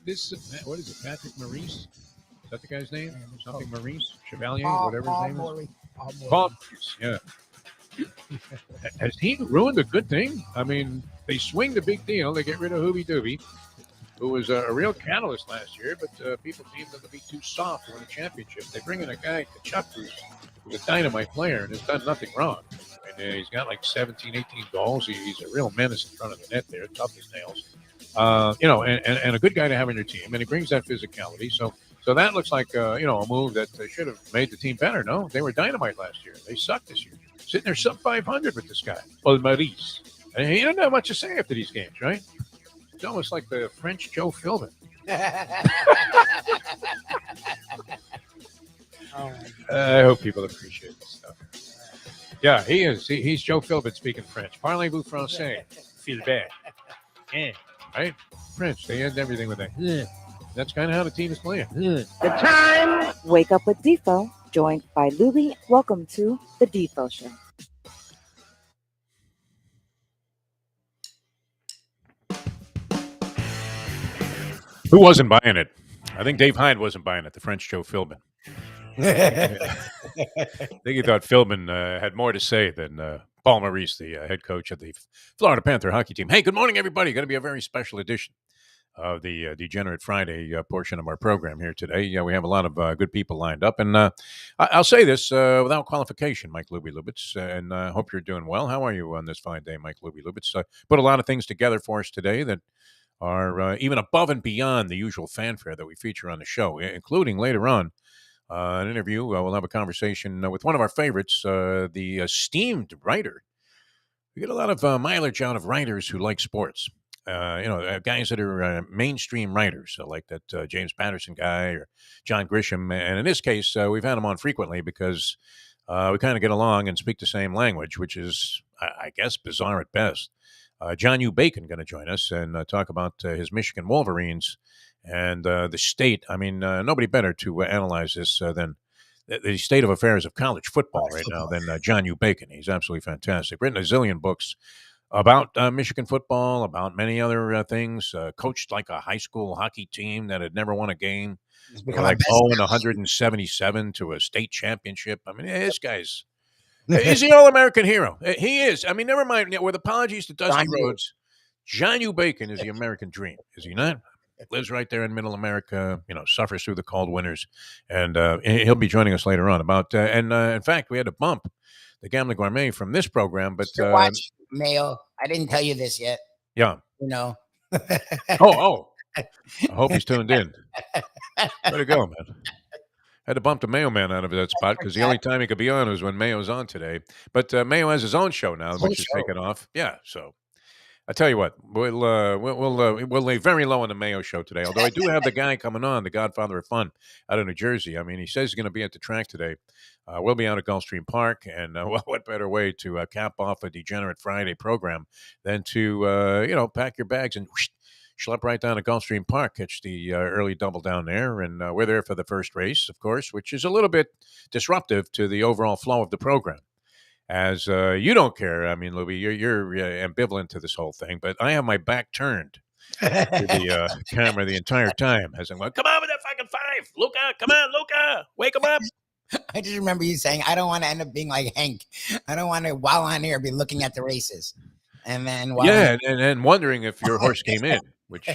this, what is it, Patrick Maurice? Is that the guy's name? Something Maurice? Chevalier, Paul, whatever Paul his name Morley. is? Paul Morley. Paul Maurice, yeah. Has he ruined a good thing? I mean, they swing the big deal. They get rid of Hoobie Doobie, who was a real catalyst last year, but people deemed him to be too soft to win a championship. They bring in a guy, Kachuk, who's a dynamite player and has done nothing wrong. And he's got like 17, 18 goals. He's a real menace in front of the net there, tough as nails. And a good guy to have on your team. And he brings that physicality. So that looks like, a move that should have made the team better, no? They were dynamite last year. They sucked this year. Sitting there sub 500 with this guy, Paul Maurice. And he doesn't have much to say after these games, right? It's almost like the French Joe Philbin. I hope people appreciate this stuff. Yeah, he is. He's Joe Philbin speaking French. Parlez-vous français? Philbin. Right? French. They end everything with that. That's kind of how the team is playing. The time. Wake up with Defo, joined by Lubie. Welcome to the Defo Show. Who wasn't buying it? I think Dave Hyde wasn't buying it, the French Joe Philbin. I think he thought Philbin had more to say than Paul Maurice, the head coach of the Florida Panther hockey team. Hey, good morning, everybody. Going to be a very special edition of the Degenerate Friday portion of our program here today. We have a lot of good people lined up. And I'll say this without qualification, Mike Lubie Lubitz, and I hope you're doing well. How are you on this fine day, Mike Lubie Lubitz? Put a lot of things together for us today that are even above and beyond the usual fanfare that we feature on the show, including later on an interview. We'll have a conversation with one of our favorites, the esteemed writer. We get a lot of mileage out of writers who like sports. Guys that are mainstream writers, like that James Patterson guy or John Grisham. And in this case, we've had him on frequently because we kind of get along and speak the same language, which is, I guess, bizarre at best. John U. Bacon going to join us and talk about his Michigan Wolverines and the state. I mean, nobody better to analyze this than the state of affairs of college football right now than John U. Bacon. He's absolutely fantastic. Written a zillion books about Michigan football, about many other things. Coached like a high school hockey team that had never won a game. Like 177 to a state championship. I mean, this guy's... He's the all-American hero. He is. I mean, never mind. With apologies to Dusty Rhodes, John U. Bacon is the American dream, is he not? Lives right there in middle America, suffers through the cold winters. And he'll be joining us later on about, in fact, we had to bump the Gambling Gourmet from this program. But watch Mayo. I didn't tell you this yet. Yeah. Oh. I hope he's tuned in. Way to go, man. Had to bump the Mayo man out of that spot because the only time he could be on was when Mayo's on today. But Mayo has his own show now, which is taken off. Yeah, so I tell you what, we'll lay very low on the Mayo show today. Although I do have the guy coming on, the Godfather of Fun, out of New Jersey. I mean, he says he's going to be at the track today. We'll be out at Gulfstream Park, and what better way to cap off a Degenerate Friday program than to pack your bags and schlep right down to Gulfstream Park, catch the early double down there, and we're there for the first race, of course, which is a little bit disruptive to the overall flow of the program. As you don't care, I mean, Lubie, you're ambivalent to this whole thing, but I have my back turned to the camera the entire time as I'm going, come on with that fucking five, Luca, come on, Luca, wake him up. I just remember you saying, I don't want to end up being like Hank. I don't want to, while on here, be looking at the races. And then and wondering if your horse came in, which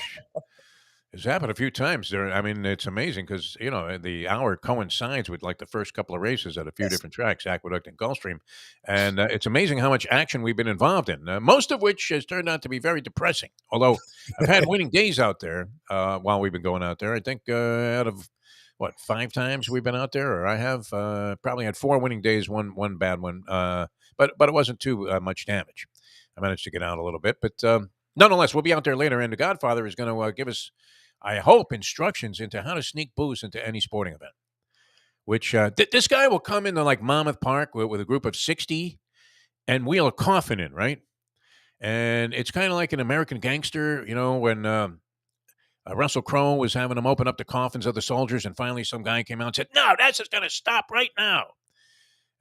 has happened a few times there. I mean, it's amazing because the hour coincides with like the first couple of races at a few different tracks, Aqueduct and Gulfstream, and it's amazing how much action we've been involved in. Most of which has turned out to be very depressing. Although I've had winning days out there while we've been going out there. I think out of 5 times we've been out there, or I have probably had 4 winning days, one bad one, but it wasn't too much damage. I managed to get out a little bit, but nonetheless, we'll be out there later, and the Godfather is going to give us, I hope, instructions into how to sneak booze into any sporting event, which this guy will come into like Monmouth Park with a group of 60 and wheel a coffin in, right? And it's kind of like an American Gangster, when Russell Crowe was having them open up the coffins of the soldiers, and finally some guy came out and said, no, that's just going to stop right now.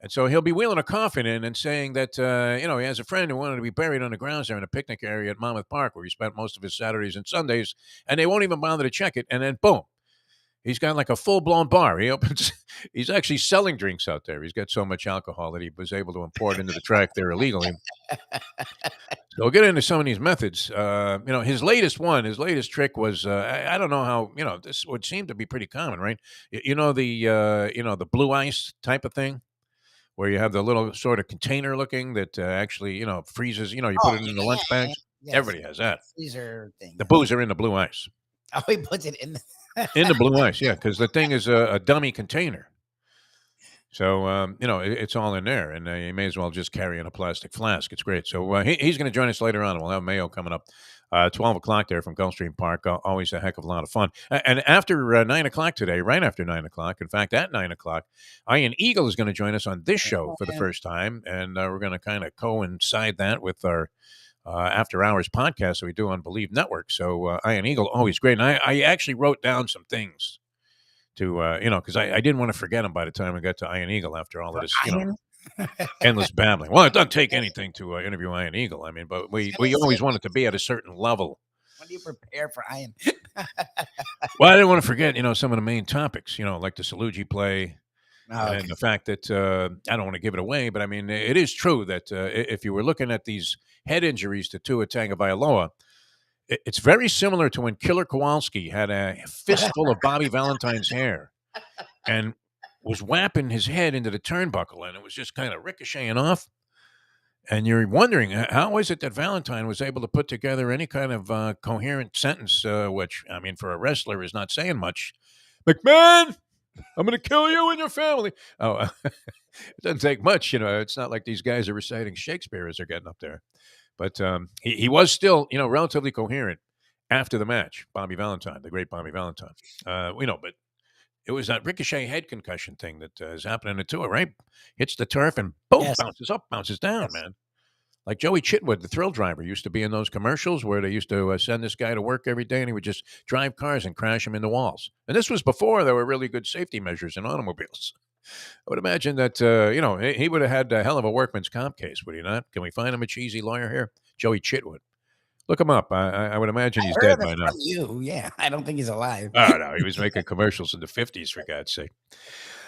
And so he'll be wheeling a coffin in and saying that, he has a friend who wanted to be buried on the grounds there in a picnic area at Monmouth Park where he spent most of his Saturdays and Sundays, and they won't even bother to check it. And then, boom, he's got like a full-blown bar. He's actually selling drinks out there. He's got so much alcohol that he was able to import into the track there illegally. So we'll get into some of these methods. His latest trick was, I don't know how, this would seem to be pretty common, right? The blue ice type of thing, where you have the little sort of container looking that actually, freezes, you put it in the lunch bags. Yes. Everybody has that. Freezer thing. The booze are in the blue ice. Oh, he puts it in In the blue ice, yeah, because the thing is a dummy container. So, it's all in there, and you may as well just carry in a plastic flask. It's great. So he's going to join us later on. We'll have Mayo coming up 12 o'clock there from Gulfstream Park. Always a heck of a lot of fun. And after 9 o'clock today, right after 9 o'clock, in fact, at 9 o'clock, Ian Eagle is going to join us on this show for the first time, and we're going to kind of coincide that with our after hours podcast that we do on Believe Network. So Ian Eagle, always great. And I actually wrote down some things to, because I didn't want to forget him by the time we got to Ian Eagle after all of this, endless babbling. Well, it doesn't take anything to interview Ian Eagle. I mean, but we always want it to be at a certain level. When do you prepare for Ian? Well, I didn't want to forget, some of the main topics, like the Salugi play. And the fact that I don't want to give it away, but I mean, it is true that if you were looking at these head injuries to Tua Tagovailoa, it's very similar to when Killer Kowalski had a fistful of Bobby Valentine's hair and was whapping his head into the turnbuckle, and it was just kind of ricocheting off. And you're wondering, how is it that Valentine was able to put together any kind of coherent sentence, which, I mean, for a wrestler is not saying much. McMahon, I'm going to kill you and your family. Oh, it doesn't take much. It's not like these guys are reciting Shakespeare as they're getting up there. But he was still, relatively coherent after the match. Bobby Valentine, the great Bobby Valentine. But it was that ricochet head concussion thing that is happening to Tua, right? Hits the turf and boom, bounces up, bounces down, man. Like Joey Chitwood, the thrill driver, used to be in those commercials where they used to send this guy to work every day and he would just drive cars and crash them into walls. And this was before there were really good safety measures in automobiles. I would imagine that, he would have had a hell of a workman's comp case, would he not? Can we find him a cheesy lawyer here? Joey Chitwood. Look him up. I would imagine he's dead by now. Yeah, I don't think he's alive. Oh, no, he was making commercials in the 50s, for God's sake.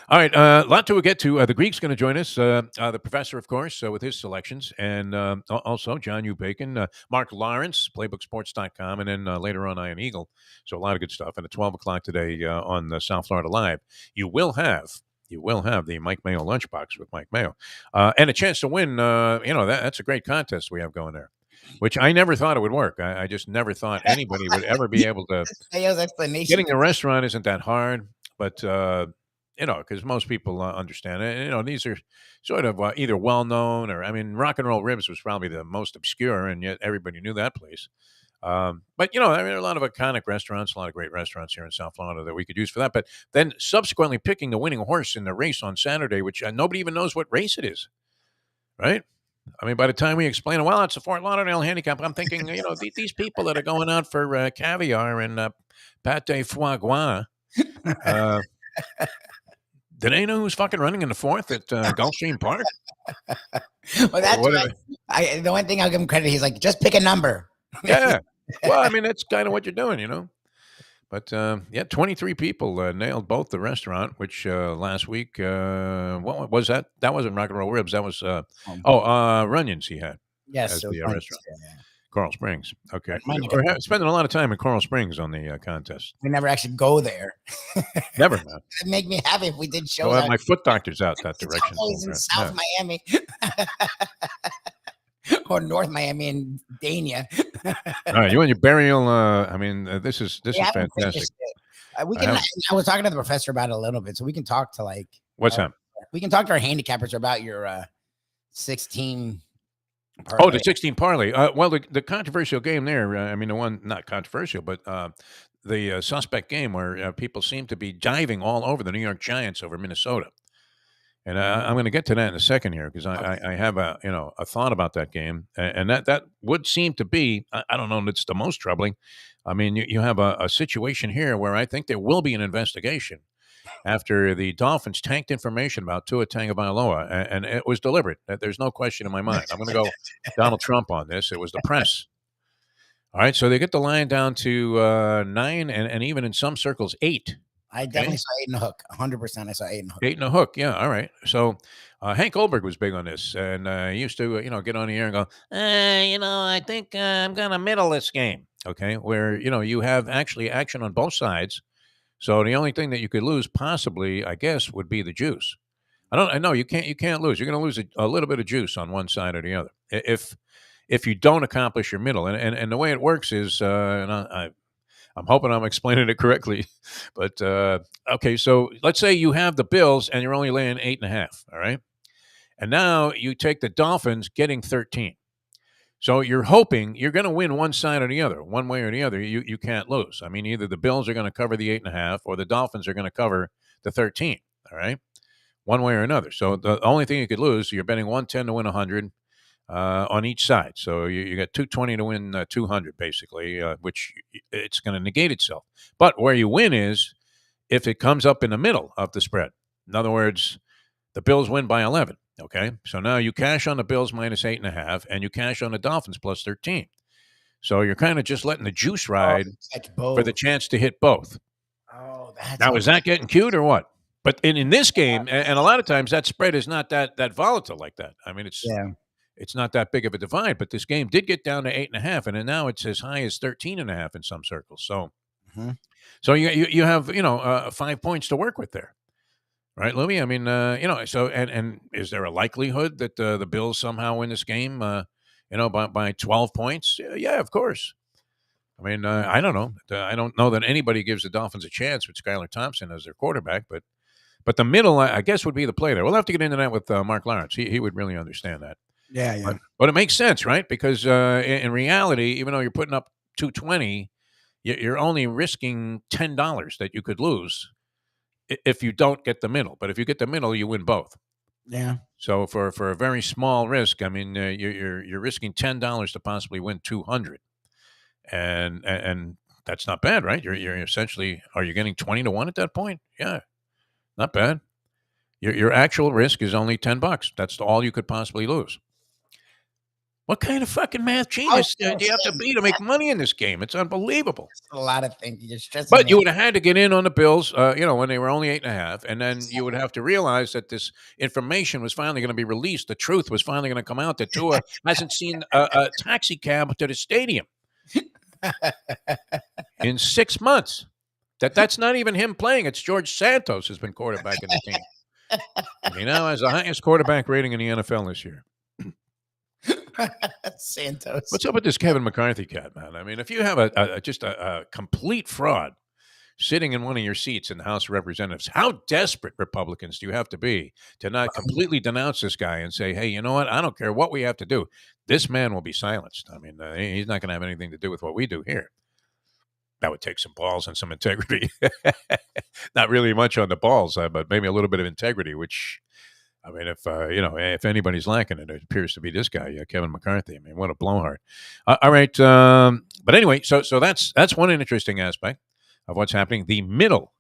All right, a lot to get to. The Greek's going to join us, the professor, of course, with his selections, and also John U. Bacon, Mark Lawrence, PlaybookSports.com, and then later on Ian Eagle. So a lot of good stuff. And at 12 o'clock today on South Florida Live, you will have the Mike Mayo Lunchbox with Mike Mayo, and a chance to win. That's a great contest we have going there, which I never thought it would work. I just never thought anybody would ever be able to. Mayo's explanation. Getting a restaurant isn't that hard, but because most people understand it. These are sort of either well-known or, I mean, Rock and Roll Ribs was probably the most obscure, and yet everybody knew that place. But, there are a lot of iconic restaurants, a lot of great restaurants here in South Florida that we could use for that. But then subsequently picking the winning horse in the race on Saturday, which nobody even knows what race it is, right? I mean, by the time we explain, well, it's a Fort Lauderdale handicap, I'm thinking, these people that are going out for caviar and pate foie gras, do they know who's fucking running in the fourth at Gulfstream Park? Well, that's right. The one thing I'll give him credit, he's like, just pick a number. Yeah. Well, I mean, that's kind of what you're doing, But, 23 people nailed both the restaurant, which last week, what was that? That wasn't Rock and Roll Ribs. That was, Runyons he had. Yes. As So the restaurant. Yeah. Coral Springs. Okay. We're spending a lot of time in Coral Springs on the contest. We never actually go there. Never, man. It'd make me happy if we did shows. Well, my foot doctor's out that direction. Always in South Miami. Or North Miami and Dania. All right, you want your burial? This is fantastic. I was talking to the professor about it a little bit, so we can talk to what's that? We can talk to our handicappers about your 16. Parlay. Oh, the 16 parlay. Well, the controversial game there. The one not controversial, but the suspect game where people seem to be diving all over the New York Giants over Minnesota. And I'm going to get to that in a second here because I have a thought about that game, and that would seem to be, I don't know if it's the most troubling. I mean, you have a situation here where I think there will be an investigation, after the Dolphins tanked information about Tua Tagovailoa, and it was deliberate. There's no question in my mind. I'm going to go Donald Trump on this. It was the press. All right, so they get the line down to 9, and even in some circles 8. I definitely saw 8 and a hook. 100%. I saw 8 and a hook. 8 and a hook. Yeah. All right. So Hank Goldberg was big on this, and he used to, get on the air and go, I think I'm going to middle this game. Okay. Where, you have actually action on both sides. So the only thing that you could lose possibly, I guess, would be the juice. I know you can't lose. You're going to lose a little bit of juice on one side or the other. If you don't accomplish your middle, and the way it works is, and I'm hoping I'm explaining it correctly, but okay. So let's say you have the Bills and you're only laying 8.5. All right, and now you take the Dolphins getting 13. So you're hoping you're going to win one side or the other, one way or the other. You can't lose. I mean, either the Bills are going to cover the 8.5, or the Dolphins are going to cover the 13. All right, one way or another. So the only thing you could lose, you're betting 110 to win 100. On each side. So you got 220 to win 200, basically, which it's going to negate itself. But where you win is if it comes up in the middle of the spread. In other words, the Bills win by 11. Okay. So now you cash on the Bills minus 8.5, and you cash on the Dolphins plus 13. So you're kind of just letting the juice ride for the chance to hit both. Oh, that's now, is that getting cute or what? But in this game, and a lot of times that spread is not that volatile like that. I mean, it's not that big of a divide, but this game did get down to 8.5, and then now it's as high as 13.5 in some circles. So, so you have 5 points to work with there, right, Lubie? I mean, so and is there a likelihood that the Bills somehow win this game? By 12 points? Yeah, of course. I mean, I don't know. I don't know that anybody gives the Dolphins a chance with Skylar Thompson as their quarterback, but the middle, I guess, would be the play there. We'll have to get into that with Mark Lawrence. He would really understand that. Yeah. But it makes sense, right? Because in reality, even though you're putting up 220, you're only risking $10 that you could lose if you don't get the middle. But if you get the middle, you win both. Yeah. So for a very small risk, I mean, you're risking $10 to possibly win 200, and that's not bad, right? You're essentially, are you getting 20 to 1 at that point? Yeah, not bad. Your actual risk is only $10. That's all you could possibly lose. What kind of fucking math genius do you have to be to make money in this game? It's unbelievable. A lot of things. You're stressing But me you out. would have had to get in on the Bills, when they were only 8.5, and then you would have to realize that this information was finally going to be released. The truth was finally going to come out that Tua hasn't seen a taxi cab to the stadium in 6 months. That's not even him playing. It's George Santos has been quarterbacking the team. And he now has the highest quarterback rating in the NFL this year. Santos. What's up with this Kevin McCarthy cat, man? I mean, if you have a complete fraud sitting in one of your seats in the House of Representatives, how desperate Republicans do you have to be to not completely denounce this guy and say, hey, you know what? I don't care what we have to do. This man will be silenced. I mean, he's not going to have anything to do with what we do here. That would take some balls and some integrity. Not really much on the balls, but maybe a little bit of integrity, which... I mean, if anybody's lacking it appears to be this guy, Kevin McCarthy. I mean, what a blowhard. All right. But anyway, so that's one interesting aspect of what's happening. The middle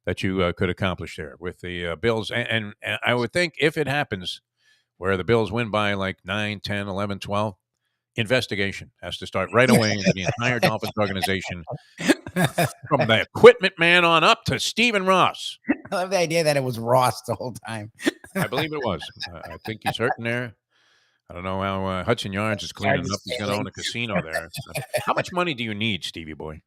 that you could accomplish there with the Bills. And I would think if it happens where the Bills win by like 9, 10, 11, 12, investigation has to start right away into the entire Dolphins organization, from the equipment man on up to Stephen Ross. I love the idea that it was Ross the whole time. I believe it was. I think he's hurting there. I don't know how Hudson Yards is cleaning up. He's going to own a casino there. How much money do you need, Stevie boy?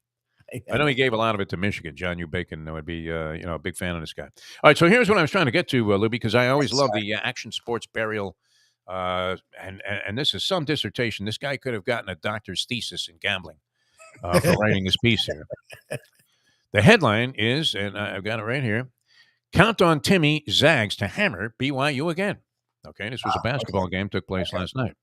I know he gave a lot of it to Michigan. John U. Bacon would be, a big fan of this guy. All right, so here's what I was trying to get to, Lou, because I always love the action sports burial. And this is some dissertation. This guy could have gotten a doctor's thesis in gambling for writing this piece here. The headline is, and I've got it right here, Count on Timmy Zags to hammer BYU again. Okay, this was a basketball game, took place last night.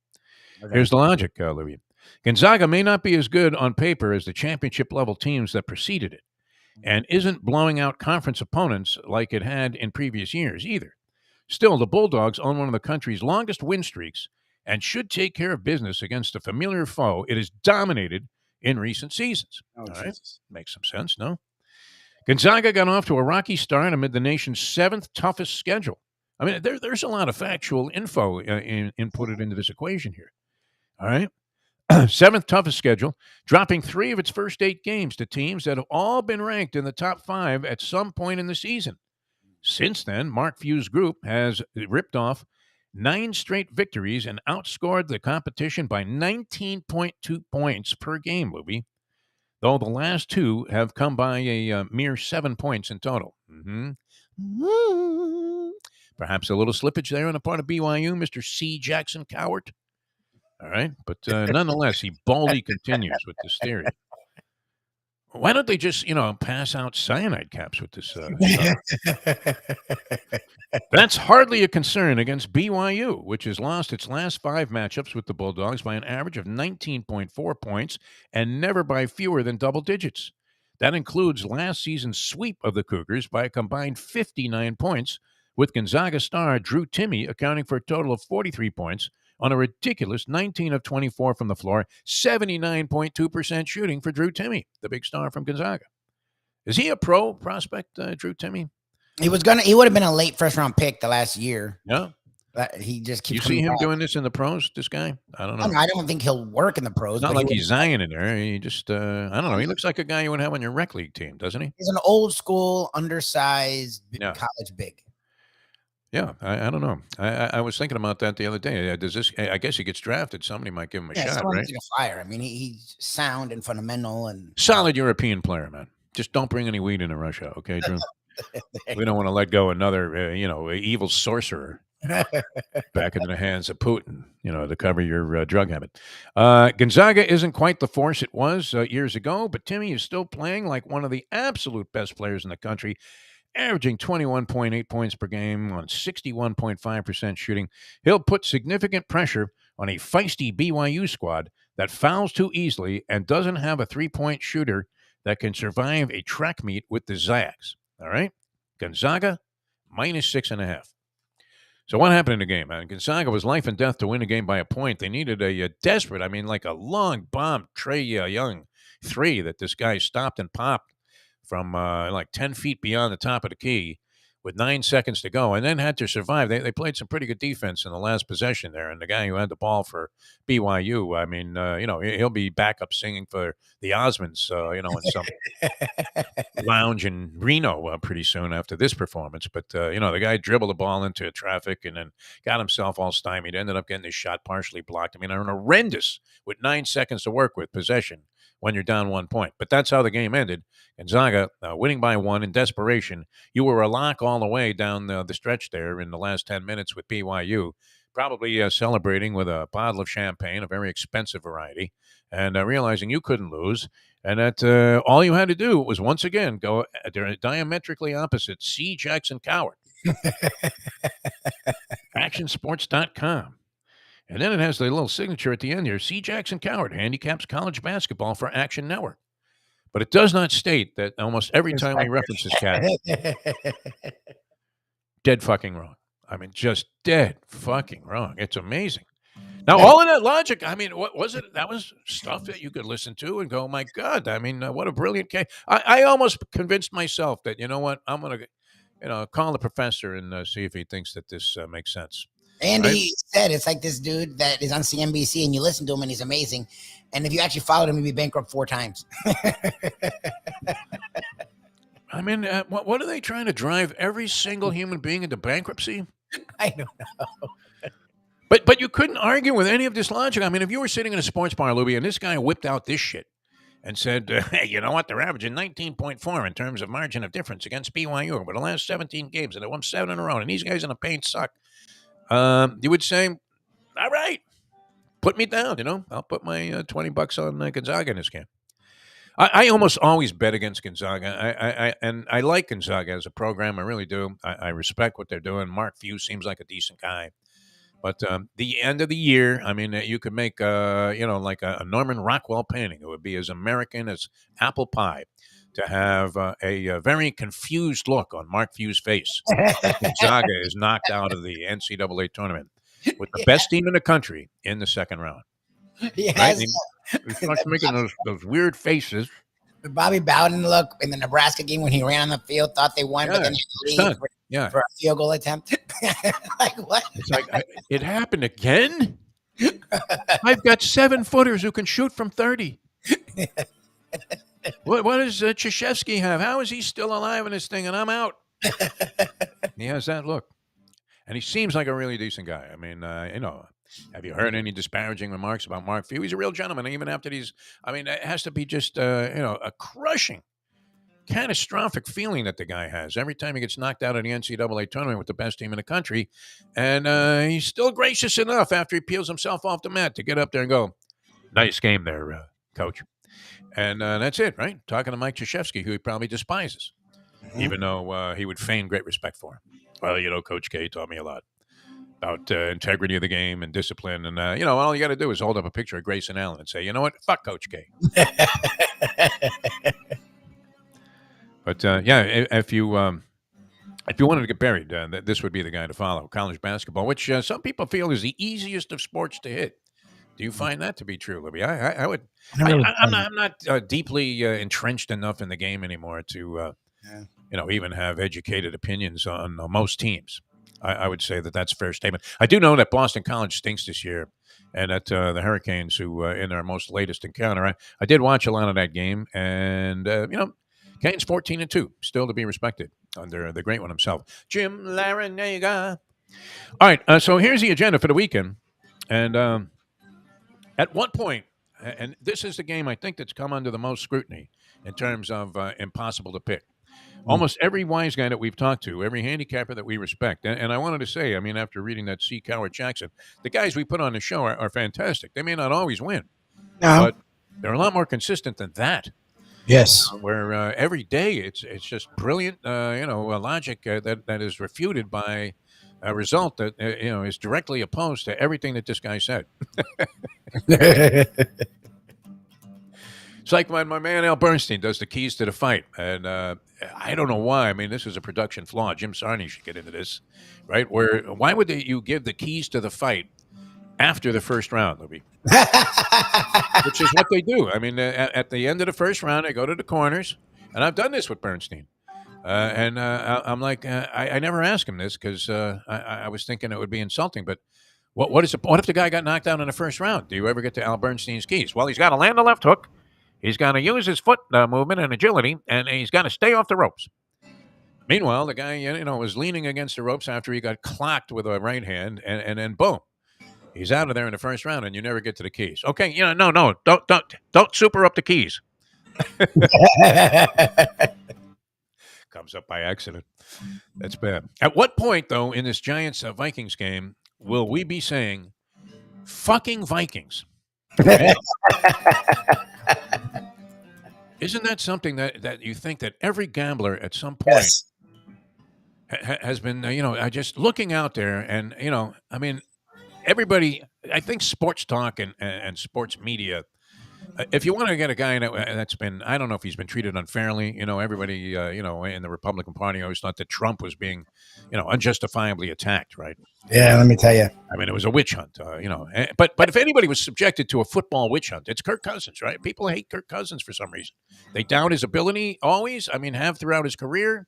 Here's the logic, Louis. Gonzaga may not be as good on paper as the championship-level teams that preceded it, and isn't blowing out conference opponents like it had in previous years either. Still, the Bulldogs own one of the country's longest win streaks and should take care of business against a familiar foe it has dominated in recent seasons. All right, makes some sense, no? Gonzaga got off to a rocky start amid the nation's 7th toughest schedule. I mean, there's a lot of factual info inputted into this equation here. All right. 7th toughest schedule, dropping 3 of its first 8 games to teams that have all been ranked in the top 5 at some point in the season. Since then, Mark Few's group has ripped off 9 straight victories and outscored the competition by 19.2 points per game, Lubie, though the last 2 have come by a mere 7 points in total. Perhaps a little slippage there on the part of BYU, Mr. C. Jackson Cowart. All right. But nonetheless, he boldly continues with this theory. Why don't they just, pass out cyanide caps with this stuff? That's hardly a concern against BYU, which has lost its last 5 matchups with the Bulldogs by an average of 19.4 points and never by fewer than double digits. That includes last season's sweep of the Cougars by a combined 59 points, with Gonzaga star Drew Timme accounting for a total of 43 points on a ridiculous 19 of 24 from the floor, 79.2% shooting for Drew Timme, the big star from Gonzaga. Is he a pro prospect, Drew Timme? He would have been a late first round pick the last year. Yeah. He just keeps. You see him doing this in the pros, this guy? I don't know. I don't think he'll work in the pros. It's not like he's Zion in there. He just, I don't know. He looks like a guy you would have on your rec league team, doesn't he? He's an old school, undersized college big. Yeah, I don't know. I was thinking about that the other day. Does this? I guess he gets drafted. Somebody might give him a shot, right? He's a fire. I mean, he's sound and fundamental and solid European player, man. Just don't bring any weed into Russia, okay, Drew? We don't want to let go another, evil sorcerer back into the hands of Putin, to cover your drug habit. Gonzaga isn't quite the force it was years ago, but Timme is still playing like one of the absolute best players in the country, averaging 21.8 points per game on 61.5% shooting. He'll put significant pressure on a feisty BYU squad that fouls too easily and doesn't have a three-point shooter that can survive a track meet with the Zags. All right? Gonzaga, -6.5. So what happened in the game, man? Gonzaga was life and death to win the game by a point. They needed a desperate, like a long bomb Trae Young 3 that this guy stopped and popped from 10 feet beyond the top of the key with 9 seconds to go, and then had to survive. They played some pretty good defense in the last possession there, and the guy who had the ball for BYU, he'll be back up singing for the Osmonds, in some lounge in Reno pretty soon after this performance. But, the guy dribbled the ball into traffic and then got himself all stymied, ended up getting his shot partially blocked. An horrendous, with 9 seconds to work with, possession when you're down 1 point. But that's how the game ended. Gonzaga winning by 1 in desperation. You were a lock all the way down the stretch there in the last 10 minutes with BYU, probably celebrating with a bottle of champagne, a very expensive variety, and realizing you couldn't lose, and that all you had to do was once again go diametrically opposite C. Jackson Cowart. Actionsports.com. And then it has the little signature at the end here. C. Jackson Cowart handicaps college basketball for Action Network. But it does not state that almost every time we reference this cat, dead fucking wrong. Just dead fucking wrong. It's amazing. Now, all of that logic, what was it? That was stuff that you could listen to and go, my God, what a brilliant case. I almost convinced myself that, you know what, I'm going to, call the professor and see if he thinks that this makes sense. Andy said it's like this dude that is on CNBC and you listen to him and he's amazing. And if you actually followed him, he'd be bankrupt 4 times. What are they trying to drive every single human being into bankruptcy? I don't know. But you couldn't argue with any of this logic. If you were sitting in a sports bar, Lubie, and this guy whipped out this shit and said, hey, you know what? They're averaging 19.4 in terms of margin of difference against BYU over the last 17 games, and they won 7 in a row, and these guys in the paint suck. You would say, all right, put me down, I'll put my $20 on Gonzaga in this game. I almost always bet against Gonzaga. I like Gonzaga as a program. I really do. I respect what they're doing. Mark Few seems like a decent guy. But the end of the year, you could make, like a Norman Rockwell painting. It would be as American as apple pie to have a very confused look on Mark Few's face. Gonzaga is knocked out of the NCAA tournament with the best team in the country in the second round. Yes. Right? He starts making those weird faces. The Bobby Bowden look in the Nebraska game when he ran on the field, thought they won, but then he stunned. leave for a field goal attempt. Like what? It's like it happened again. I've got 7-footers who can shoot from 30. What does Krzyzewski have? How is he still alive in this thing and I'm out? He has that look. And he seems like a really decent guy. I mean, have you heard any disparaging remarks about Mark Few? He's a real gentleman. Even after it has to be just, a crushing, catastrophic feeling that the guy has every time he gets knocked out of the NCAA tournament with the best team in the country. And he's still gracious enough after he peels himself off the mat to get up there and go, nice game there, coach. And that's it, right? Talking to Mike Krzyzewski, who he probably despises, even though he would feign great respect for him. Well, Coach K taught me a lot about integrity of the game and discipline. And, all you got to do is hold up a picture of Grayson Allen and say, you know what? Fuck Coach K. But, if you wanted to get buried, this would be the guy to follow. College basketball, which some people feel is the easiest of sports to hit. Do you find that to be true, Libby? I would. I'm not deeply entrenched enough in the game anymore to, even have educated opinions on most teams. I would say that's a fair statement. I do know that Boston College stinks this year, and that the Hurricanes, who in their most latest encounter, I did watch a lot of that game, and Canes 14-2, still to be respected under the great one himself, Jim Larrañaga. All right, so here's the agenda for the weekend, and at what point, and this is the game I think that's come under the most scrutiny in terms of impossible to pick. Almost every wise guy that we've talked to, every handicapper that we respect, and I wanted to say, after reading that C. Coward Jackson, the guys we put on the show are fantastic. They may not always win, but they're a lot more consistent than that. Yes. Where every day it's just brilliant, a logic that is refuted by a result that is directly opposed to everything that this guy said. It's like when my man Al Bernstein does the keys to the fight, and I don't know why. This is a production flaw. Jim Sarney should get into this, right? Why would you give the keys to the fight after the first round, Libby? Which is what they do. At the end of the first round, they go to the corners, and I've done this with Bernstein. I'm like, I never asked him this because I was thinking it would be insulting. But what if the guy got knocked out in the first round? Do you ever get to Al Bernstein's keys? Well, he's got to land a left hook. He's got to use his foot movement and agility, and he's got to stay off the ropes. Meanwhile, the guy, was leaning against the ropes after he got clocked with a right hand, and then boom, he's out of there in the first round, and you never get to the keys. Okay, no, don't super up the keys. Comes up by accident. That's bad. At what point, though, in this Giants Vikings game will we be saying "fucking Vikings"? Isn't that something that you think that every gambler at some point has been, just looking out there and, everybody, I think sports talk and sports media, if you want to get a guy that's been, I don't know if he's been treated unfairly, everybody, in the Republican Party always thought that Trump was being, unjustifiably attacked, right? Yeah, let me tell you. It was a witch hunt, But if anybody was subjected to a football witch hunt, it's Kirk Cousins, right? People hate Kirk Cousins for some reason. They doubt his ability always. Have throughout his career.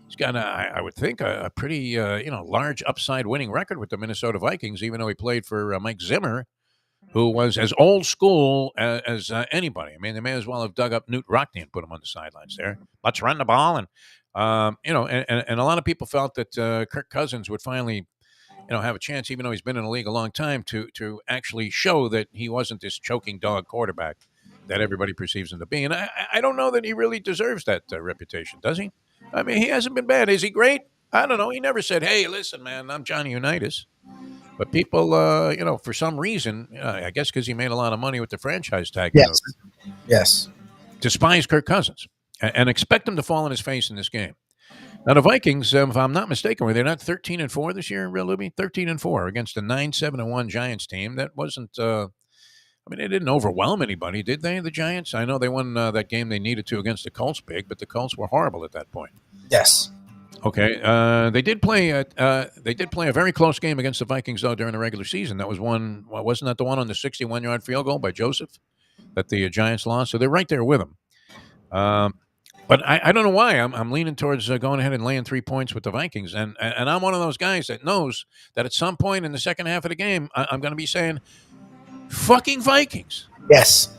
He's got, I would think, a pretty, large upside winning record with the Minnesota Vikings, even though he played for Mike Zimmer, who was as old school as anybody. They may as well have dug up Newt Rockne and put him on the sidelines there. Let's run the ball. And, and a lot of people felt that Kirk Cousins would finally, have a chance, even though he's been in the league a long time, to actually show that he wasn't this choking dog quarterback that everybody perceives him to be. And I don't know that he really deserves that reputation, does he? He hasn't been bad. Is he great? I don't know. He never said, hey, listen, man, I'm Johnny Unitas. But people, for some reason, I guess because he made a lot of money with the franchise tag. Yes. Despise Kirk Cousins and expect him to fall on his face in this game. Now, the Vikings, if I'm not mistaken, were they not 13-4 this year, Lubie? 13-4 against a 9-7-1 Giants team. That wasn't, they didn't overwhelm anybody, did they, the Giants? I know they won that game they needed to against the Colts big, but the Colts were horrible at that point. Yes. Okay, they did play a very close game against the Vikings though during the regular season. That was one. Wasn't that the one on the 61-yard field goal by Joseph that the Giants lost? So they're right there with them. Um, but I don't know why I'm leaning towards going ahead and laying 3 points with the Vikings, and I'm one of those guys that knows that at some point in the second half of the game, I'm going to be saying, "Fucking Vikings." Yes,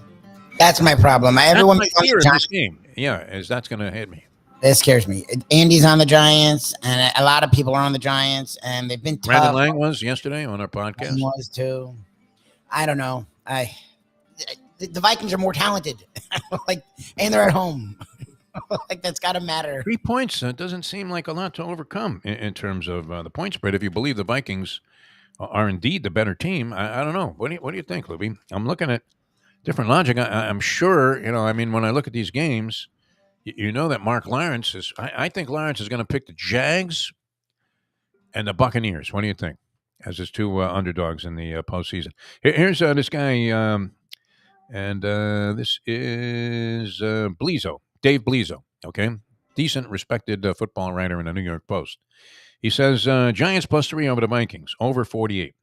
that's my problem. That's Everyone my becomes fear a of this Giant. game. Yeah, is that's going to hit me. It scares me. Andy's on the Giants, and a lot of people are on the Giants, and they've been Brandon tough. Lang was yesterday on our podcast. Mine was too. I don't know. The Vikings are more talented, like, and they're at home. Like that's got to matter. 3 points doesn't seem like a lot to overcome in terms of the point spread. If you believe the Vikings are indeed the better team, I don't know. What do you think, Lubie? I'm looking at different logic. I'm sure, I mean, when I look at these games, you know that Mark Lawrence is. I think Lawrence is going to pick the Jags and the Buccaneers. What do you think? As his two underdogs in the postseason. Here's this guy, and this is Blizo, Dave Blizo. Okay, decent, respected football writer in the New York Post. He says Giants +3 over the Vikings, over 48.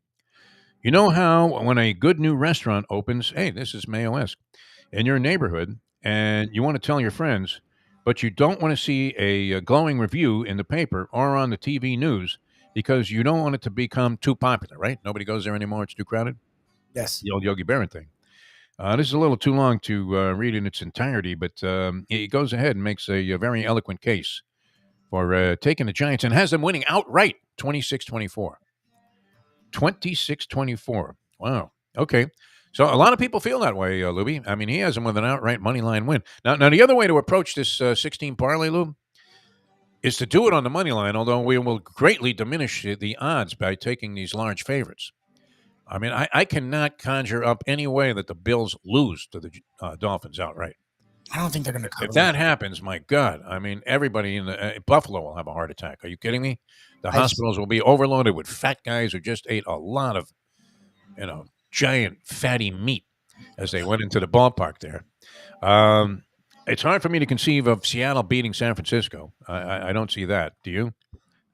You know how when a good new restaurant opens, hey, this is Mayo-esque, in your neighborhood, and you want to tell your friends, but you don't want to see a glowing review in the paper or on the TV news because you don't want it to become too popular, right? Nobody goes there anymore. It's too crowded. Yes. The old Yogi Berra thing. This is a little too long to read in its entirety, but he goes ahead and makes a very eloquent case for taking the Giants and has them winning outright 26-24. 26-24. Wow. Okay. So a lot of people feel that way, Lubie. I mean, he has them with an outright money line win. Now, the other way to approach this 16 parlay, Lube, is to do it on the money line, although we will greatly diminish the odds by taking these large favorites. I mean, I cannot conjure up any way that the Bills lose to the Dolphins outright. I don't think they're going to cover. If that happens, my God, I mean, everybody in Buffalo will have a heart attack. Are you kidding me? The hospitals will be overloaded with fat guys who just ate a lot of, giant fatty meat as they went into the ballpark there. It's hard for me to conceive of Seattle beating San Francisco. I don't see that. Do you?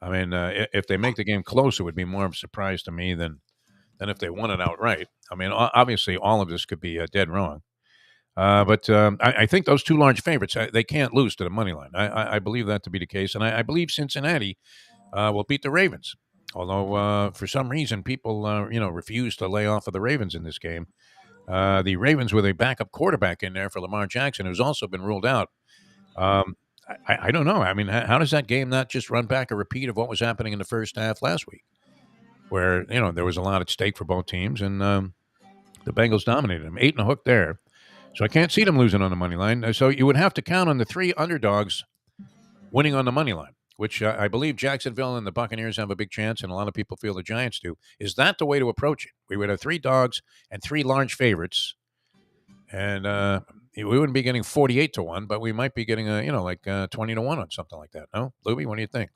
I mean, if they make the game close, it would be more of a surprise to me than if they won it outright. I mean, obviously, all of this could be dead wrong. But I think those two large favorites, they can't lose to the money line. I believe that to be the case. And I believe Cincinnati will beat the Ravens. Although, for some reason, people, refuse to lay off of the Ravens in this game. The Ravens with a backup quarterback in there for Lamar Jackson, who's also been ruled out. I don't know. I mean, how does that game not just run back a repeat of what was happening in the first half last week? Where, there was a lot at stake for both teams, and the Bengals dominated them. 8 and a hook there. So I can't see them losing on the money line. So you would have to count on the 3 underdogs winning on the money line, which I believe Jacksonville and the Buccaneers have a big chance, and a lot of people feel the Giants do. Is that the way to approach it? We would have 3 dogs and 3 large favorites, and we wouldn't be getting 48-1, but we might be getting 20-1 on something like that. No, Lubie, what do you think?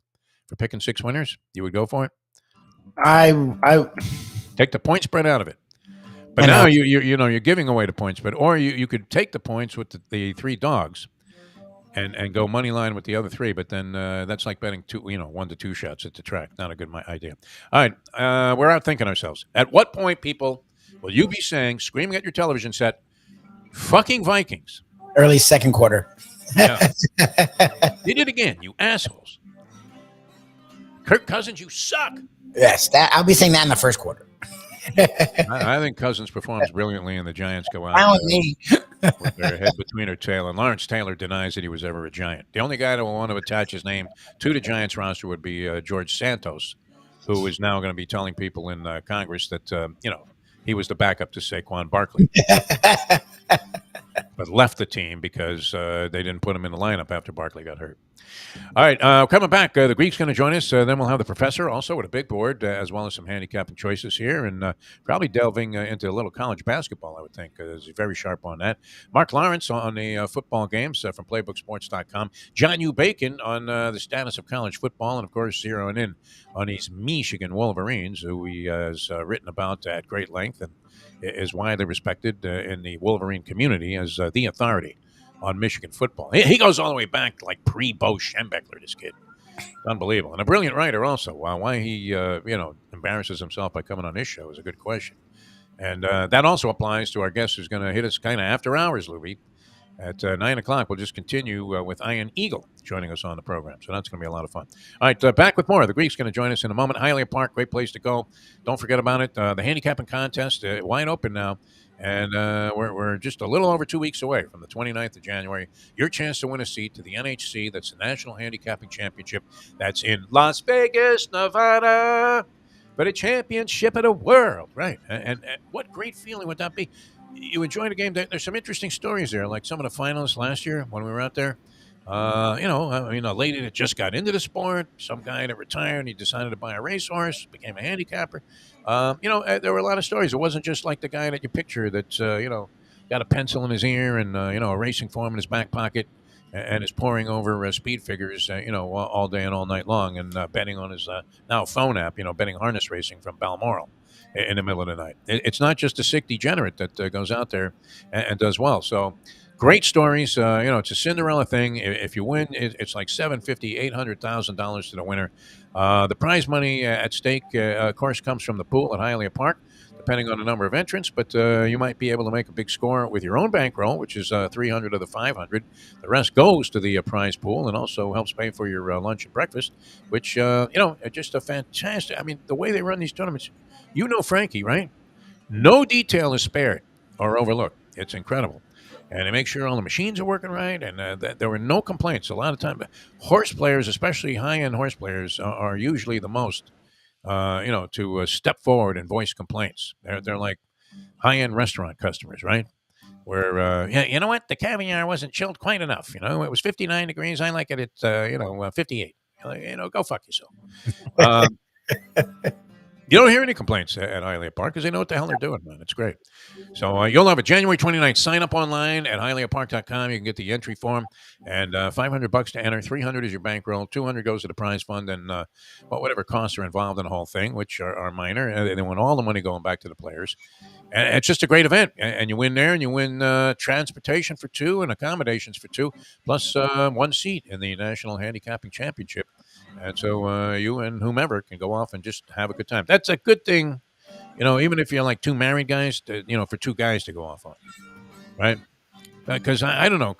For picking 6 winners, you would go for it? I Take the point spread out of it. But now you're giving away the point spread, or you could take the points with the 3 dogs, and go money line with the other 3. But then that's like betting 1 to 2 shots at the track. Not a good idea. All right, we're outthinking ourselves. At what point, people, will you be saying, screaming at your television set, "Fucking Vikings"? Early second quarter. Yeah. Did it again, you assholes. Kirk Cousins, you suck. Yes, I'll be saying that in the first quarter. I think Cousins performs brilliantly, and the Giants go out with their head between their tail. And Lawrence Taylor denies that he was ever a Giant. The only guy that will want to attach his name to the Giants roster would be George Santos, who is now going to be telling people in Congress that he was the backup to Saquon Barkley, but left the team because they didn't put him in the lineup after Barkley got hurt. All right, coming back, the Greek's going to join us. Then we'll have the professor also with a big board, as well as some handicapping choices here, and probably delving into a little college basketball, I would think, because he's very sharp on that. Mark Lawrence on the football games from PlaybookSports.com. John U. Bacon on the status of college football, and, of course, zeroing in on these Michigan Wolverines, who he has written about at great length and is widely respected in the Wolverine community as the authority on Michigan football. He goes all the way back like pre-Bo Schembechler, this kid. Unbelievable. And a brilliant writer also. Why he, embarrasses himself by coming on this show is a good question. And that also applies to our guest who's going to hit us kind of after hours, Lubie. At 9 o'clock, we'll just continue with Iron Eagle joining us on the program. So that's going to be a lot of fun. All right, back with more. The Greek's going to join us in a moment. Hialeah Park, great place to go. Don't forget about it. The handicapping contest, wide open now. And we're just a little over 2 weeks away from the 29th of January. Your chance to win a seat to the NHC. That's the National Handicapping Championship. That's in Las Vegas, Nevada. But a championship of the world, right? And what great feeling would that be? You enjoyed a game. There's some interesting stories there, like some of the finalists last year when we were out there. A lady that just got into the sport, some guy that retired, and he decided to buy a racehorse, became a handicapper. There were a lot of stories. It wasn't just like the guy that you picture that's, got a pencil in his ear and, a racing form in his back pocket and is poring over speed figures, all day and all night long and betting on his now phone app, betting harness racing from Balmoral in the middle of the night. It's not just a sick degenerate that goes out there and does well. So great stories. It's a Cinderella thing. If you win, it's like $750,000, $800,000 to the winner. The prize money at stake, of course, comes from the pool at Hialeah Park, depending on the number of entrants. But you might be able to make a big score with your own bankroll, which is 300 of the 500. The rest goes to the prize pool and also helps pay for your lunch and breakfast, which just a fantastic. I mean, the way they run these tournaments. Frankie, right? No detail is spared or overlooked. It's incredible. And they make sure all the machines are working right, and that there were no complaints. A lot of time, horse players, especially high-end horse players, are usually the most, to step forward and voice complaints. They're like high-end restaurant customers, right? Where, you know what? The caviar wasn't chilled quite enough. It was 59 degrees. I like it at, 58. Go fuck yourself. You don't hear any complaints at Hialeah Park because they know what the hell they're doing, man. It's great. So you'll have it January 29th. Sign up online at HialeahPark.com. You can get the entry form and $500 to enter. $300 is your bankroll. $200 goes to the prize fund and whatever costs are involved in the whole thing, which are minor. And they want all the money going back to the players. And it's just a great event. And you win there, and you win transportation for two and accommodations for two, plus one seat in the National Handicapping Championship. And so you and whomever can go off and just have a good time. That's a good thing, even if you're like two married guys, for two guys to go off on, right? Because I don't know,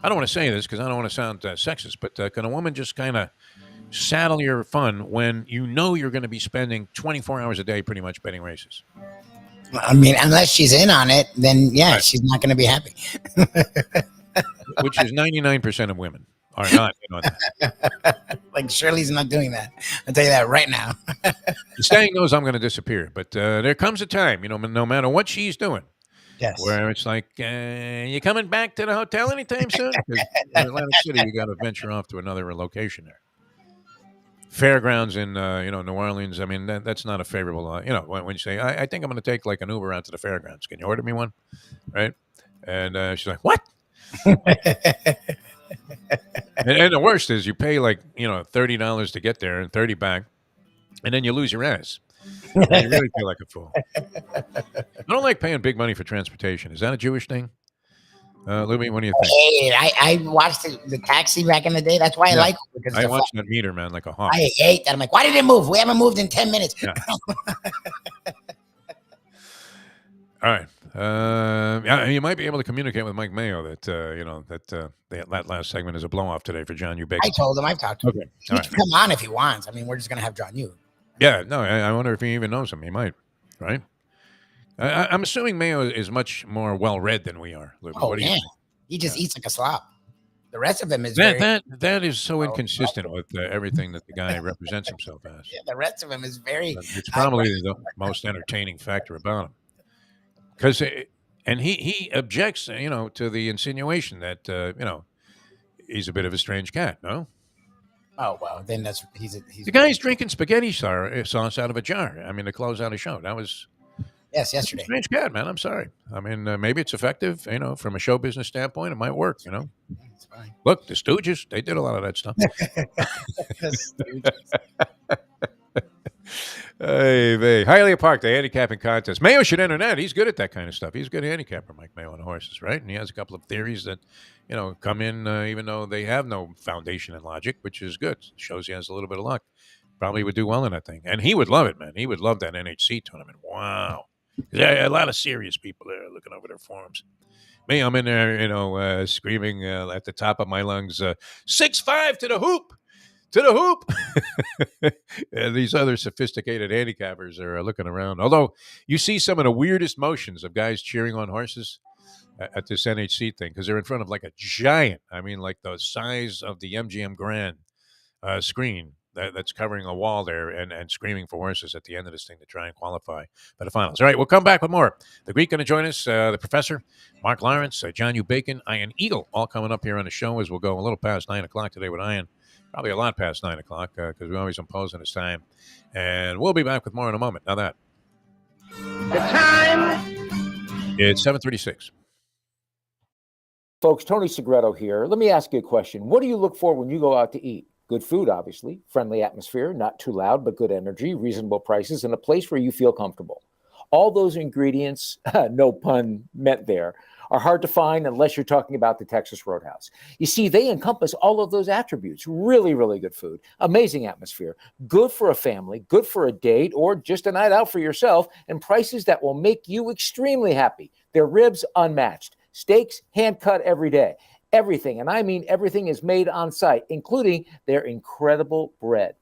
I don't want to say this because I don't want to sound sexist, but can a woman just kind of saddle your fun when you're going to be spending 24 hours a day pretty much betting races? I mean, unless she's in on it, then yeah, right. She's not going to be happy. Which is 99% of women. Are not in on that. Like Shirley's not doing that. I'll tell you that right now. The saying goes, I'm going to disappear. But there comes a time, no matter what she's doing, yes, where it's like, you coming back to the hotel anytime soon? Because in Atlantic City, you got to venture off to another location there. Fairgrounds in, New Orleans. I mean, that's not a favorable, when you say, I think I'm going to take like an Uber out to the fairgrounds. Can you order me one? Right? And she's like, what? And the worst is you pay like $30 to get there and $30 back, and then you lose your ass. And you really feel like a fool. I don't like paying big money for transportation. Is that a Jewish thing, Lubie? What do you think? Hey, I watched the Taxi back in the day. That's why I like it. Because I watched that meter, man, like a hawk. I hate that. I'm like, why did it move? We haven't moved in 10 minutes. Yeah. All right. You might be able to communicate with Mike Mayo that that last segment is a blow off today for John Eubank. I told him. I've talked to him. Okay. He can come on if he wants. I mean, we're just gonna have John Yoo. Yeah. No. I wonder if he even knows him. He might. Right. I'm assuming Mayo is much more well read than we are. Luke. Oh yeah. He just eats like a slop. The rest of him is that is so inconsistent with everything that the guy represents himself as. Yeah. The rest of him is very. It's probably the most entertaining factor about him. Because, and he objects, to the insinuation that, he's a bit of a strange cat, no? Oh, well, then he's the guy's drinking spaghetti sauce out of a jar. I mean, to close out a show. That was. Yes, yesterday. Strange cat, man. I'm sorry. I mean, maybe it's effective, from a show business standpoint. It might work, It's fine. Look, the Stooges, they did a lot of that stuff. Hey, Hialeah Park, the handicapping contest. Mayo should enter that. He's good at that kind of stuff. He's a good handicapper, Mike Mayo, on horses, right? And he has a couple of theories that, come in even though they have no foundation in logic, which is good. Shows he has a little bit of luck. Probably would do well in that thing. And he would love it, man. He would love that NHC tournament. Wow. There are a lot of serious people there looking over their forms. Me, I'm in there, screaming at the top of my lungs, 6'5" to the hoop. To the hoop. And these other sophisticated handicappers are looking around. Although you see some of the weirdest motions of guys cheering on horses at this NHC thing because they're in front of like a giant, I mean, like the size of the MGM Grand screen that's covering a wall there and screaming for horses at the end of this thing to try and qualify for the finals. All right, we'll come back with more. The Greek going to join us, the professor, Mark Lawrence, John U. Bacon, Ian Eagle, all coming up here on the show as we'll go a little past 9 o'clock today with Ian. Probably a lot past 9 o'clock because we always impose on his time. And we'll be back with more in a moment. Now that. The time. It's 7:36. Folks, Tony Segreto here. Let me ask you a question. What do you look for when you go out to eat? Good food, obviously, friendly atmosphere, not too loud, but good energy, reasonable prices, and a place where you feel comfortable. All those ingredients, no pun meant there, are hard to find unless you're talking about the Texas Roadhouse. You see, they encompass all of those attributes. Really, really good food, amazing atmosphere, good for a family, good for a date, or just a night out for yourself, and prices that will make you extremely happy. Their ribs unmatched, steaks hand cut every day. Everything, and I mean everything, is made on site, including their incredible bread.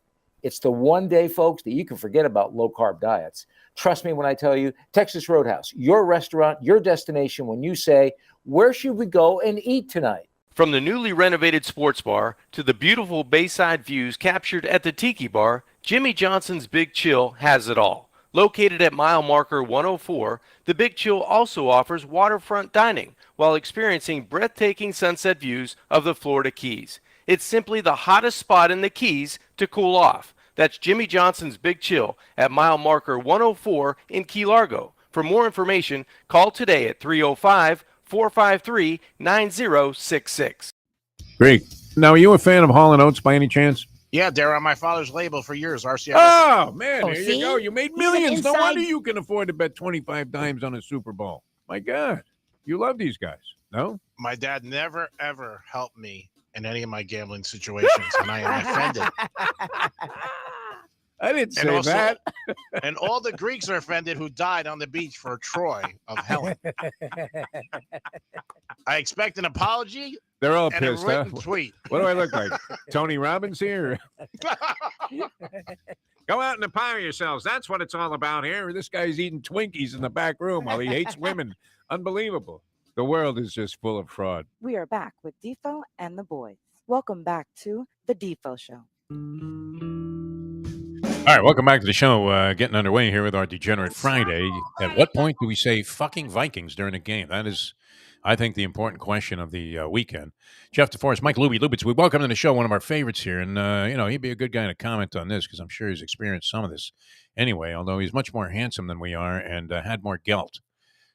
It's the one day, folks, that you can forget about low-carb diets. Trust me when I tell you, Texas Roadhouse, your restaurant, your destination when you say, where should we go and eat tonight? From the newly renovated sports bar to the beautiful bayside views captured at the Tiki Bar, Jimmy Johnson's Big Chill has it all. Located at mile marker 104, the Big Chill also offers waterfront dining while experiencing breathtaking sunset views of the Florida Keys. It's simply the hottest spot in the Keys to cool off. That's Jimmy Johnson's Big Chill at mile marker 104 in Key Largo. For more information, call today at 305-453-9066. Great. Now, are you a fan of Hall & Oates by any chance? Yeah, they're on my father's label for years. RCI. Oh, man, there see? you go. You made He's an millions. No inside- wonder you can afford to bet 25 dimes on a Super Bowl. My God. You love these guys, no? My dad never, ever helped me in any of my gambling situations, and I am offended. I didn't say And also, that. and all the Greeks are offended who died on the beach for Troy of Helen. I expect an apology They're all and a pissed, huh? written tweet. What do I look like? Tony Robbins here? Go out and empower yourselves. That's what it's all about here. This guy's eating Twinkies in the back room while he hates women. Unbelievable. The world is just full of fraud. We are back with Defo and the boys. Welcome back to the Defo Show. All right, welcome back to the show. Getting underway here with our Degenerate Friday. At what point do we say fucking Vikings during a game? That is, I think, the important question of the weekend. Jeff DeForest, Mike Lubitz, we welcome to the show one of our favorites here. And, he'd be a good guy to comment on this because I'm sure he's experienced some of this anyway, although he's much more handsome than we are and had more gelt.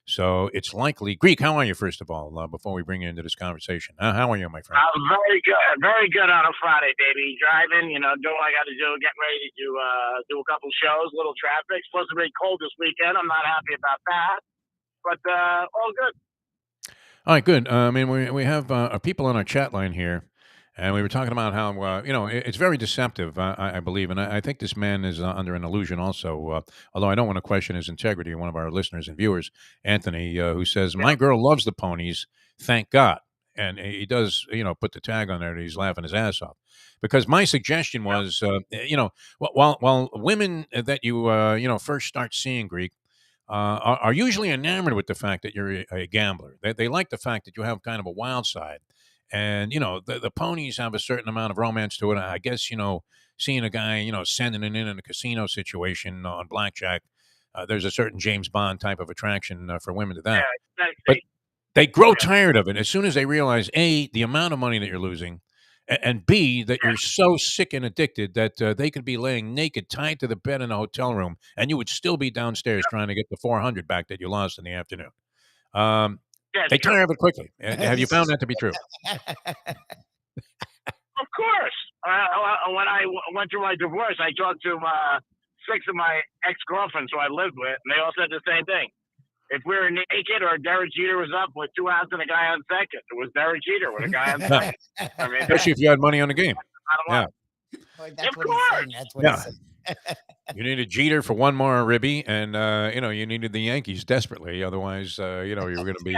So it's likely. Greek, how are you, first of all, before we bring you into this conversation? How are you, my friend? I'm very good. Very good on a Friday, baby. Driving, doing what I got to do, getting ready to do a couple shows, little traffic. It's supposed to be cold this weekend. I'm not happy about that. But all good. All right, good. I mean, we have people on our chat line here, and we were talking about how, it's very deceptive, I believe. And I think this man is under an illusion also, although I don't want to question his integrity. One of our listeners and viewers, Anthony, who says, my girl loves the ponies, thank God. And he does, put the tag on there that he's laughing his ass off. Because my suggestion was, while women that you, first start seeing, Greek, are usually enamored with the fact that you're a gambler. They like the fact that you have kind of a wild side. And, the ponies have a certain amount of romance to it. I guess, seeing a guy, sending it in a casino situation on blackjack, there's a certain James Bond type of attraction for women to that. Yeah, but they grow tired of it as soon as they realize, A, the amount of money that you're losing, and B, that you're so sick and addicted that they could be laying naked, tied to the bed in a hotel room, and you would still be downstairs trying to get the $400 back that you lost in the afternoon. They tire of it quickly. Have you found that to be true? Of course. When I went through my divorce, I talked to 6 of my ex-girlfriends who I lived with, and they all said the same thing. If we were naked or Derek Jeter was up with 2 outs and a guy on second, it was Derek Jeter with a guy on second. I mean, especially if you had money on the game. Yeah. Like, that's Of what course. he's saying. That's what he's saying. You needed Jeter for one more ribby, and you needed the Yankees desperately. Otherwise, you were going to be.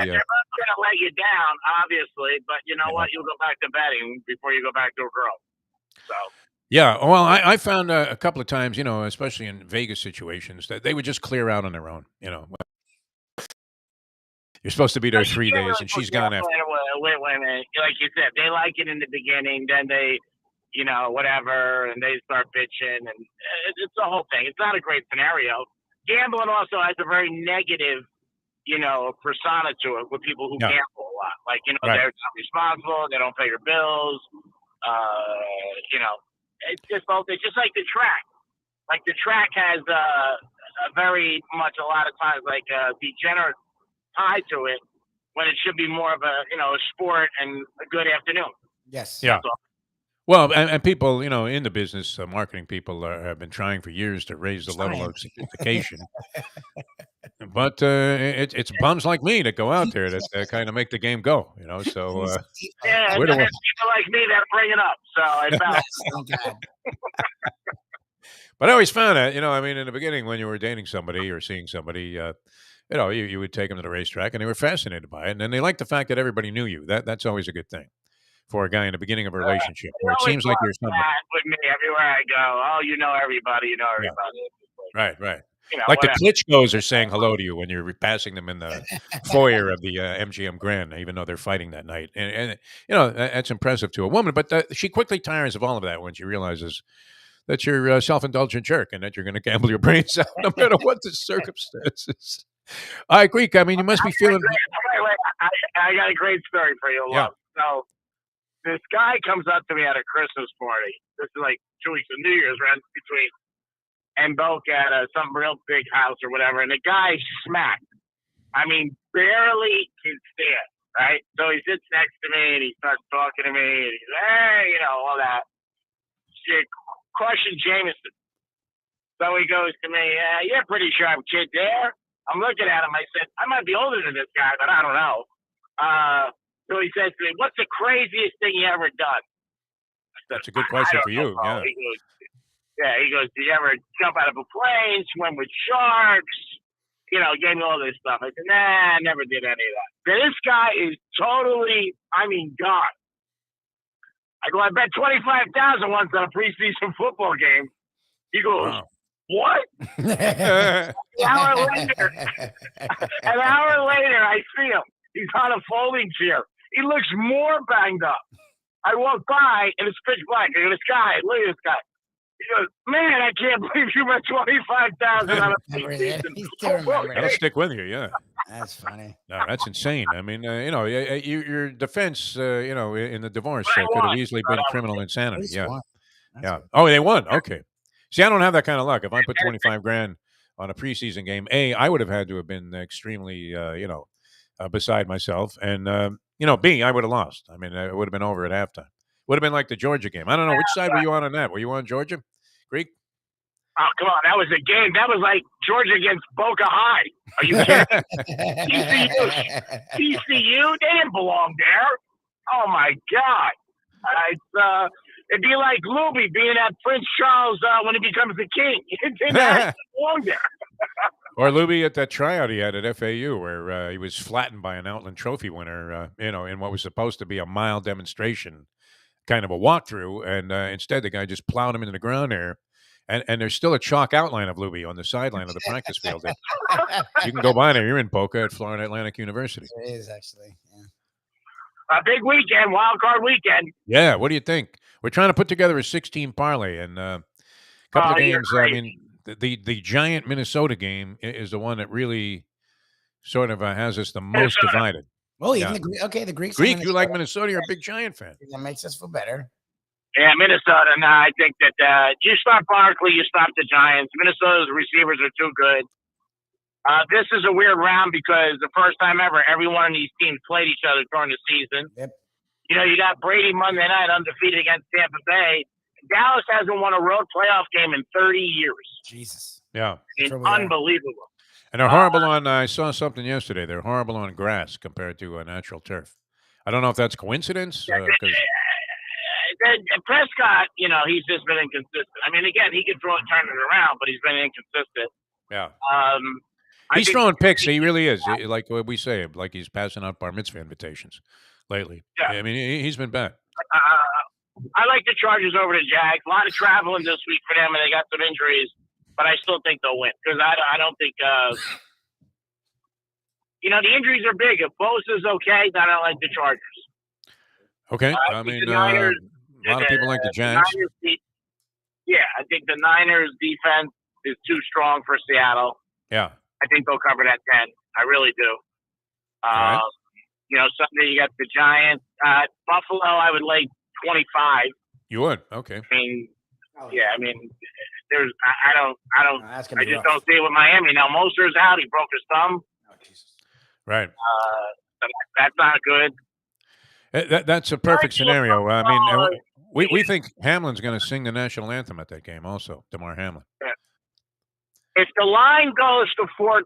gonna let you down, obviously, but you know what? You'll go back to betting before you go back to a girl. So. Yeah, well, I found a couple of times, especially in Vegas situations, that they would just clear out on their own. You're supposed to be there 3 days, and she's gone after. Wait a minute. Like you said, they like it in the beginning, then they, whatever, and they start bitching, and it's the whole thing. It's not a great scenario. Gambling also has a very negative, persona to it with people who gamble a lot. Like, Right. They're not responsible, they don't pay your bills, it's just like the track. Like the track has a very much a lot of times like a degenerate tie to it when it should be more of a a sport and a good afternoon. Yes. Yeah. Well, and people, in the business, marketing people have been trying for years to raise the level of sophistication. But it's bums like me that go out there that kind of make the game go, So yeah, we're the ones. people like me that bring it up. So I found. Thank God. But I always found that, in the beginning when you were dating somebody or seeing somebody, you would take them to the racetrack and they were fascinated by it, and then they liked the fact that everybody knew you. That's always a good thing for a guy in the beginning of a relationship where it seems like you're somebody. With me everywhere I go, oh, everybody, everybody. Right. whatever. Like the Klitschko's are saying hello to you when you're passing them in the foyer of the MGM Grand, even though they're fighting that night. And that's impressive to a woman. But she quickly tires of all of that when she realizes that you're a self-indulgent jerk and that you're going to gamble your brains out no matter what the circumstances. All right, Greek, you must be feeling... Wait. I got a great story for you, love. So this guy comes up to me at a Christmas party. This is like 2 weeks of New Year's, right between, and Boca at some real big house or whatever. And the guy smacked. Barely can stand, right? So he sits next to me and he starts talking to me and he's, hey, all that. Shit, crushing Jameson. So he goes to me, you're a pretty sharp kid there. I'm looking at him. I said, I might be older than this guy, but I don't know. So he says to me, what's the craziest thing you ever done? I said, that's a good question for you. Yeah. He goes, did you ever jump out of a plane, swim with sharks? Gave me all this stuff. I said, nah, I never did any of that. This guy is totally, gone. I go, I bet 25,000 once on a preseason football game. He goes, wow. What? An hour later, I see him. He's on a folding chair. He looks more banged up. I walk by and it's pitch black. I go, this guy, look at this guy. He goes, man, I can't believe you bet 25,000 on a preseason. That'll stick with you, yeah. That's funny. No, that's insane. Your defense, in the divorce could have easily been criminal insanity. Yeah. Yeah. Oh, they won. Okay. See, I don't have that kind of luck. If I put 25 grand on a preseason game, I would have had to have been extremely, beside myself. And, B, I would have lost. It would have been over at halftime. Would have been like the Georgia game. I don't know. Which side were you on that? Were you on Georgia? Greek? Oh, come on. That was a game. That was like Georgia against Boca High. Are you kidding? TCU? They didn't belong there. Oh, my God. It'd be like Lubie being at Prince Charles when he becomes the king. He didn't belong there. Or Lubie at that tryout he had at FAU where he was flattened by an Outland Trophy winner, in what was supposed to be a mild demonstration, kind of a walkthrough. And instead, the guy just plowed him into the ground there. And there's still a chalk outline of Lubie on the sideline of the practice field. You can go by there. You're in Boca at Florida Atlantic University. It is, actually. Yeah. A big weekend, wild card weekend. Yeah, what do you think? We're trying to put together a 16 parlay, and a couple of games. The giant Minnesota game is the one that really sort of has us the most divided. Oh, even the Greeks. Greek, you like Minnesota? You're a big Giant fan. That makes us feel better. Yeah, Minnesota. No, I think that you stop Barkley, you stop the Giants. Minnesota's receivers are too good. This is a weird round because the first time ever, every one of these teams played each other during the season. Yep. You got Brady Monday night undefeated against Tampa Bay. Dallas hasn't won a road playoff game in 30 years. Jesus. Yeah. It's unbelievable. And they're horrible on, I saw something yesterday, they're horrible on grass compared to natural turf. I don't know if that's coincidence. Prescott, he's just been inconsistent. Again, he can turn it around, but he's been inconsistent. Yeah. He's throwing picks. He really is. Like what we say, like he's passing out bar mitzvah invitations lately. Yeah. I mean, he's been bad. I like the Chargers over the Jags. A lot of traveling this week for them, and they got some injuries, but I still think they'll win because I don't think the injuries are big. If Bosa's okay, then I like the Chargers. Okay, I mean, a lot of people like the Jags. I think the Niners defense is too strong for Seattle. Yeah, I think they'll cover that 10. I really do. Right. Sunday you got the Giants. Buffalo, I would like 25. You would? Okay. I mean, there's I just don't see it with Miami. Now Moster's out. He broke his thumb. Oh, Jesus. Right. That's not good. That's a perfect scenario. I mean, we think Hamlin's going to sing the national anthem at that game also, DeMar Hamlin. Yeah. If the line goes to 14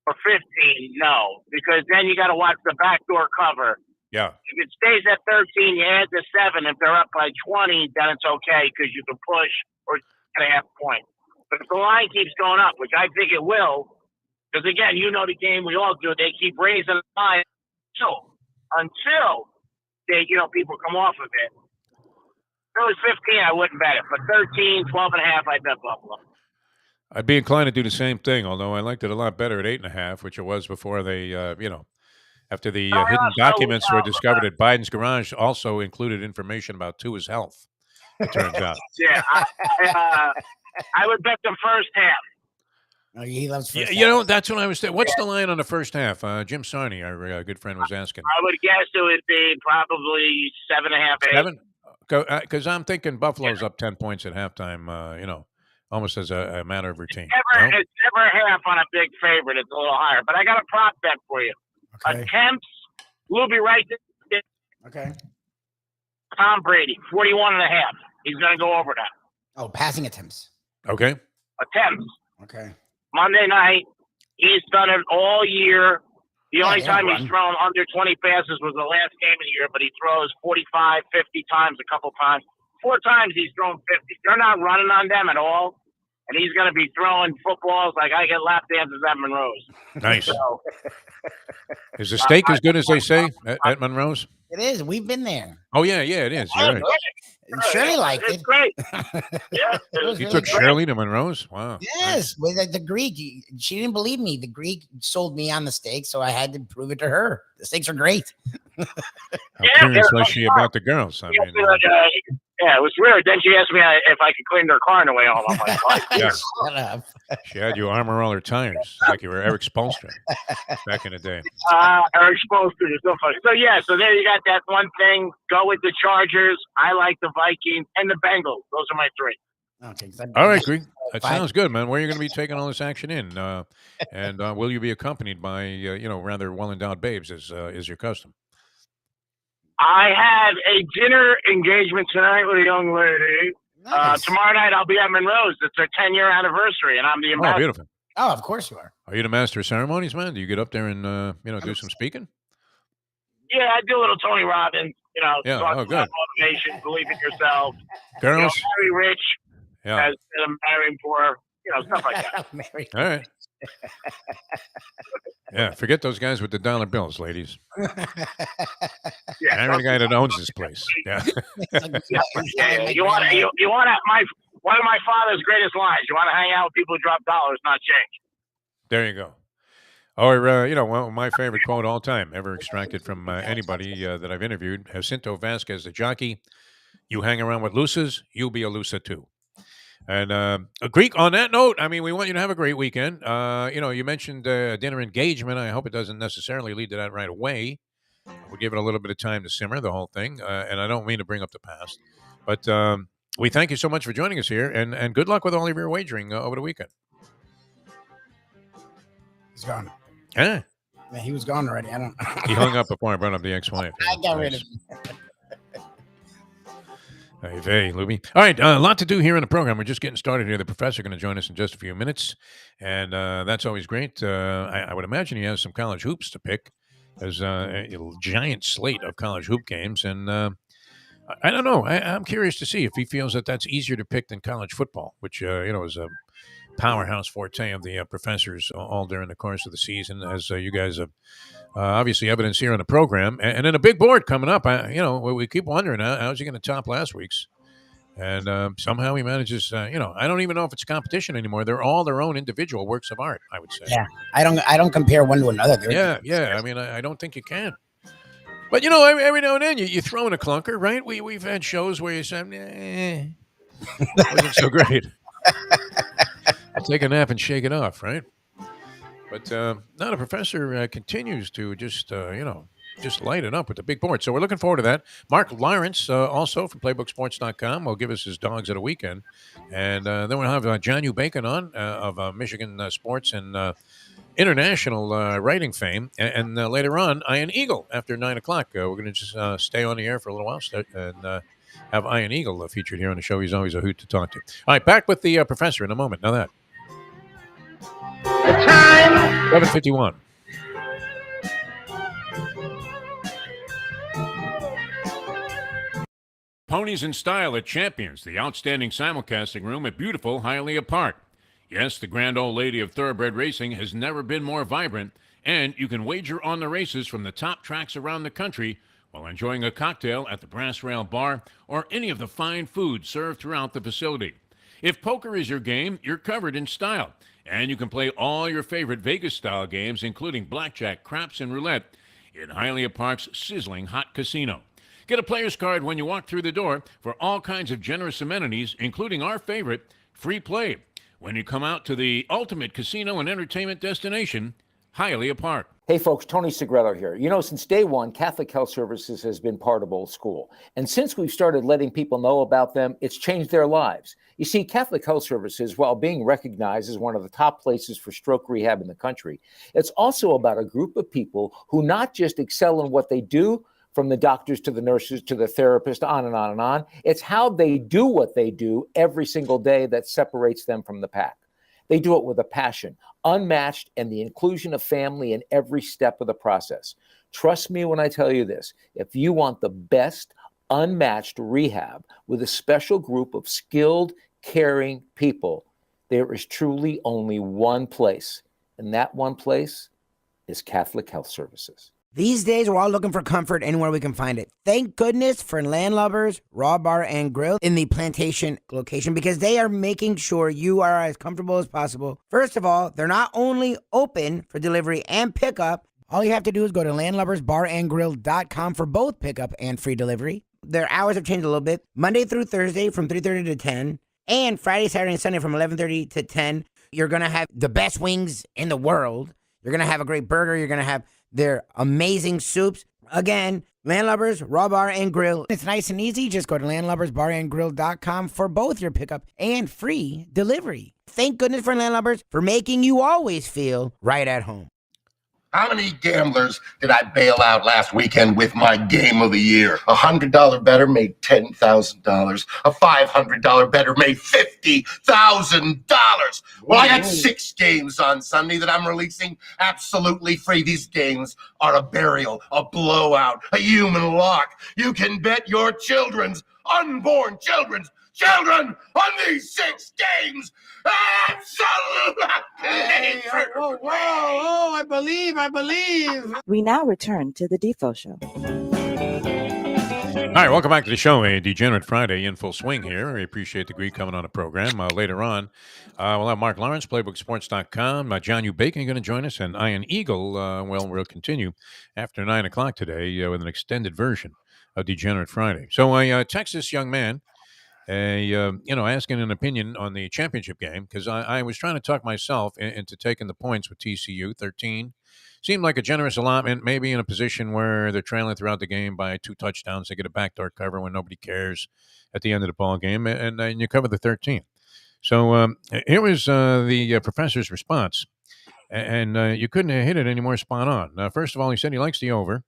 or 15, no, because then you got to watch the backdoor cover. Yeah. If it stays at 13, you add the 7. If they're up by 20, then it's okay because you can push or get a half point. But if the line keeps going up, which I think it will, because again, the game, we all do, they keep raising the line until they, people come off of it. If it was 15, I wouldn't bet it. But 13, 12 and a half, I'd bet Buffalo. I'd be inclined to do the same thing, although I liked it a lot better at 8.5, which it was before they, after the hidden documents were discovered at Biden's garage, also included information about Tua's health, it turns out. Yeah, I would bet the first half. Oh, he loves first half. That's what I was saying. What's the line on the first half? Jim Sarney, our good friend, was asking. I would guess it would be probably 7.5, 8. 7? Because I'm thinking Buffalo's up 10 points at halftime, almost as a matter of routine. It's never half on a big favorite. It's a little higher. But I got a prop bet for you. Okay. Attempts, Lubie right there. Okay. Tom Brady, 41 and a half. He's going to go over that. Oh, passing attempts. Okay. Attempts. Okay. Monday night, he's done it all year. The only time he's thrown under 20 passes was the last game of the year, but he throws 45, 50 times a couple times. 4 times he's thrown 50. They're not running on them at all. And he's going to be throwing footballs like I get lap dances at Monroe's. Nice. So, is the steak as good as they say at Monroe's? It is. We've been there. Oh, yeah, it is. You're right. Shirley liked it. It's great. Yeah, You took Shirley to Monroe's? Wow. Yes, with the Greek. She didn't believe me. The Greek sold me on the steak, so I had to prove it to her. The steaks are great. How curious was she about the girls? I mean, yeah, it was weird. Then she asked me if I could clean their car on the way home. I'm like, yeah. Shut up. She had you armor all her tires like you were Eric Spoelstra back in the day. Eric Spoelstra is so funny. So there you got that one thing. Go with the Chargers. I like the Vikings and the Bengals. Those are my 3. Okay. All right, Greg. That sounds good, man. Where are you going to be taking all this action in? And will you be accompanied by, rather well-endowed babes as your custom? I have a dinner engagement tonight with a young lady. Nice. Tomorrow night I'll be at Monroe's. It's their 10-year anniversary, and I'm the ambassador. Oh, beautiful. Oh, of course you are. Are you the master of ceremonies, man? Do you get up there and, do some speaking? Yeah, I do a little Tony Robbins, talk about good. motivation, believe in yourself. Girls? Marry rich, Yeah. as marrying poor, stuff like that. Married. All right. Yeah, forget those guys with the dollar bills, ladies. Yeah, Marry the guy that owns this place. Yeah. You want one of my father's greatest lines. You want to hang out with people who drop dollars, not change. There you go. Or, my favorite quote all time, ever extracted from anybody that I've interviewed, Jacinto Vasquez, the jockey. You hang around with looses, you'll be a loser too. And Greek, on that note, I mean, we want you to have a great weekend. You mentioned dinner engagement. I hope it doesn't necessarily lead to that right away. We'll give it a little bit of time to simmer, the whole thing. And I don't mean to bring up the past. But we thank you so much for joining us here. And good luck with all of your wagering over the weekend. He's gone. Huh? Yeah, he was gone already. I don't. He hung up before I brought up the ex-wife. I got rid of him. Hey, Lubie. All right, a lot to do here in the program. We're just getting started here. The professor going to join us in just a few minutes, and that's always great. I would imagine he has some college hoops to pick. There's a giant slate of college hoop games, and I don't know. I'm curious to see if he feels that that's easier to pick than college football, which is a powerhouse forte of the professors all during the course of the season, as you guys have obviously evidence here on the program. And then a big board coming up. We keep wondering, how's he going to top last week's? And somehow he manages, I don't even know if it's competition anymore. They're all their own individual works of art, I would say. Yeah, I don't compare one to another. Yeah. I mean, I don't think you can. But, every now and then you throw in a clunker, right? We've had shows where you say, wasn't so great. Take a nap and shake it off, right? But now the professor continues to just light it up with the big board. So we're looking forward to that. Mark Lawrence, also from PlaybookSports.com, will give us his dogs of the weekend. And then we'll have John U. Bacon on of Michigan sports and international writing fame. And later on, Ian Eagle after 9 o'clock. We're going to just stay on the air for a little while and have Ian Eagle featured here on the show. He's always a hoot to talk to. All right, back with the professor in a moment. Now that. The time. 11:51. Ponies in Style at Champions, the outstanding simulcasting room at beautiful Hialeah Park. Yes, the grand old lady of thoroughbred racing has never been more vibrant, and you can wager on the races from the top tracks around the country while enjoying a cocktail at the Brass Rail Bar or any of the fine food served throughout the facility. If poker is your game, you're covered in style, and you can play all your favorite Vegas-style games, including blackjack, craps, and roulette, in Hialeah Park's sizzling hot casino. Get a player's card when you walk through the door for all kinds of generous amenities, including our favorite, free play, when you come out to the ultimate casino and entertainment destination, Hialeah Park. Hey folks, Tony Segreto here. Since day one, Catholic Health Services has been part of Old School. And since we've started letting people know about them, it's changed their lives. You see, Catholic Health Services, while being recognized as one of the top places for stroke rehab in the country, it's also about a group of people who not just excel in what they do, from the doctors to the nurses to the therapists, on and on and on. It's how they do what they do every single day that separates them from the pack. They do it with a passion, unmatched, and the inclusion of family in every step of the process. Trust me when I tell you this. If you want the best, unmatched rehab with a special group of skilled, caring people, there is truly only one place, and that one place is Catholic Health Services. These days, we're all looking for comfort anywhere we can find it. Thank goodness for Landlubbers Raw Bar and Grill in the Plantation location, because they are making sure you are as comfortable as possible. First of all, they're not only open for delivery and pickup. All you have to do is go to landlubbersbarandgrill.com for both pickup and free delivery. Their hours have changed a little bit. Monday through Thursday from 3:30 to 10, and Friday, Saturday, and Sunday from 11:30 to 10. You're going to have the best wings in the world. You're going to have a great burger. You're going to have their amazing soups. Again, Landlubbers, Raw Bar and Grill. It's nice and easy. Just go to landlubbersbarandgrill.com for both your pickup and free delivery. Thank goodness for Landlubbers for making you always feel right at home. How many gamblers did I bail out last weekend with my game of the year? $100 better made $10,000. A $500 better made $50,000. Well, I got 6 games on Sunday that I'm releasing absolutely free. These games are a burial, a blowout, a human lock. You can bet your unborn children on these 6 games. Absolutely. I believe. We now return to the Defo Show. All right, welcome back to the show. A Degenerate Friday in full swing here. We appreciate the Greek coming on the program. Later on, we'll have Mark Lawrence, PlaybookSports.com. John U. Bacon going to join us, and Ian Eagle, we'll continue after 9 o'clock today with an extended version of Degenerate Friday. So I text this young man, asking an opinion on the championship game, because I was trying to talk myself into taking the points with TCU. 13 seemed like a generous allotment, maybe in a position where they're trailing throughout the game by 2 touchdowns. They get a backdoor cover when nobody cares at the end of the ball game, and you cover the 13. So here was the professor's response, and you couldn't hit it any more spot on. First of all, he said he likes the over.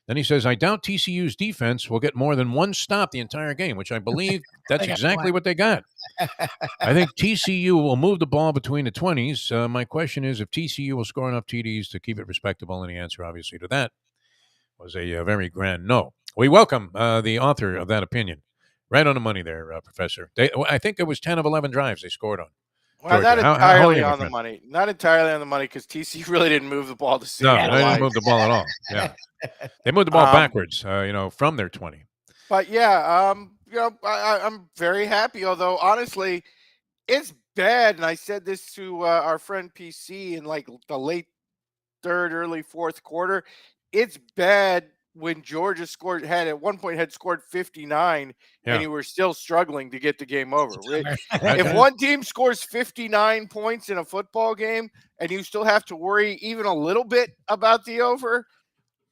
Then he says, I doubt TCU's defense will get more than 1 stop the entire game, which I believe that's exactly what they got. I think TCU will move the ball between the 20s. My question is if TCU will score enough TDs to keep it respectable, and the answer, obviously, to that was a very grand no. We welcome the author of that opinion. Right on the money there, Professor. I think it was 10 of 11 drives they scored on. Well, Georgia. not How old are entirely you, my on the friend? money. Not entirely on the money because TC really didn't move the ball to save No, their they didn't life. move the ball at all. Yeah, they moved the ball Um, backwards. From their 20. But yeah, I'm very happy. Although honestly, it's bad, and I said this to our friend PC in like the late third, early fourth quarter. It's bad when Georgia had at one point had scored 59, Yeah. and you were still struggling to get the game over. If Okay. one team scores 59 points in a football game, and you still have to worry even a little bit about the over,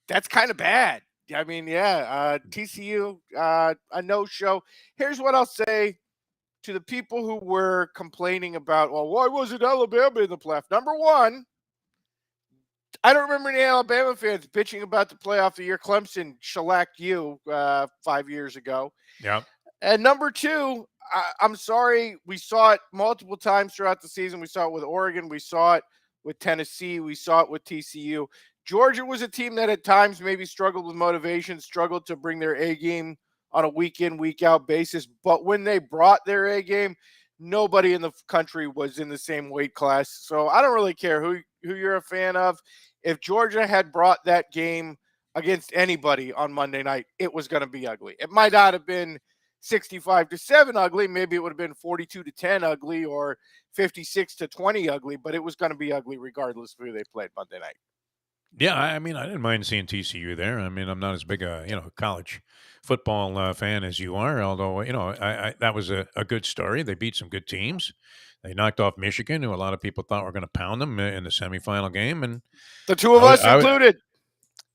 that's kind of bad. I mean, TCU, a no-show. Here's what I'll say to the people who were complaining about, well, why wasn't Alabama in the playoff? Number one, I don't remember any Alabama fans bitching about the playoff the year Clemson shellacked you 5 years ago. Yeah. And number two, I'm sorry, we saw it multiple times throughout the season. We saw it with Oregon. We saw it with Tennessee. We saw it with TCU. Georgia was a team that at times maybe struggled with motivation, struggled to bring their A game on a week in, week out basis. But when they brought their A game, nobody in the country was in the same weight class. So I don't really care who you're a fan of. If Georgia had brought that game against anybody on Monday night, it was going to be ugly. It might not have been 65-7 ugly. Maybe it would have been 42-10 ugly or 56-20 ugly, but it was going to be ugly regardless of who they played Monday night. Yeah, I mean, I didn't mind seeing TCU there. I mean, I'm not as big a college football fan as you are. Although I that was a good story. They beat some good teams. They knocked off Michigan, who a lot of people thought were going to pound them in the semifinal game, and the two of us included.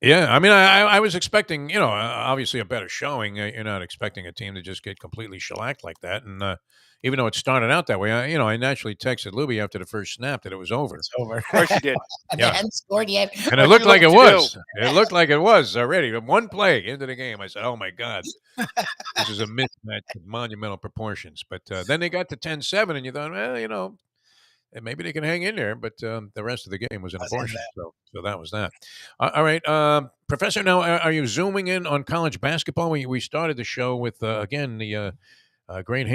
Yeah, I mean, I was expecting, obviously a better showing. You're not expecting a team to just get completely shellacked like that. And even though it started out that way, I naturally texted Lubie after the first snap that it was over. It's over. Of course you did. They Yeah. hadn't scored yet. And it looked like it was. It looked like it was already. One play into the game, I said, oh, my God. This is a mismatch of monumental proportions. But then they got to 10-7, and you thought, well, and maybe they can hang in there, but the rest of the game was an abortion. So that was that. All right, Professor. Now, are you zooming in on college basketball? We started the show with again the great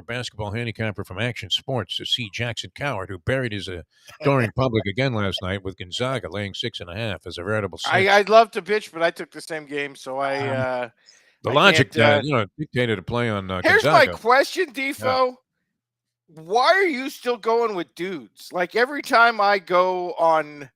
basketball handicapper from Action Sports, C. Jackson Coward, who buried his adoring public again last night with Gonzaga laying 6.5 as a veritable 6. I'd love to bitch, but I took the same game, so the logic dictated a play on here's Gonzaga. my question, Defo. Yeah. Why are you still going with dudes? Like every time I go on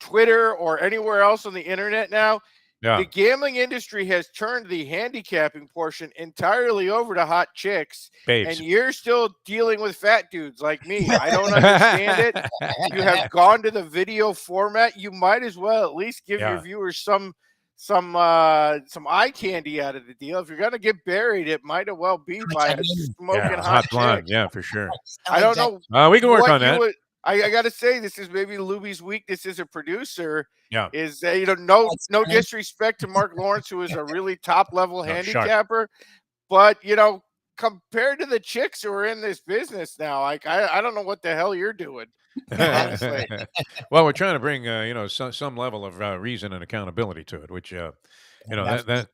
Twitter or anywhere else on the internet now, the gambling industry has turned the handicapping portion entirely over to hot chicks. Babes. And you're still dealing with fat dudes like me. I don't understand it. You have gone to the video format. You might as well at least give your viewers some eye candy out of the deal. If you're gonna get buried, it might as well be by a smoking hot blonde. chick. Yeah, for sure. I don't know. We can work on that. I got to say, this is maybe Lubie's weakness as a producer. Yeah, is no disrespect to Mark Lawrence, who is a really top level handicapper, but compared to the chicks who are in this business now, like I don't know what the hell you're doing. Honestly. Well, we're trying to bring some level of reason and accountability to it, which that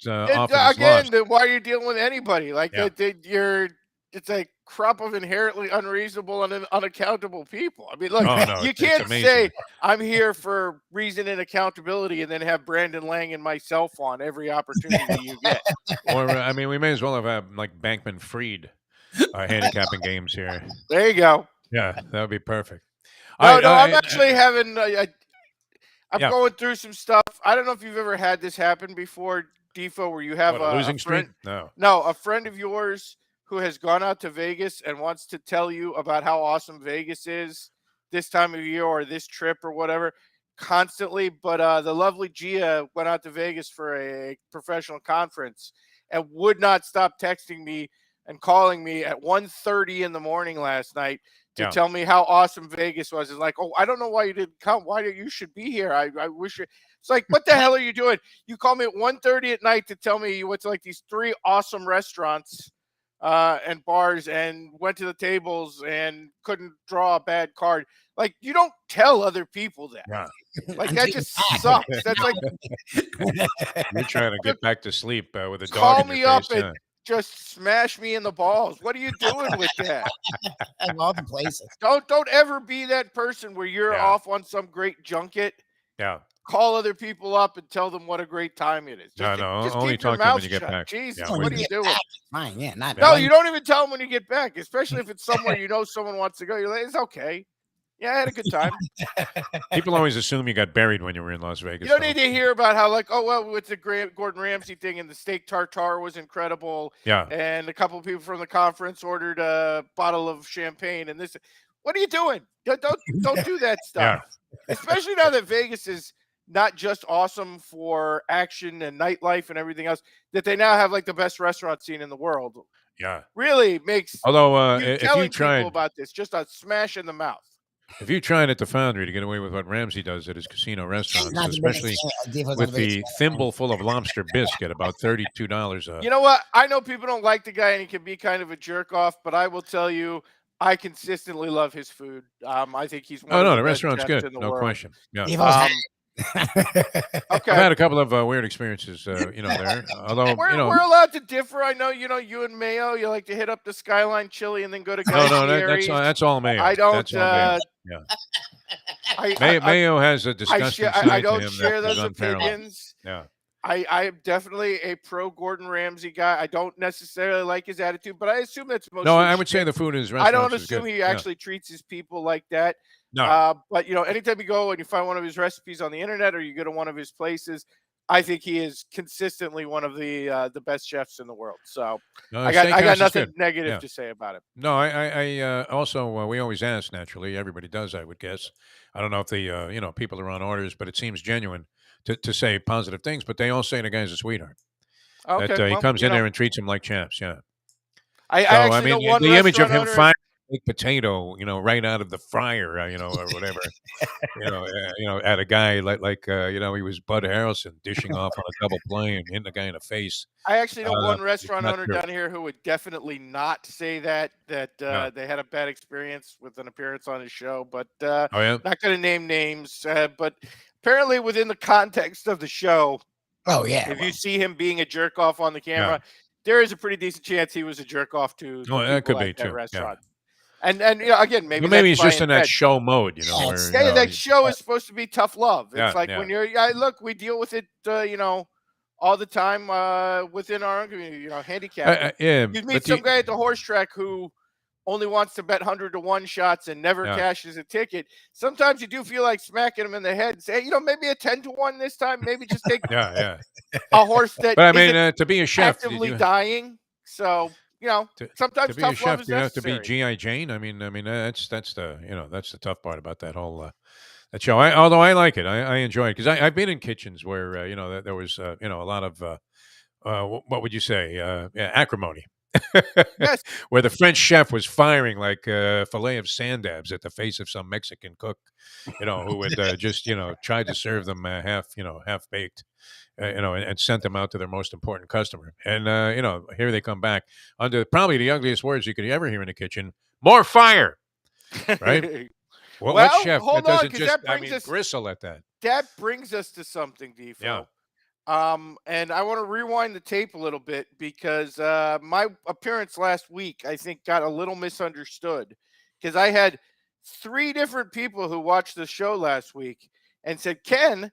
often again, is then why are you dealing with anybody like that? It's a crop of inherently unreasonable and unaccountable people. I mean, look, you can't say I'm here for reason and accountability and then have Brandon Lang and myself on every opportunity you get. Or we may as well have had like Bankman Fried handicapping games here. There you go. Yeah, that would be perfect. I'm actually having. I'm going through some stuff. I don't know if you've ever had this happen before, Defo, where you have a losing friend. No, a friend of yours who has gone out to Vegas and wants to tell you about how awesome Vegas is this time of year or this trip or whatever constantly. But the lovely Gia went out to Vegas for a professional conference and would not stop texting me and calling me at 1:30 in the morning last night to tell me how awesome Vegas was. It's like, I don't know why you didn't come. Why you should be here? I wish you. It's like, what the hell are you doing? You call me at 1:30 at night to tell me you went to like these 3 awesome restaurants and bars and went to the tables and couldn't draw a bad card. Like, you don't tell other people that. Yeah. Like, that just sucks. That's like you're trying to get back to sleep with a dog. Call in me your up face, at just smash me in the balls. What are you doing with that? Of all the places. Don't ever be that person where you're Yeah. off on some great junket. Yeah. Call other people up and tell them what a great time it is. No, Just only keep your talk to them when mouth you get shut. back. Jesus, Yeah, When what you are you get doing? back, fine, yeah, not No, when- you don't even tell them when you get back, especially if it's somewhere you know someone wants to go. You're like, it's okay. Yeah, I had a good time. People always assume you got buried when you were in Las Vegas. You don't though. need to hear about how, like, oh, well, with the Gordon Ramsay thing and the steak tartare was incredible. Yeah. And a couple of people from the conference ordered a bottle of champagne and this. What are you doing? Don't do that stuff. Especially now that Vegas is not just awesome for action and nightlife and everything else, that they now have like the best restaurant scene in the world. Yeah. Really makes Although, you if telling you tried, people about this just a smash in the mouth. if you tried at the Foundry to get away with what Ramsey does at his casino restaurants, Not the especially biggest fan. with the thimble full of lobster bisque at about $32. You know what? I know people don't like the guy and he can be kind of a jerk off, but I will tell you, I consistently love his food. I think he's one of the best restaurant's chefs good, in the no world. question. Yeah. Okay. I've had a couple of weird experiences, there. Although, we're allowed to differ. I know, you and Mayo, you like to hit up the Skyline Chili and then go to Guy Fieri's. that's all Mayo. I don't. That's all Mayo. Yeah. Mayo has a disgusting side I don't to him share that is those unparalleled. opinions. Yeah. I am definitely a pro Gordon Ramsay guy. I don't necessarily like his attitude, but I assume that's mostly. No, I would say the food in his I don't restaurants is assume good. he actually treats his people like that. No. But anytime you go and you find one of his recipes on the internet or you go to one of his places, I think he is consistently one of the best chefs in the world. So I got nothing negative to say about it. No, I also we always ask, naturally, everybody does, I would guess. I don't know if the people are on orders, but it seems genuine to say positive things. But they all say the guy's a sweetheart. Okay, That he comes in there and treats them like champs. Yeah. I mean, the image of him frying baked potato, right out of the fryer, or whatever, at a guy like he was Bud Harrelson dishing off on a double play and hitting the guy in the face. I actually know one it's restaurant not owner true. down here who would definitely not say that they had a bad experience with an appearance on his show, but Oh, yeah? not going to name names. But apparently, within the context of the show, oh yeah, if you see him being a jerk off on the camera, there is a pretty decent chance he was a jerk off to. Oh, that could be that too. Restaurant. And again, maybe he's just in that show mode, where, that show is supposed to be tough love. It's Yeah, when you're look, we deal with it, all the time within our own community. Handicap. yeah, You meet some guy at the horse track who only wants to bet 100-to-1 shots and never cashes a ticket. Sometimes you do feel like smacking him in the head and say, maybe a 10-to-1 this time. Maybe just take a horse that. But I mean, to be a chef, actively dying. So. Sometimes to be tough a chef, love is you have to be necessary. G.I. Jane. I mean, that's the tough part about that whole that show. Although I like it, I enjoy it because I've been in kitchens where there was a lot of what would you say acrimony. Yes. Where the French chef was firing like a fillet of sandabs at the face of some Mexican cook, who would just try to serve them half baked. And sent them out to their most important customer. And, here they come back under probably the ugliest words you could ever hear in the kitchen: more fire, right? What chef hold that on, doesn't 'cause just, that brings us- bristle at that? That brings us to something, Defo. Yeah. And I want to rewind the tape a little bit because my appearance last week, I think, got a little misunderstood because I had 3 different people who watched the show last week and said, Ken,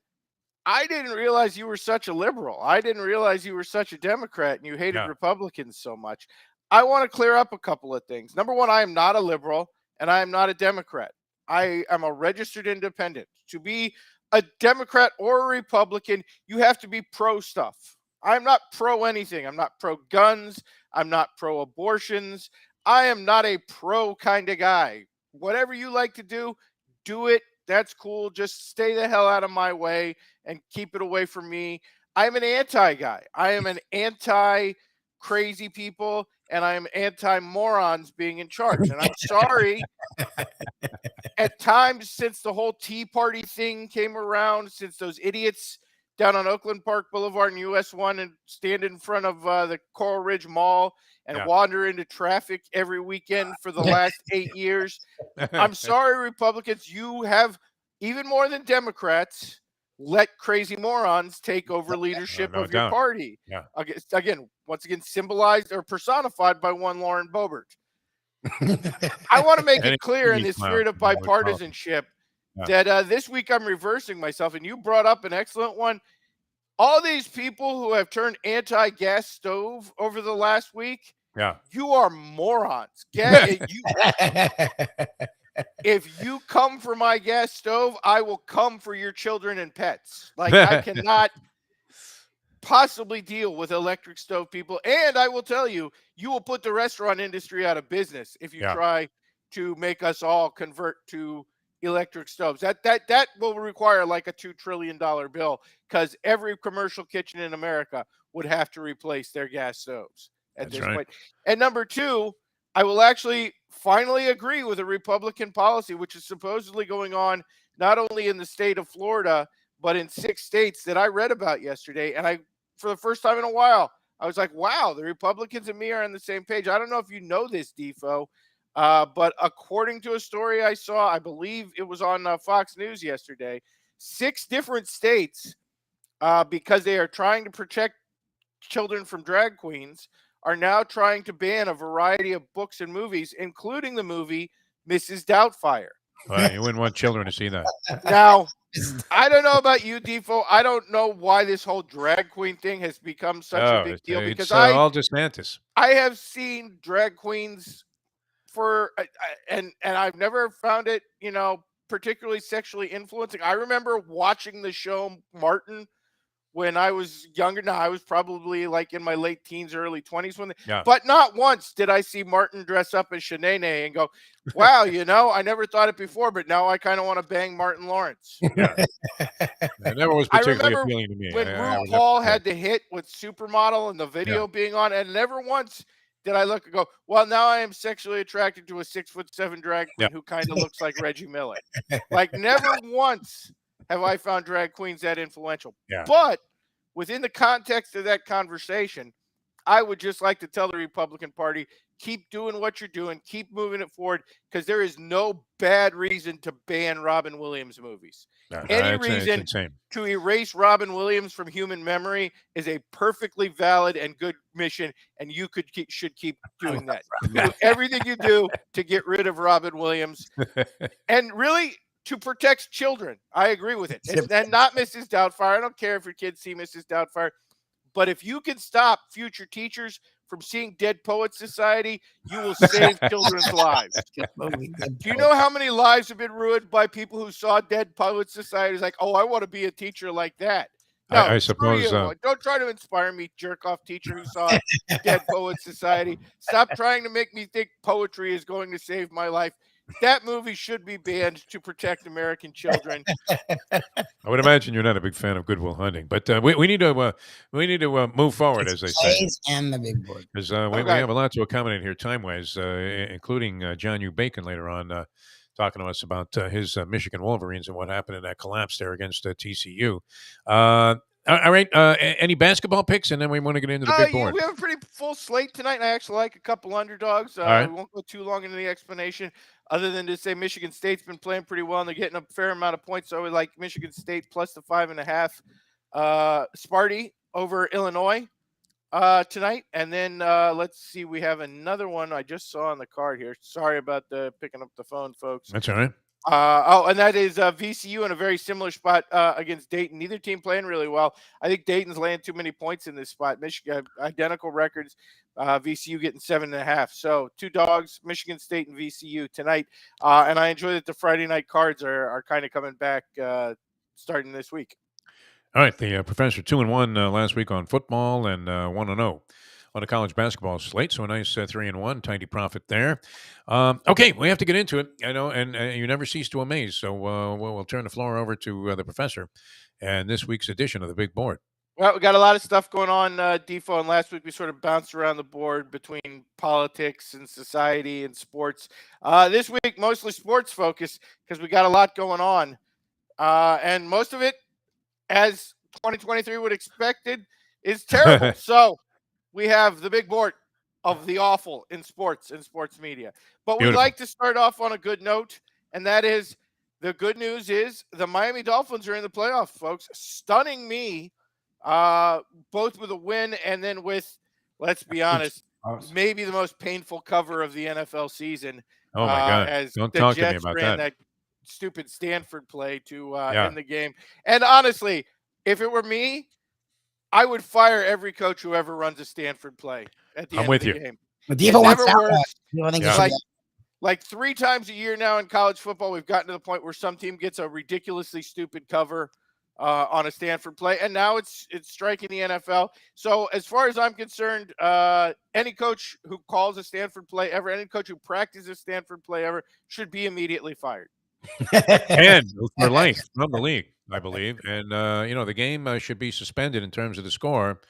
I didn't realize you were such a liberal. I didn't realize you were such a Democrat and you hated Republicans so much. I want to clear up a couple of things. Number one, I am not a liberal and I am not a Democrat. I am a registered independent. To be a Democrat or a Republican, you have to be pro stuff. I'm not pro anything. I'm not pro guns. I'm not pro abortions. I am not a pro kind of guy. Whatever you like to do it. That's cool. Just stay the hell out of my way and keep it away from me. I'm an anti guy. I am an anti crazy people and I am anti morons being in charge. And I'm sorry. At times since the whole Tea Party thing came around, since those idiots down on Oakland Park Boulevard and US 1 and stand in front of the Coral Ridge Mall and wander into traffic every weekend for the last 8 years. I'm sorry, Republicans, you have, even more than Democrats, let crazy morons take over leadership no of your doubt. party. Yeah. Again, once again, symbolized or personified by one Lauren Boebert. I want to make Any it clear in TV the spirit of clown, you know, bipartisanship Yeah. that this week I'm reversing myself, and you brought up an excellent one. All these people who have turned anti-gas stove over the last week, Yeah. you are morons. If you come for my gas stove, I will come for your children and pets. Like, I cannot possibly deal with electric stove people. And I will tell you, you will put the restaurant industry out of business if you Yeah. try to make us all convert to electric stoves. That will require like a $2 trillion bill, because every commercial kitchen in America would have to replace their gas stoves at That's this right. point. And number two, I will actually finally agree with a Republican policy, which is supposedly going on not only in the state of Florida, but in 6 states that I read about yesterday. And for the first time in a while, I was like, wow, the Republicans and me are on the same page. I don't know if you know this, Defo, but according to a story I saw, I believe it was on Fox News yesterday, 6 different states, because they are trying to protect children from drag queens, are now trying to ban a variety of books and movies, including the movie Mrs. Doubtfire. Well, you wouldn't want children to see that. Now, I don't know about you, Defo. I don't know why this whole drag queen thing has become such a big deal, because it's all DeSantis. I have seen drag queens and I've never found it, particularly sexually influencing. I remember watching the show Martin when I was younger. Now, I was probably like in my late teens, early 20s but not once did I see Martin dress up as Shanae and go, wow, I never thought it before, but now I kind of want to bang Martin Lawrence. Yeah. It never was particularly appealing to me. When RuPaul had the hit with Supermodel and the video being on, and never once did I look and go, well, now I am sexually attracted to a 6'7" drag queen who kind of looks like Reggie Miller. Like, never once have I found drag queens that influential. Yeah. But within the context of that conversation, I would just like to tell the Republican Party, keep doing what you're doing, keep moving it forward, because there is no bad reason to ban Robin Williams movies. Any reason to erase Robin Williams from human memory is a perfectly valid and good mission, and you should keep doing that. Do everything you do to get rid of Robin Williams, and really to protect children. I agree with it. And not Mrs. Doubtfire. I don't care if your kids see Mrs. Doubtfire. But if you can stop future teachers from seeing Dead Poets Society, you will save children's lives. Do you know how many lives have been ruined by people who saw Dead Poets Society? It's like, oh, I want to be a teacher like that. No, I suppose. Don't try to inspire me, jerk-off teacher who saw Dead Poets Society. Stop trying to make me think poetry is going to save my life. That movie should be banned to protect American children. I would imagine you're not a big fan of Good Will Hunting, but we need to move forward, as they say. And the big board, because we have a lot to accommodate here time-wise, including John U. Bacon later on talking to us about his Michigan Wolverines and what happened in that collapse there against TCU. All right. Any basketball picks, and then we want to get into the big board. We have a pretty full slate tonight, and I actually like a couple underdogs. We won't go too long into the explanation, other than to say Michigan State's been playing pretty well, and they're getting a fair amount of points. So we like Michigan State plus the 5.5. Sparty over Illinois tonight, and then let's see. We have another one I just saw on the card here. Sorry about picking up the phone, folks. That's all right. And that is VCU in a very similar spot against Dayton. Neither team playing really well. I think Dayton's laying too many points in this spot. Michigan, identical records. VCU getting 7.5. So 2 dogs, Michigan State and VCU tonight. And I enjoy that the Friday night cards are kind of coming back starting this week. All right. The professor 2-1 last week on football and 1-0. On a college basketball slate, so a nice 3-1, tidy profit there. Okay, we have to get into it, and you never cease to amaze. So we'll turn the floor over to the professor and this week's edition of the Big Board. Well, we got a lot of stuff going on, Defo, and last week we sort of bounced around the board between politics and society and sports. This week, mostly sports focused because we got a lot going on, and most of it, as 2023 would expected, is terrible. So we have the big board of the awful in sports and sports media. But we'd like to start off on a good note, and that is the good news is the Miami Dolphins are in the playoffs, folks. Stunning me, both with a win and then with, let's be honest, maybe the most painful cover of the NFL season. Oh my God! As Don't the talk to me Jets about ran that. stupid Stanford play to Yeah. end the game. And honestly, if it were me, I would fire every coach who ever runs a Stanford play at the I'm end with of the you. game. But It Defo wants never that works. one. Defo thinks it Yeah. should be- Like 3 times a year now in college football, we've gotten to the point where some team gets a ridiculously stupid cover on a Stanford play, and now it's striking the NFL. So as far as I'm concerned, any coach who calls a Stanford play ever, any coach who practices a Stanford play ever, should be immediately fired. And for life from the league, I believe. And the game should be suspended in terms of the score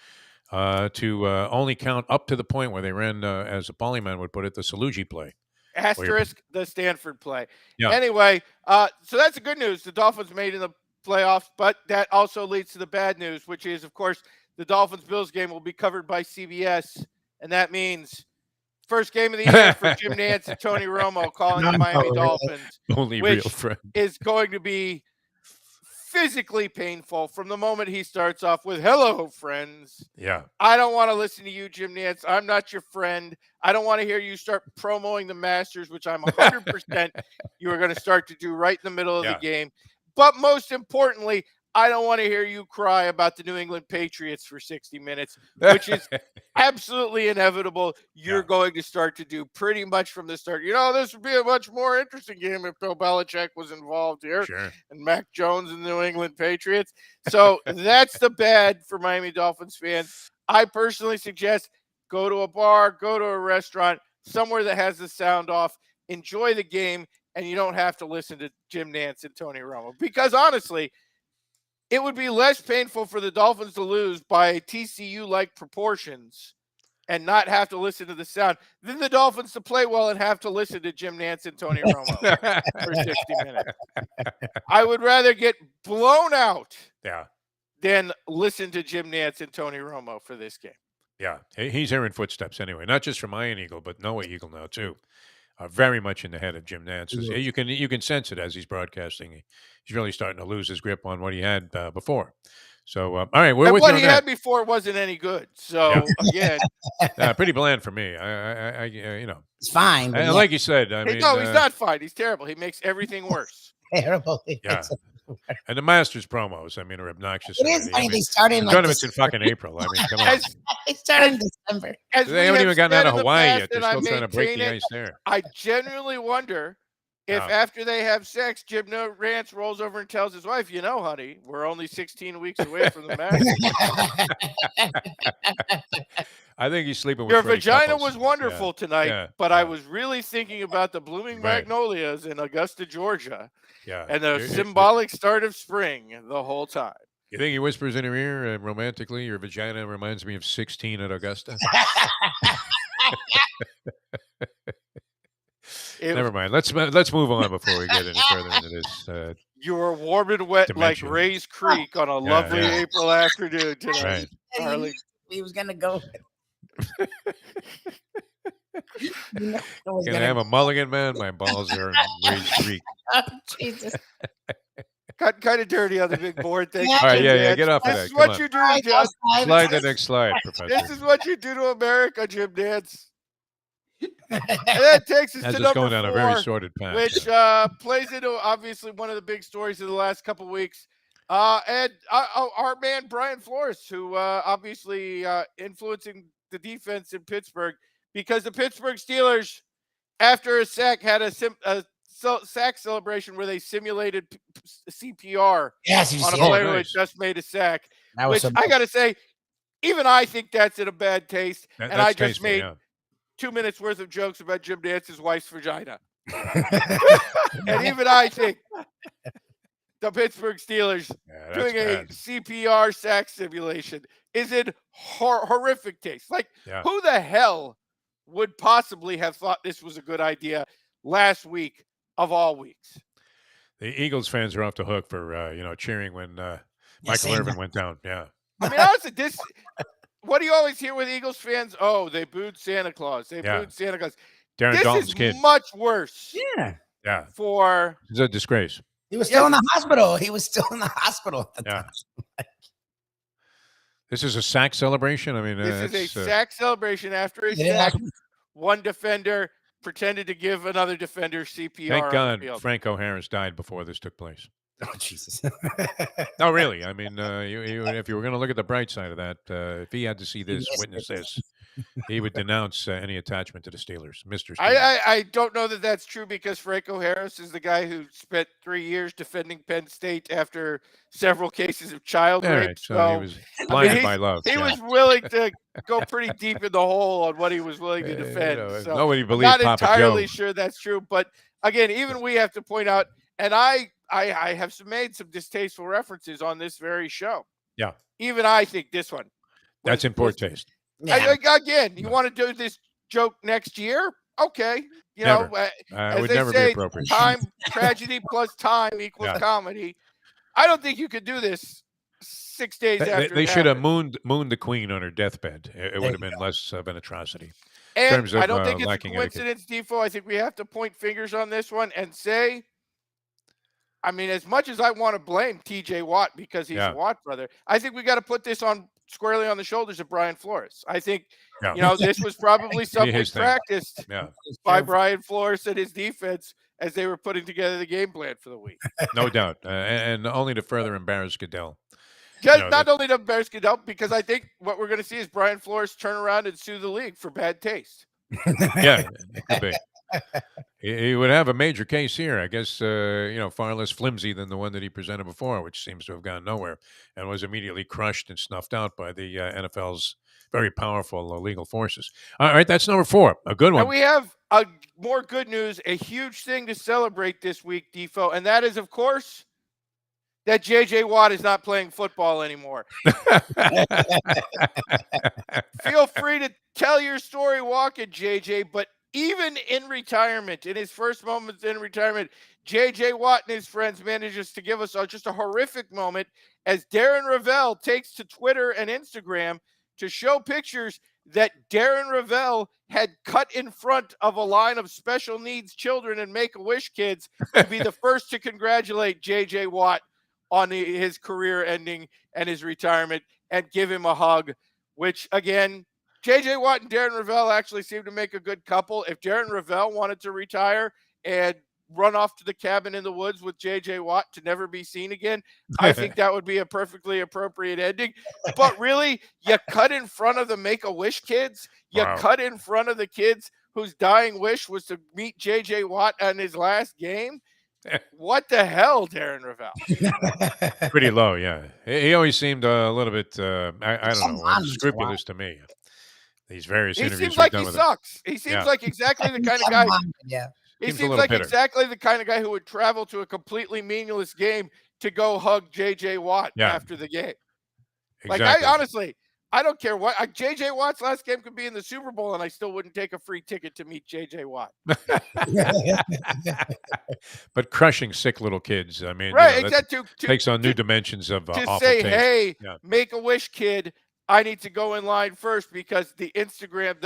to only count up to the point where they ran, as a polyman would put it, the Salugi play. Asterisk the Stanford play. Yeah. Anyway, so that's the good news. The Dolphins made in the playoffs, but that also leads to the bad news, which is, of course, the Dolphins-Bills game will be covered by CBS, and that means first game of the year for Jim Nantz and Tony Romo calling the Miami Dolphins, Only which real friend. is going to be physically painful from the moment he starts off with, "Hello, friends." Yeah. I don't want to listen to you, Jim Nantz. I'm not your friend. I don't want to hear you start promoting the Masters, which I'm 100% you are going to start to do right in the middle of the game. But most importantly, I don't want to hear you cry about the New England Patriots for 60 minutes, which is absolutely inevitable. You're going to start to do pretty much from the start. This would be a much more interesting game if Bill Belichick was involved here and Mac Jones and the New England Patriots. So that's the bad for Miami Dolphins fans. I personally suggest go to a bar, go to a restaurant, somewhere that has the sound off, enjoy the game, and you don't have to listen to Jim Nantz and Tony Romo. Because honestly, it would be less painful for the Dolphins to lose by TCU-like proportions and not have to listen to the sound than the Dolphins to play well and have to listen to Jim Nantz and Tony Romo for 60 minutes. I would rather get blown out than listen to Jim Nantz and Tony Romo for this game. Yeah. He's hearing footsteps anyway, not just from Iron Eagle, but Noah Eagle now too. Very much in the head of Jim Nantz. You can sense it as he's broadcasting. He's really starting to lose his grip on what he had before. So, all right, we're with you on that. What he had before wasn't any good. So again, pretty bland for me. I it's fine. And like you said, I mean, no, he's not fine. He's terrible. He makes everything worse. Terrible. Yeah. And the Masters promos, I mean, are obnoxious. It is funny. They started in the tournament's in fucking April. I mean, come on. They started in December. They haven't even gotten out of Hawaii past, yet. They're still trying to break the ice there. I genuinely wonder if after they have sex, Jim Nantz rolls over and tells his wife, honey, we're only 16 weeks away from the Masters. I think he's sleeping with Your Freddie vagina Couples. was wonderful tonight, but I was really thinking about the blooming magnolias in Augusta, Georgia. Yeah. And the symbolic start of spring the whole time. You think he whispers in her ear romantically, your vagina reminds me of 16 at Augusta? Never mind. Let's move on before we get any further into this. You were warm and wet dimension. like Ray's Creek on a lovely April afternoon tonight. Right. He was gonna go. Can I have a mulligan, man? My balls are in Ray's Creek. Oh, Jesus. Got kind of dirty on the big board. Thank you. All right, yeah, get off of that. This is what you do, Jim. Slide the next slide, Professor. This is what you do to America, Jim Nantz. And that takes us As to it's number going down a 4, very sordid path. which plays into obviously one of the big stories of the last couple of weeks. And our man Brian Flores, who obviously influencing the defense in Pittsburgh, because the Pittsburgh Steelers, after a sack, had a sack celebration where they simulated CPR on a player who had just made a sack. Which I got to say, even I think that's in a bad taste. And I just made 2 minutes worth of jokes about Jim Nantz's wife's vagina. And even I think the Pittsburgh Steelers doing a CPR sack simulation is in horrific taste. Like, who the hell would possibly have thought this was a good idea last week of all weeks? The Eagles fans are off the hook for cheering when Michael Irvin went down. Yeah. I mean, honestly, what do you always hear with Eagles fans? Oh, they booed Santa Claus. They booed Santa Claus. Darren This Dalton's is kid. much worse. Yeah. Yeah. For It's a disgrace. He was still in the hospital. He was still in the hospital at the time. This is a sack celebration. I mean, this is a sack celebration after a sack. One defender pretended to give another defender CPR. Thank God on the field. Franco Harris died before this took place. Oh, Jesus. No, really. I mean, if you were going to look at the bright side of that, if he had to see this, witness this, he would denounce any attachment to the Steelers, Mr. Steelers. I don't know that that's true because Franco Harris is the guy who spent 3 years defending Penn State after several cases of child rape. Right, so he was blinded by love. He was willing to go pretty deep in the hole on what he was willing to defend. So nobody believes I'm not Papa entirely Joe. sure that's true. But again, even we have to point out, and I have made some distasteful references on this very show. Yeah. Even I think this one. That's in poor taste. Yeah. Again, you want to do this joke next year? Okay. You Never. know, as would they never be say, appropriate. tragedy plus time equals comedy. I don't think you could do this 6 days after. They should have mooned the Queen on her deathbed. It would have been less of an atrocity. And in terms of, I don't think it's a lacking coincidence, Defo. I think we have to point fingers on this one and say, I mean, as much as I want to blame TJ Watt because he's a Watt brother, I think we got to put this on squarely on the shoulders of Brian Flores. I think, you know, this was probably something practiced by Brian Flores and his defense as they were putting together the game plan for the week. No doubt. And only to further embarrass Goodell. Not only to embarrass Goodell, because I think what we're going to see is Brian Flores turn around and sue the league for bad taste. Yeah, it could be. He would have a major case here, I guess, far less flimsy than the one that he presented before, which seems to have gone nowhere and was immediately crushed and snuffed out by the NFL's very powerful legal forces. All right, that's number 4, a good one. And we have more good news, a huge thing to celebrate this week, Defo, and that is, of course, that J.J. Watt is not playing football anymore. Feel free to tell your story walking, J.J., but even in retirement, in his first moments in retirement, J.J. Watt and his friends manages to give us just a horrific moment as Darren Ravel takes to Twitter and Instagram to show pictures that Darren Ravel had cut in front of a line of special needs children and Make-A-Wish kids to be the first to congratulate J.J. Watt on his career ending and his retirement and give him a hug, which, again, J.J. Watt and Darren Ravel actually seem to make a good couple. If Darren Ravel wanted to retire and run off to the cabin in the woods with J.J. Watt to never be seen again, I think that would be a perfectly appropriate ending. But really, you cut in front of the Make-A-Wish kids. You cut in front of the kids whose dying wish was to meet J.J. Watt on his last game. What the hell, Darren Ravel? Pretty low, yeah. He always seemed a little bit, I don't know, unscrupulous to me. These various interviews. He seems like he sucks. He seems like exactly the kind of guy. He seems like exactly the kind of guy who would travel to a completely meaningless game to go hug J.J. Watt after the game. Exactly. Like, honestly, I don't care what. J.J. Watt's last game could be in the Super Bowl, and I still wouldn't take a free ticket to meet J.J. Watt. But crushing sick little kids, I mean, takes on new dimensions of to awful say, taste. hey, Make-A-Wish kid, I need to go in line first because the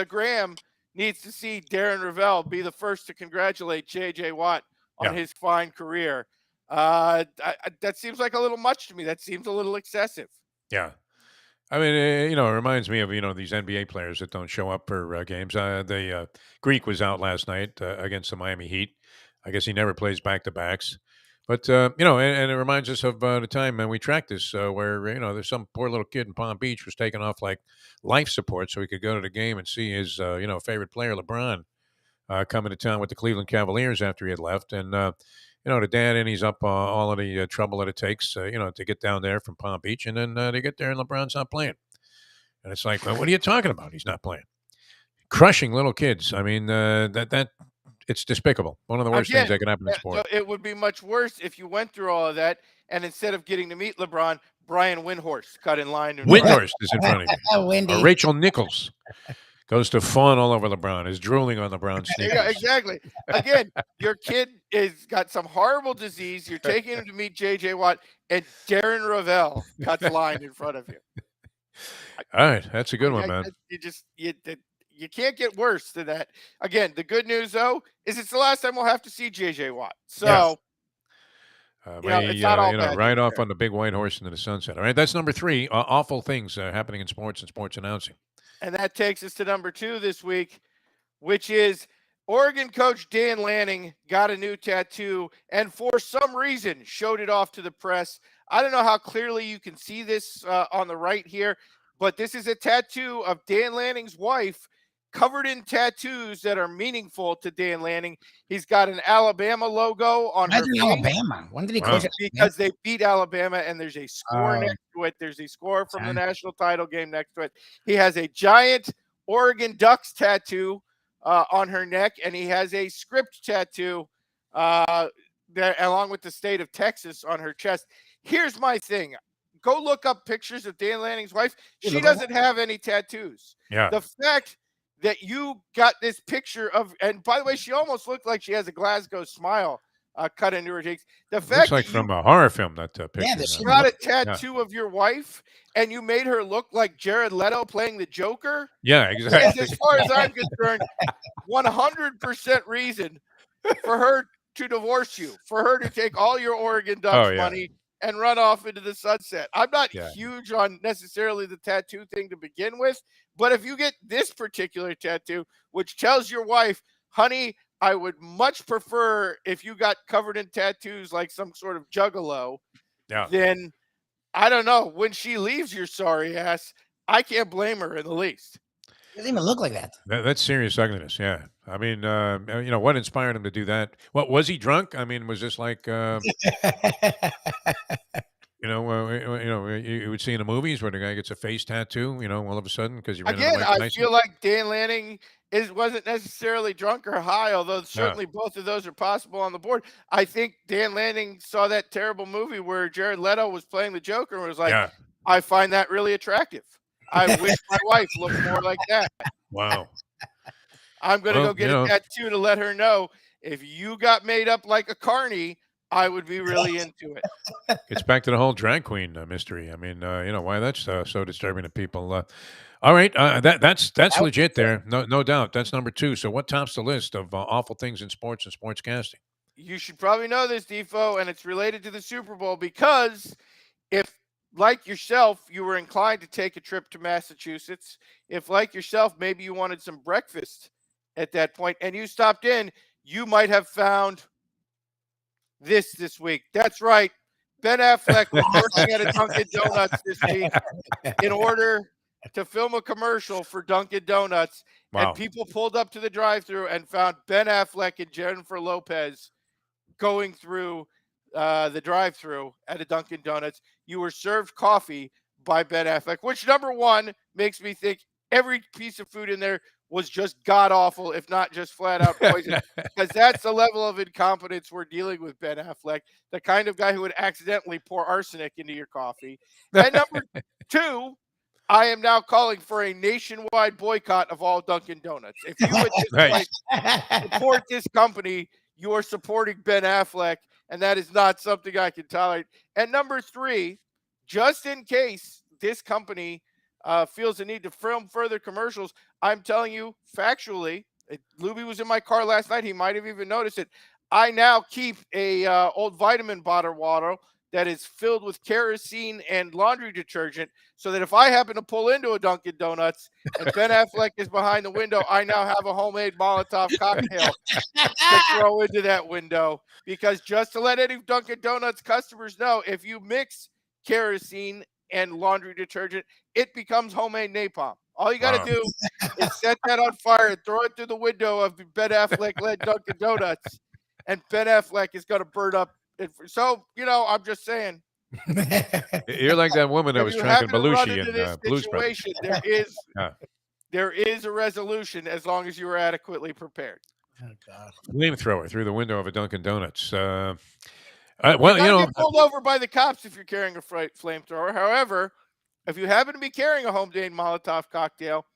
gram needs to see Darren Ravel be the first to congratulate J.J. Watt on his fine career. That seems like a little much to me. That seems a little excessive. Yeah. I mean, it reminds me of, these NBA players that don't show up for games. The Greek was out last night against the Miami Heat. I guess he never plays back-to-backs. But, and it reminds us of the time when we tracked this where, there's some poor little kid in Palm Beach was taking off like life support so he could go to the game and see his, favorite player, LeBron, coming to town with the Cleveland Cavaliers after he had left. And, the dad, and he's up all of the trouble that it takes, to get down there from Palm Beach. And then they get there and LeBron's not playing. And it's like, well, what are you talking about? He's not playing. Crushing little kids. I mean, it's despicable. One of the worst things that can happen in sport. It would be much worse if you went through all of that, and instead of getting to meet LeBron, Brian Windhorst cut in line. Windhorst is in front of you. Or Rachel Nichols goes to fawn all over LeBron, is drooling on LeBron's sneakers. Yeah, exactly. Again, your kid is got some horrible disease. You're taking him to meet J.J. Watt, and Darren Ravel cuts line in front of you. All right, that's a good one, man. You can't get worse than that. Again, the good news, though, is it's the last time we'll have to see J.J. Watt. So, It's not all bad right news off there. on the big white horse into the sunset. All right, that's number 3. Awful things happening in sports and sports announcing. And that takes us to number 2 this week, which is Oregon coach Dan Lanning got a new tattoo and for some reason showed it off to the press. I don't know how clearly you can see this on the right here, but this is a tattoo of Dan Lanning's wife covered in tattoos that are meaningful to Dan Lanning. He's got an Alabama logo on her Imagine face. Alabama. When did he coach? Because they beat Alabama, and there's a score Oh. next to it. There's a score from the Okay. national title game next to it. He has a giant Oregon Ducks tattoo on her neck, and he has a script tattoo that, along with the state of Texas on her chest. Here's my thing. Go look up pictures of Dan Lanning's wife. She doesn't have any tattoos. Yeah. The fact that you got this picture of, and by the way, she almost looked like she has a Glasgow smile cut into her cheeks. The fact Looks like that from a horror film, that picture. you got a tattoo of your wife and you made her look like Jared Leto playing the Joker. Yeah, exactly. As far as I'm concerned, 100% reason for her to divorce you, for her to take all your Oregon Ducks money and run off into the sunset. I'm not huge on necessarily the tattoo thing to begin with, but if you get this particular tattoo, which tells your wife, honey, I would much prefer if you got covered in tattoos like some sort of juggalo, then I don't know. When she leaves your sorry ass, I can't blame her in the least. It doesn't even look like that. That's serious ugliness. Yeah. I mean, what inspired him to do that? What, was he drunk? I mean, was this like, you would see in the movies where the guy gets a face tattoo, all of a sudden because you ran into Again, Mike I Tyson? feel like Dan Lanning wasn't necessarily drunk or high, although certainly both of those are possible on the board. I think Dan Lanning saw that terrible movie where Jared Leto was playing the Joker and was like, I find that really attractive. I wish my wife looked more like that. Wow. I'm going to go get a tattoo to let her know if you got made up like a carny, I would be really into it. Gets back to the whole drag queen mystery. I mean, why that's so disturbing to people. All right, that's legit there. No doubt. That's number 2. So what tops the list of awful things in sports and sports casting? You should probably know this, Defo, and it's related to the Super Bowl because if, like yourself, you were inclined to take a trip to Massachusetts, if, like yourself, maybe you wanted some breakfast at that point and you stopped in, you might have found this week. That's right. Ben Affleck was working at a Dunkin' Donuts this week in order to film a commercial for Dunkin' Donuts. Wow. And people pulled up to the drive-thru and found Ben Affleck and Jennifer Lopez going through the drive-thru at a Dunkin' Donuts. You were served coffee by Ben Affleck, which, number one, makes me think every piece of food in there was just god-awful, if not just flat-out poison, because that's the level of incompetence we're dealing with Ben Affleck, the kind of guy who would accidentally pour arsenic into your coffee. And number 2, I am now calling for a nationwide boycott of all Dunkin' Donuts. If you would just support this company, you are supporting Ben Affleck, and that is not something I can tolerate. And number 3, just in case this company feels the need to film further commercials, I'm telling you factually, Lubie was in my car last night. He might have even noticed it. I now keep a old vitamin bottle water that is filled with kerosene and laundry detergent so that if I happen to pull into a Dunkin' Donuts and Ben Affleck is behind the window, I now have a homemade Molotov cocktail to throw into that window. Because just to let any Dunkin' Donuts customers know, if you mix kerosene and laundry detergent, it becomes homemade napalm. All you got to do is set that on fire and throw it through the window of Ben Affleck-led Dunkin' Donuts, and Ben Affleck is going to burn up. So, I'm just saying. You're like that woman that was tracking Belushi in Blues Brothers. There is a resolution as long as you are adequately prepared. Oh, God. Flamethrower through the window of a Dunkin' Donuts. Well, get pulled over by the cops if you're carrying a flamethrower. However, if you happen to be carrying a homemade Molotov cocktail,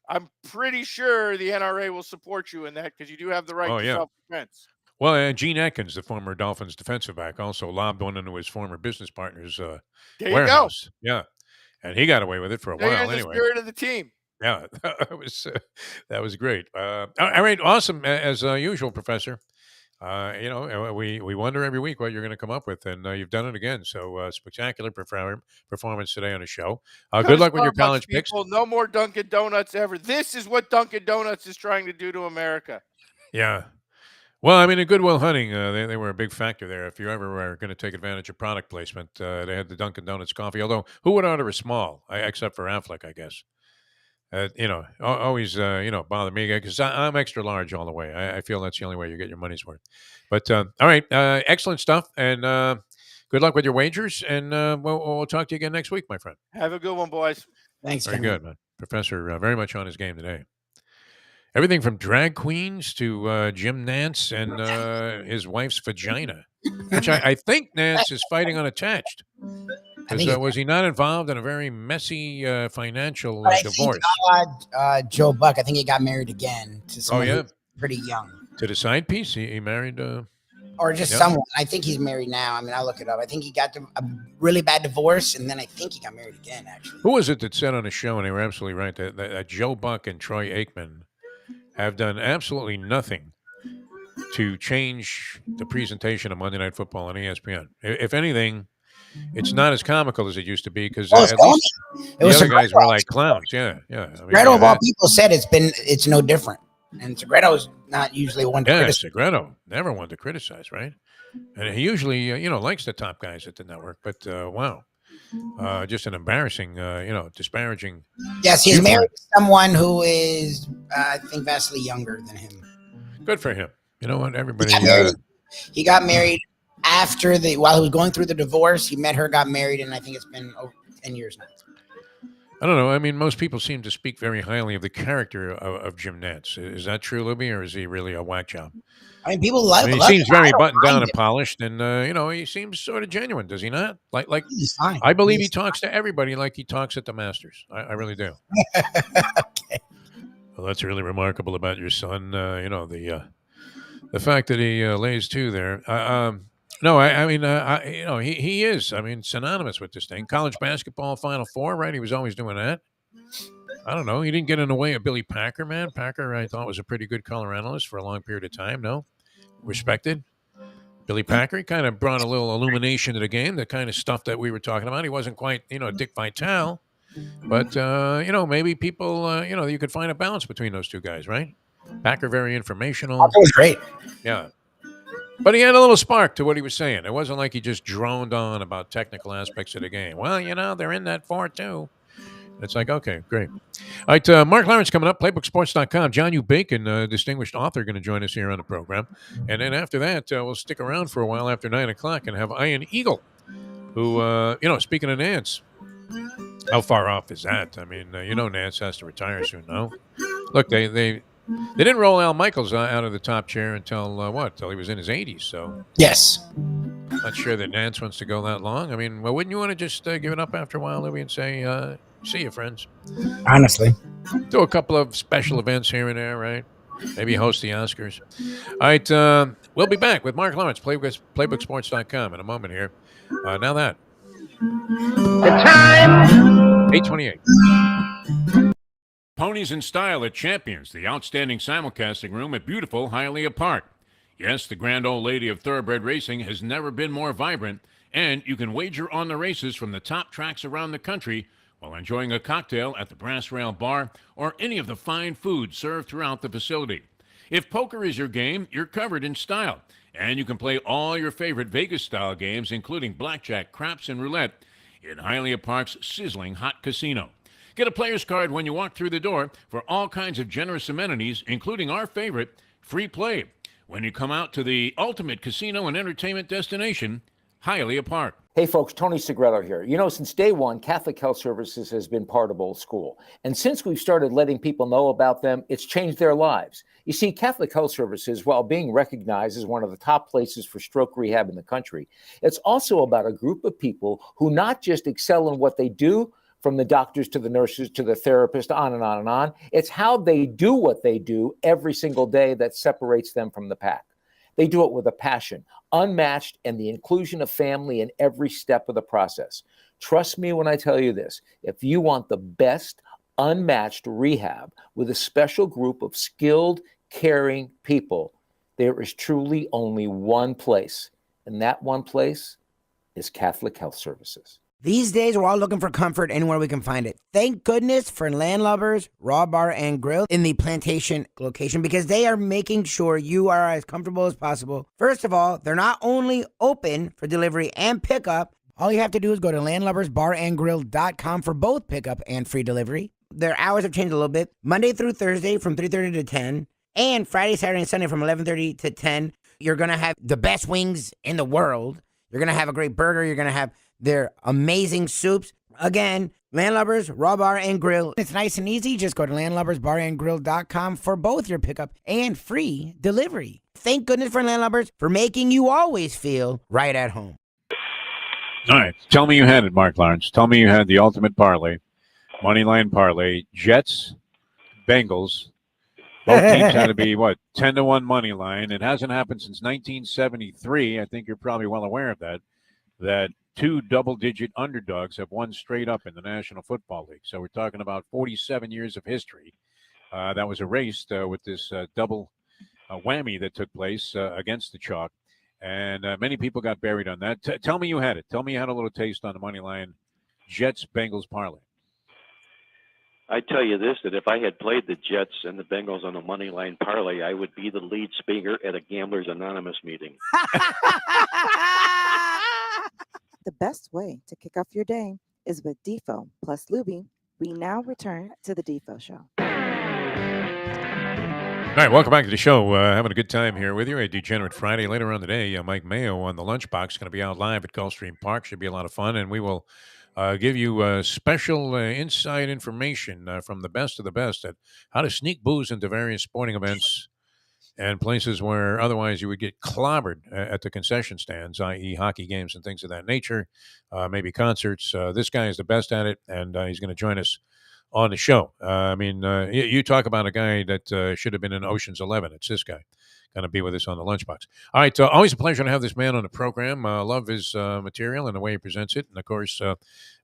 I'm pretty sure the NRA will support you in that because you do have the right to self-defense. Well, Gene Atkins, the former Dolphins defensive back, also lobbed one into his former business partner's warehouse. Yeah, and he got away with it for a while. Anyway, the spirit of the team. Yeah, that was great. All right, awesome as usual, Professor. We wonder every week what you're going to come up with, and you've done it again. So spectacular performance today on the show. Good luck with your Starbucks, college picks. people. No more Dunkin' Donuts ever. This is what Dunkin' Donuts is trying to do to America. Yeah. Well, I mean, in Goodwill Hunting, they were a big factor there. If you ever were going to take advantage of product placement, they had the Dunkin' Donuts coffee. Although, who would order a small, except for Affleck, I guess. Always, bother me because I'm extra large all the way. I feel that's the only way you get your money's worth. But all right, excellent stuff, and good luck with your wagers. And we'll talk to you again next week, my friend. Have a good one, boys. Thanks, Very Cameron. good, man. Professor, very much on his game today. Everything from drag queens to Jim Nance and his wife's vagina, which I think Nance is fighting unattached. Because was he not involved in a very messy financial divorce? Joe Buck, I think he got married again to someone who's pretty young. To the side piece, he married. Or just someone. I think he's married now. I mean, I'll look it up. I think he got a really bad divorce, and then I think he got married again, actually. Who was it that said on the show, and they were absolutely right, that Joe Buck and Troy Aikman have done absolutely nothing to change the presentation of Monday Night Football on ESPN. If anything, it's not as comical as it used to be because at least the other guys were like clowns. Yeah. I mean, Segreto, of all people, said it's no different. And Segreto not usually one to criticize. Segreto never one to criticize, right? And he usually, likes the top guys at the network. But wow, just an embarrassing, disparaging. Yes, he's married to someone who is, I think, vastly younger than him. Good for him. You know what? Everybody. He got married after while he was going through the divorce. He met her, got married, and I think it's been over 10 years now. I don't know. I mean, most people seem to speak very highly of the character of Jim Nance. Is that true, Lubie, or is he really a whack job? I mean, people love. He seems very buttoned down and polished, and he seems sort of genuine. Does he not? Like he's fine. I believe he talks to everybody like he talks at the Masters. I really do. Okay. Well, that's really remarkable about your son. The fact that he lays two there. No, I mean, he is. I mean, synonymous with this thing. College basketball Final Four, right? He was always doing that. I don't know. He didn't get in the way of Billy Packer, man. Packer, I thought, was a pretty good color analyst for a long period of time. No, respected. Billy Packer kind of brought a little illumination to the game, the kind of stuff that we were talking about. He wasn't quite, Dick Vitale, but maybe people, you could find a balance between those two guys, right? Packer very informational. That was great. Yeah. But he had a little spark to what he was saying. It wasn't like he just droned on about technical aspects of the game. Well, they're in that 4-2. It's like, okay, great. All right, Mark Lawrence coming up, playbooksports.com. John U. Bacon, distinguished author, going to join us here on the program. And then after that, we'll stick around for a while after 9 o'clock and have Ian Eagle, who, speaking of Nance, how far off is that? I mean, Nance has to retire soon, no? Look, they didn't roll Al Michaels out of the top chair until he was in his 80s. So yes, not sure that Nance wants to go that long. I mean, well, wouldn't you want to just give it up after a while, Louie, and say, see you, friends? Honestly, do a couple of special events here and there, right? Maybe host the Oscars. All right, we'll be back with Mark Lawrence, playbooksports.com, in a moment here. Now that the time 8:28. Ponies in Style at Champions, the outstanding simulcasting room at beautiful Hialeah Park. Yes, the grand old lady of thoroughbred racing has never been more vibrant, and you can wager on the races from the top tracks around the country while enjoying a cocktail at the Brass Rail Bar or any of the fine food served throughout the facility. If poker is your game, you're covered in style, and you can play all your favorite Vegas-style games, including blackjack, craps, and roulette, in Hialeah Park's sizzling hot casino. Get a player's card when you walk through the door for all kinds of generous amenities, including our favorite, free play, when you come out to the ultimate casino and entertainment destination, Hialeah Park. Hey folks, Tony Segreto here. Since day one, Catholic Health Services has been part of Old School. And since we've started letting people know about them, it's changed their lives. You see, Catholic Health Services, while being recognized as one of the top places for stroke rehab in the country, it's also about a group of people who not just excel in what they do, from the doctors to the nurses to the therapist, on and on and on. It's how they do what they do every single day that separates them from the pack. They do it with a passion, unmatched, and the inclusion of family in every step of the process. Trust me when I tell you this. If you want the best, unmatched rehab with a special group of skilled, caring people, There is truly only one place, and that one place is Catholic Health Services. These days, we're all looking for comfort anywhere we can find it. Thank goodness for Landlubbers Raw Bar and Grill in the Plantation location, because they are making sure you are as comfortable as possible. First of all, they're not only open for delivery and pickup. All you have to do is go to landlubbersbarandgrill.com for both pickup and free delivery. Their hours have changed a little bit. Monday through Thursday from 3:30 to 10, and Friday, Saturday, and Sunday from 11:30 to 10. You're going to have the best wings in the world. You're going to have a great burger. You're going to have their amazing soups. Again, Landlubbers Raw Bar and Grill. It's nice and easy. Just go to landlubbersbarandgrill.com for both your pickup and free delivery. Thank goodness for Landlubbers for making you always feel right at home. All right. Tell me you had it, Mark Lawrence. Tell me you had the ultimate parlay, money line parlay, Jets, Bengals. Both teams had to be, 10-1 money line. It hasn't happened since 1973. I think you're probably well aware of that two double-digit underdogs have won straight up in the National Football League. So we're talking about 47 years of history. That was erased with this double whammy that took place against the chalk. And many people got buried on that. Tell me you had it. Tell me you had a little taste on the money line Jets-Bengals parlay. I tell you this, that if I had played the Jets and the Bengals on a money line parlay, I would be the lead speaker at a Gamblers Anonymous meeting. The best way to kick off your day is with Defo plus Lubie. We now return to the Defo Show. All right, welcome back to the show. Having a good time here with you. A Degenerate Friday. Later on today, Mike Mayo on the Lunchbox going to be out live at Gulfstream Park. Should be a lot of fun, and we will give you special inside information from the best of the best at how to sneak booze into various sporting events and places where otherwise you would get clobbered at the concession stands, i.e. hockey games and things of that nature, maybe concerts. This guy is the best at it, and he's going to join us on the show. You talk about a guy that should have been in Ocean's 11. It's this guy. Going to be with us on the Lunchbox. All right, always a pleasure to have this man on the program. Love his material and the way he presents it. And, of course,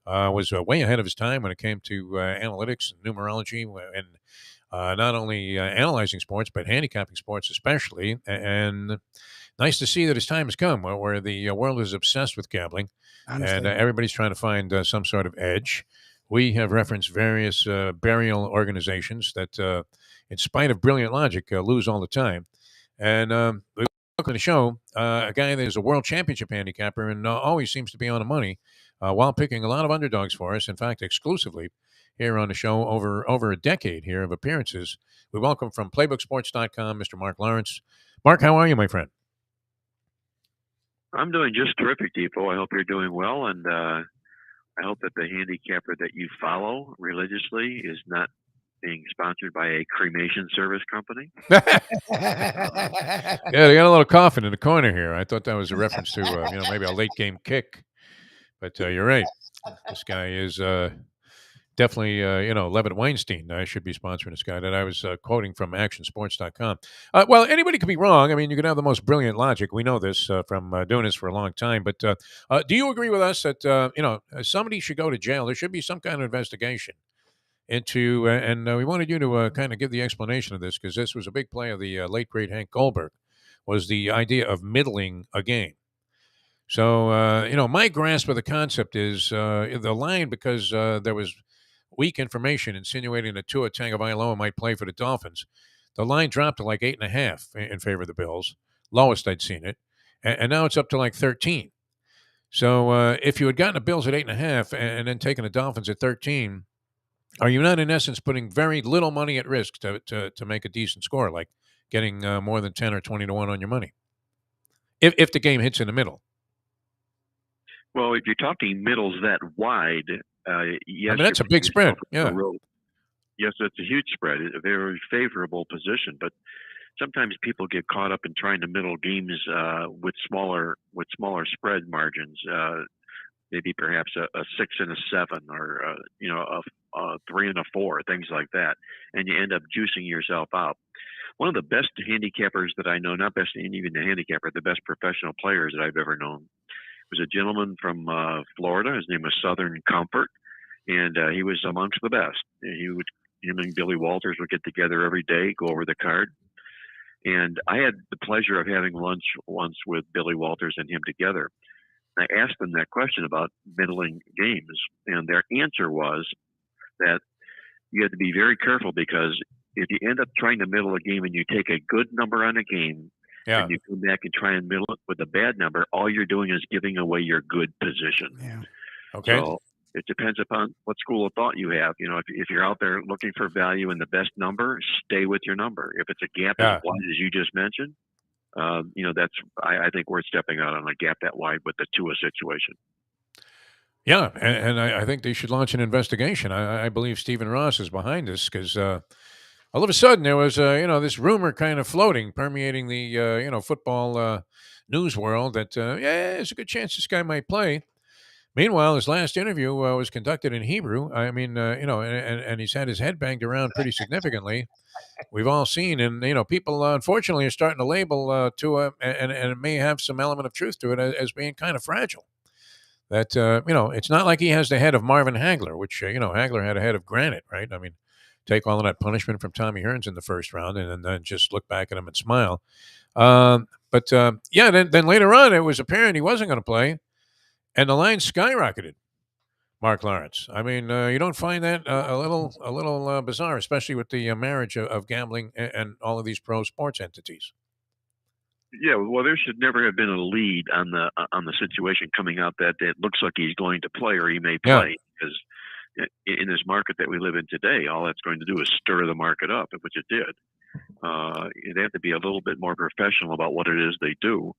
was way ahead of his time when it came to analytics and numerology and not only analyzing sports, but handicapping sports especially. And nice to see that his time has come where the world is obsessed with gambling. And everybody's trying to find some sort of edge. We have referenced various burial organizations that, in spite of brilliant logic, lose all the time. And we welcome to the show a guy that is a world championship handicapper and always seems to be on the money while picking a lot of underdogs for us. In fact, exclusively here on the show over a decade here of appearances. We welcome from playbooksports.com, Mr. Mark Lawrence. Mark, how are you, my friend? I'm doing just terrific, Defo. I hope you're doing well, and I hope that the handicapper that you follow religiously is not being sponsored by a cremation service company. Yeah, they got a little coffin in the corner here. I thought that was a reference to maybe a late game kick. But you're right. This guy is definitely Levitt Weinstein should be sponsoring this guy that I was quoting from actionsports.com. Well, anybody could be wrong. I mean, you could have the most brilliant logic. We know this from doing this for a long time. But do you agree with us that somebody should go to jail? There should be some kind of investigation into, and we wanted you to kind of give the explanation of this, because this was a big play of the late, great Hank Goldberg, was the idea of middling a game. So, my grasp of the concept is the line, because there was weak information insinuating that Tua Tagovailoa might play for the Dolphins. The line dropped to like 8.5 in favor of the Bills, lowest I'd seen it, and now it's up to like 13. So if you had gotten the Bills at 8.5 and then taken the Dolphins at 13, are you not in essence putting very little money at risk to make a decent score, like getting more than 10 or 20 to 1 on your money, if the game hits in the middle? Well, if you're talking middles that wide, yes. I mean, that's a big spread. Yeah. Yes, it's a huge spread. It's a very favorable position, but sometimes people get caught up in trying to middle games with smaller spread margins. Maybe perhaps a 6 and a 7, or a 3 and a 4, things like that, and you end up juicing yourself out. One of the best handicappers that I know, not best even the handicapper, the best professional players that I've ever known, was a gentleman from Florida. His name was Southern Comfort, and he was amongst the best. Him and Billy Walters would get together every day, go over the card, And I had the pleasure of having lunch once with Billy Walters and him together. I asked them that question about middling games, and their answer was that you have to be very careful because if you end up trying to middle a game and you take a good number on a game and you come back and try and middle it with a bad number, all you're doing is giving away your good position. Yeah. Okay. So it depends upon what school of thought you have. You know, if you're out there looking for value in the best number, stay with your number. If it's a gap as wide as you just mentioned, you know, that's I think we're stepping out on a gap that wide with the Tua situation. Yeah, and I think they should launch an investigation. I believe Stephen Ross is behind this because all of a sudden there was this rumor kind of floating, permeating the football news world that there's a good chance this guy might play. Meanwhile, his last interview was conducted in Hebrew. I mean, and he's had his head banged around pretty significantly. We've all seen, and people unfortunately are starting to label Tua, and it may have some element of truth to it as being kind of fragile. That it's not like he has the head of Marvin Hagler, which Hagler had a head of granite, right? I mean, take all of that punishment from Tommy Hearns in the first round, and then just look back at him and smile. Then later on, it was apparent he wasn't going to play, and the line skyrocketed. Mark Lawrence. I mean, you don't find that a little bizarre, especially with the marriage of gambling and all of these pro sports entities. Yeah, well, there should never have been a lead on the situation coming out that it looks like he's going to play or he may play, because in this market that we live in today, all that's going to do is stir the market up, which it did. They have to be a little bit more professional about what it is they do.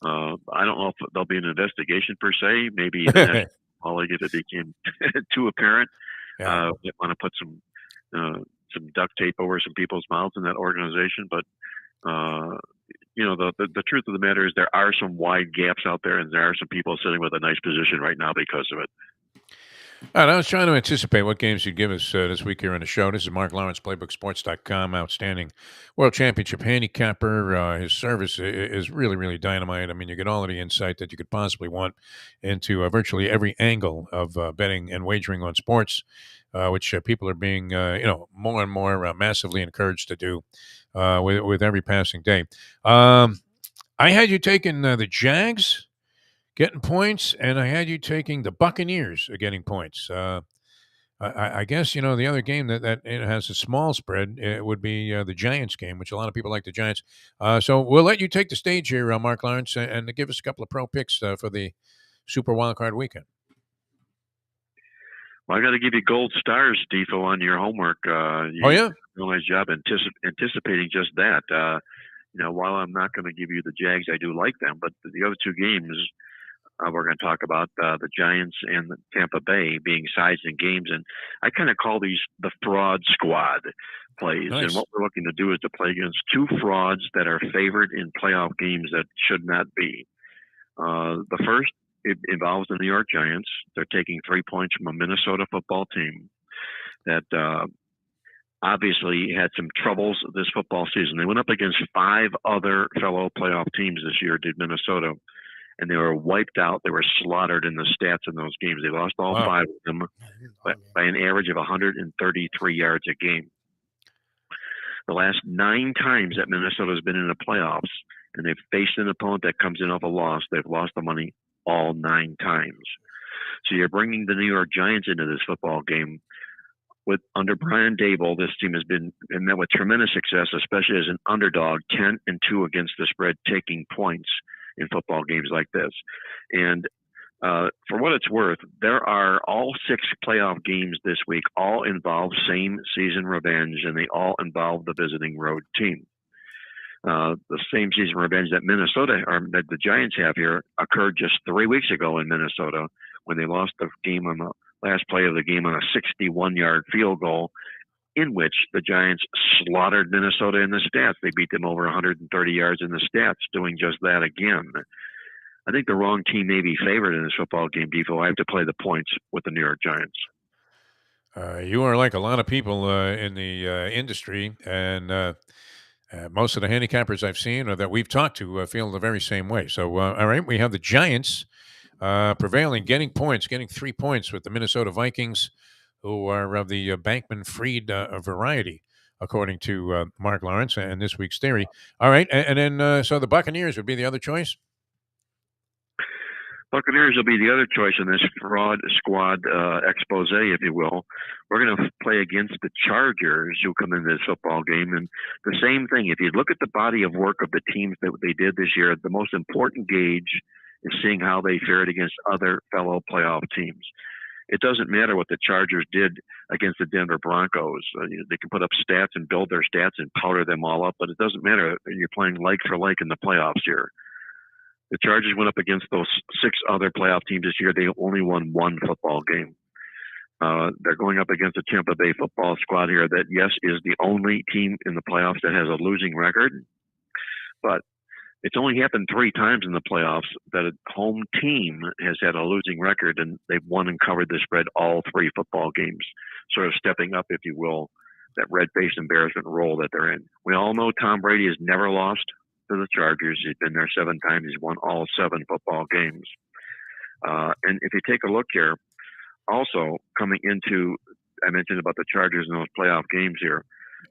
I don't know if there'll be an investigation per se. Maybe the National Football League, if it became too apparent, they want to put some duct tape over some people's mouths in that organization, but. The truth of the matter is there are some wide gaps out there, and there are some people sitting with a nice position right now because of it. All right, I was trying to anticipate what games you'd give us this week here on the show. This is Mark Lawrence, PlaybookSports.com, outstanding World Championship handicapper. His service is really, really dynamite. I mean, you get all of the insight that you could possibly want into virtually every angle of betting and wagering on sports, which people are being, more and more massively encouraged to do with every passing day. I had you taking the Jags getting points, and I had you taking the Buccaneers getting points. I guess, the other game that it has a small spread would be the Giants game, which a lot of people like the Giants. So we'll let you take the stage here, Mark Lawrence, and give us a couple of pro picks for the Super Wildcard Weekend. Well, I got to give you gold stars, Defo, on your homework. You did a real nice job anticipating just that. While I'm not going to give you the Jags, I do like them, but the other two games we're going to talk about, the Giants and the Tampa Bay being sides and games, and I kind of call these the fraud squad plays. Nice. And what we're looking to do is to play against two frauds that are favored in playoff games that should not be. The first, it involves the New York Giants. They're taking 3 points from a Minnesota football team that obviously had some troubles this football season. They went up against 5 other fellow playoff teams this year, did Minnesota, and they were wiped out. They were slaughtered in the stats in those games. They lost all 5 of them by an average of 133 yards a game. The last 9 times that Minnesota's been in the playoffs and they've faced an opponent that comes in off a loss, they've lost the money all 9 times. So you're bringing the New York Giants into this football game. Under Brian Daboll, this team has been met with tremendous success, especially as an underdog, 10-2 against the spread, taking points in football games like this. And for what it's worth, there are all 6 playoff games this week, all involve same season revenge, and they all involve the visiting road team. The same season revenge that that the Giants have here occurred just 3 weeks ago in Minnesota when they lost the game on the last play of the game on a 61-yard field goal, in which the Giants slaughtered Minnesota in the stats. They beat them over 130 yards in the stats, doing just that again. I think the wrong team may be favored in this football game, Defo. I have to play the points with the New York Giants. You are like a lot of people in the industry, and most of the handicappers I've seen or that we've talked to feel the very same way. So, all right, we have the Giants prevailing, getting 3 points with the Minnesota Vikings, who are of the Bankman-Fried variety. according to Mark Lawrence and this week's theory. All right, and then so the Buccaneers would be the other choice. Buccaneers will be the other choice in this fraud squad expose, if you will. We're going to play against the Chargers, who come into this football game. And the same thing, if you look at the body of work of the teams that they did this year, the most important gauge is seeing how they fared against other fellow playoff teams. It doesn't matter what the Chargers did against the Denver Broncos. They can put up stats and build their stats and powder them all up, but it doesn't matter. You're playing like for like in the playoffs here. The Chargers went up against those 6 other playoff teams this year. They only won 1 football game. They're going up against the Tampa Bay football squad here that, yes, is the only team in the playoffs that has a losing record. But it's only happened 3 times in the playoffs that a home team has had a losing record, and they've won and covered the spread all 3 football games, sort of stepping up, if you will, that red-faced embarrassment role that they're in. We all know Tom Brady has never lost to the Chargers. He's been there 7 times. He's won all 7 football games. And if you take a look here, also coming into, I mentioned about the Chargers in those playoff games here.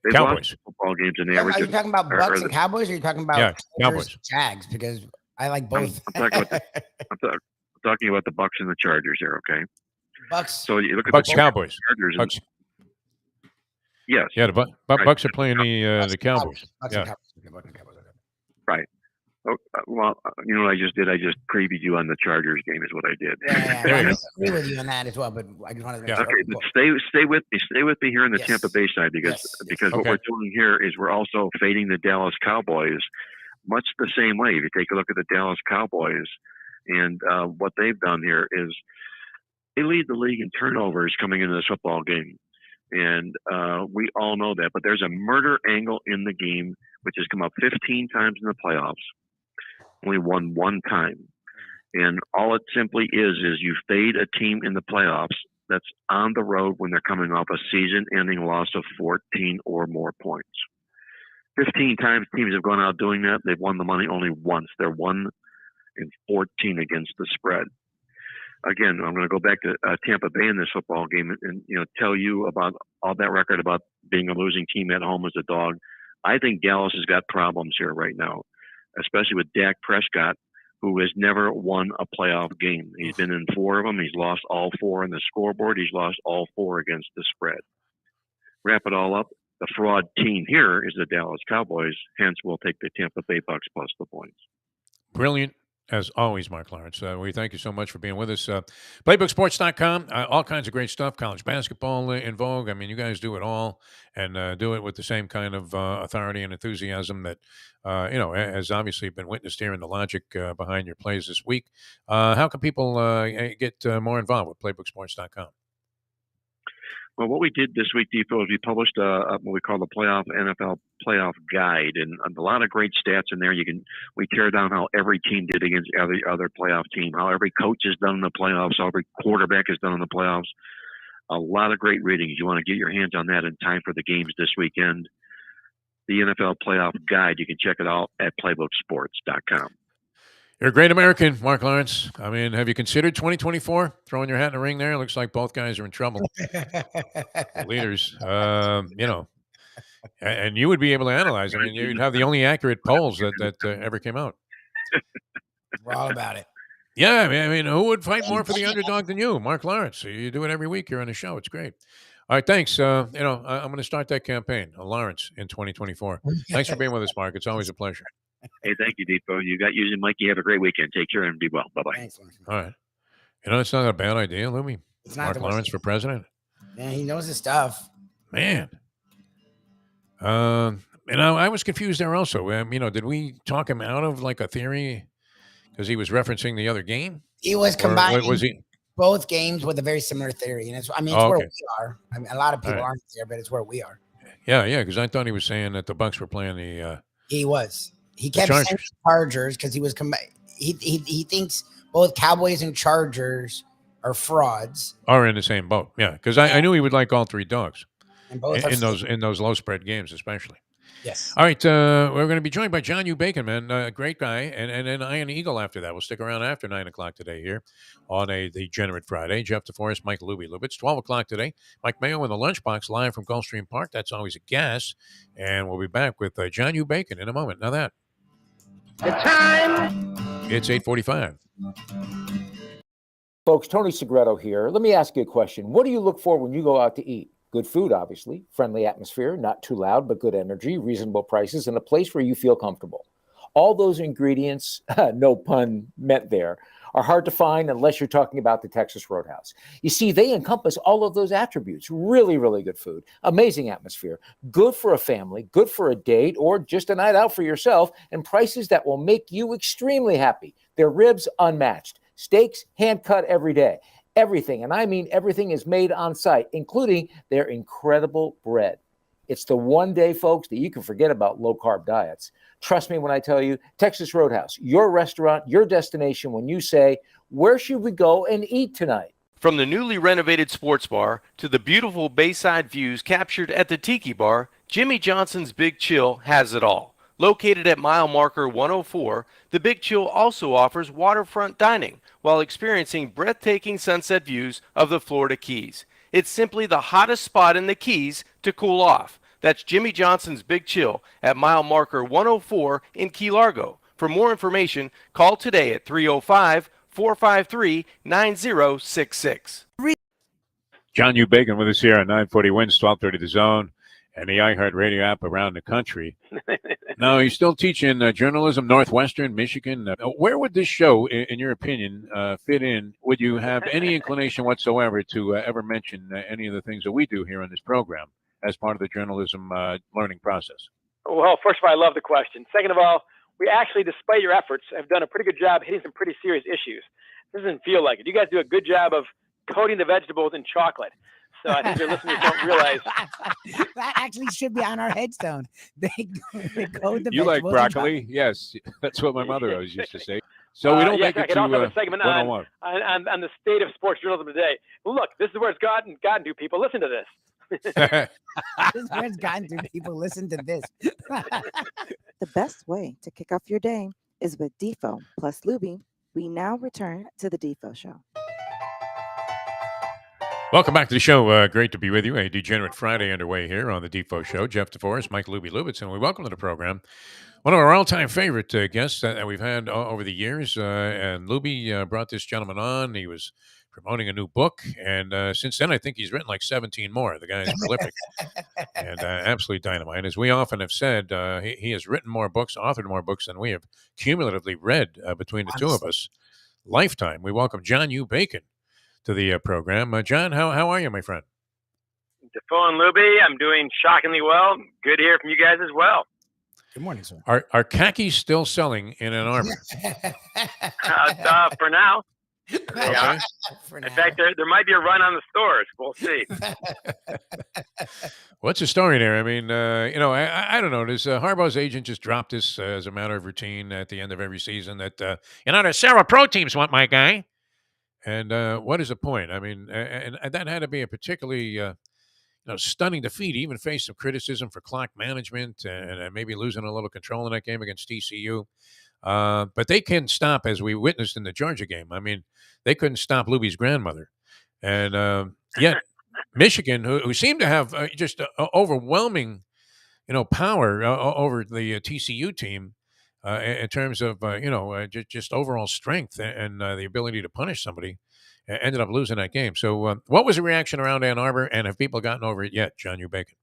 They've Cowboys. lost football games in the Are average. you talking about Bucks and Cowboys, or are you talking about Cowboys, Jags? Because I like both. I'm talking about the Bucks and the Chargers here. Okay. Bucks. So you look at Bucks, the Cowboys. Chargers. Bucks. Yes. Yeah, the Bucks are playing the Cowboys. Bucks and Cowboys. Right. Oh, well, you know what I just did? I just previewed you on the Chargers game is what I did. Yeah, I agree with you on that as well, but I just wanted to make sure. Okay, but stay with me. Stay with me here on the Tampa Bay side because what we're doing here is we're also fading the Dallas Cowboys much the same way. If you take a look at the Dallas Cowboys and what they've done here is they lead the league in turnovers coming into this football game. And we all know that. But there's a murder angle in the game, which has come up 15 times in the playoffs. Only won 1 time. And all it simply is you fade a team in the playoffs that's on the road when they're coming off a season-ending loss of 14 or more points. 15 times teams have gone out doing that. They've won the money only once. They're 1 in 14 against the spread. Again, I'm going to go back to Tampa Bay in this football game and tell you about all that record about being a losing team at home as a dog. I think Dallas has got problems here right now, especially with Dak Prescott, who has never won a playoff game. He's been in 4 of them. He's lost all 4 on the scoreboard. He's lost all 4 against the spread. Wrap it all up. The fraud team here is the Dallas Cowboys. Hence, we'll take the Tampa Bay Bucks plus the points. Brilliant. As always, Mark Lawrence, we thank you so much for being with us. Playbooksports.com, all kinds of great stuff. College basketball in vogue. I mean, you guys do it all and do it with the same kind of authority and enthusiasm that, has obviously been witnessed here in the logic behind your plays this week. How can people get more involved with Playbooksports.com? Well, what we did this week, Defo, is we published what we call the NFL Playoff Guide, and a lot of great stats in there. We tear down how every team did against every other playoff team, how every coach has done in the playoffs, how every quarterback has done in the playoffs. A lot of great readings. You want to get your hands on that in time for the games this weekend. The NFL Playoff Guide, you can check it out at playbooksports.com. You're a great American, Mark Lawrence. I mean, have you considered 2024? Throwing your hat in the ring there? Looks like both guys are in trouble. Leaders, and you would be able to analyze. I mean, you'd have the only accurate polls that ever came out. We're all about it. Yeah, I mean, who would fight more for the underdog than you? Mark Lawrence. You do it every week. You're on the show. It's great. All right, thanks. I'm going to start that campaign, Lawrence, in 2024. Thanks for being with us, Mark. It's always a pleasure. Hey, thank you, Defo. You got using Mike. You have a great weekend. Take care and be well. Bye-bye. Thanks. All right. It's not a bad idea, Lubie. It's not Mark Lawrence for president. Man, he knows his stuff. Man. I was confused there also. Did we talk him out of like a theory because he was referencing the other game? He was combining was he? both games with a very similar theory, and it's where we are. I mean, a lot of people aren't there, but it's where we are. Yeah, because I thought he was saying that the Bucks were playing the. He was. He kept saying Chargers because he was. He thinks both Cowboys and Chargers are frauds. Are in the same boat. Yeah, because I knew he would like all 3 dogs. And both in those low spread games, especially. Yes. All right, we're going to be joined by John U. Bacon, man, great guy, and then Iron Eagle after that. We'll stick around after 9 o'clock today here on a Degenerate Friday. Jeff DeForest, Mike Lubie. It's 12 o'clock today. Mike Mayo in the lunchbox live from Gulfstream Park. That's always a gas. And we'll be back with John U. Bacon in a moment. Now that. The time. It's 8:45. Folks, Tony Segreto here. Let me ask you a question. What do you look for when you go out to eat? Good food, obviously, friendly atmosphere, not too loud, but good energy, reasonable prices, and a place where you feel comfortable. All those ingredients, no pun meant there, are hard to find unless you're talking about the Texas Roadhouse. You see, they encompass all of those attributes. Really, really good food, amazing atmosphere, good for a family, good for a date, or just a night out for yourself, and prices that will make you extremely happy. Their ribs unmatched, steaks hand-cut every day. Everything, and I mean everything, is made on site, including their incredible bread. It's the one day, folks, that you can forget about low-carb diets. Trust me when I tell you, Texas Roadhouse, your restaurant, your destination when you say, where should we go and eat tonight? From the newly renovated sports bar to the beautiful bayside views captured at the Tiki Bar, Jimmy Johnson's Big Chill has it all. Located at mile marker 104, the Big Chill also offers waterfront dining while experiencing breathtaking sunset views of the Florida Keys. It's simply the hottest spot in the Keys to cool off. That's Jimmy Johnson's Big Chill at mile marker 104 in Key Largo. For more information, call today at 305-453-9066. John U. Bacon with us here on 940 Wins, 1230 The Zone, and the iHeartRadio app around the country. Now, you're still teaching journalism, Northwestern, Michigan. Where would this show, in your opinion, fit in? Would you have any inclination whatsoever to ever mention any of the things that we do here on this program as part of the journalism learning process? Well, first of all, I love the question. Second of all, we actually, despite your efforts, have done a pretty good job hitting some pretty serious issues. This doesn't feel like it. You guys do a good job of coating the vegetables in chocolate. So I think your listeners don't realize. That actually should be on our headstone. They code the You like vegetables in broccoli? Yes, that's what my mother always used to say. So we don't yes, make it I could to also have a segment on one-on-one. the state of sports journalism today. Well, look, this is where it's gotten to. People, listen to this. This is where it's gotten to. People, listen to this. The best way to kick off your day is with Defo plus Lubie. We now return to the Defo Show. Welcome back to the show. Great to be with you. A Degenerate Friday underway here on the Defo Show. Jeff DeForest, Mike Lubie Lubitz, and we welcome to the program one of our all-time favorite guests that we've had over the years. And Lubie brought this gentleman on. He was promoting a new book, and since then, I think he's written like 17 more. The guy is prolific and absolutely dynamite. As we often have said, he has written more books, authored more books than we have cumulatively read between the two of us. Lifetime. We welcome John U. Bacon to the program. John, how are you, my friend? Defo and Lubie, I'm doing shockingly well. Good to hear from you guys as well. Good morning, sir. Are khakis still selling in Ann Arbor? For now. Okay. In fact, there might be a run on the stores. We'll see. What's the story there? I mean, I don't know. Does Harbaugh's agent just drop this as a matter of routine at the end of every season that, the several pro teams want my guy? And what is the point? I mean, and that had to be a particularly stunning defeat. He even faced some criticism for clock management and maybe losing a little control in that game against TCU. But they can stop, as we witnessed in the Georgia game. I mean, they couldn't stop Lubie's grandmother. And yet Michigan, who seemed to have just overwhelming, power over the TCU team, in terms of just overall strength and the ability to punish somebody, ended up losing that game. So what was the reaction around Ann Arbor, and have people gotten over it yet, John U. Bacon?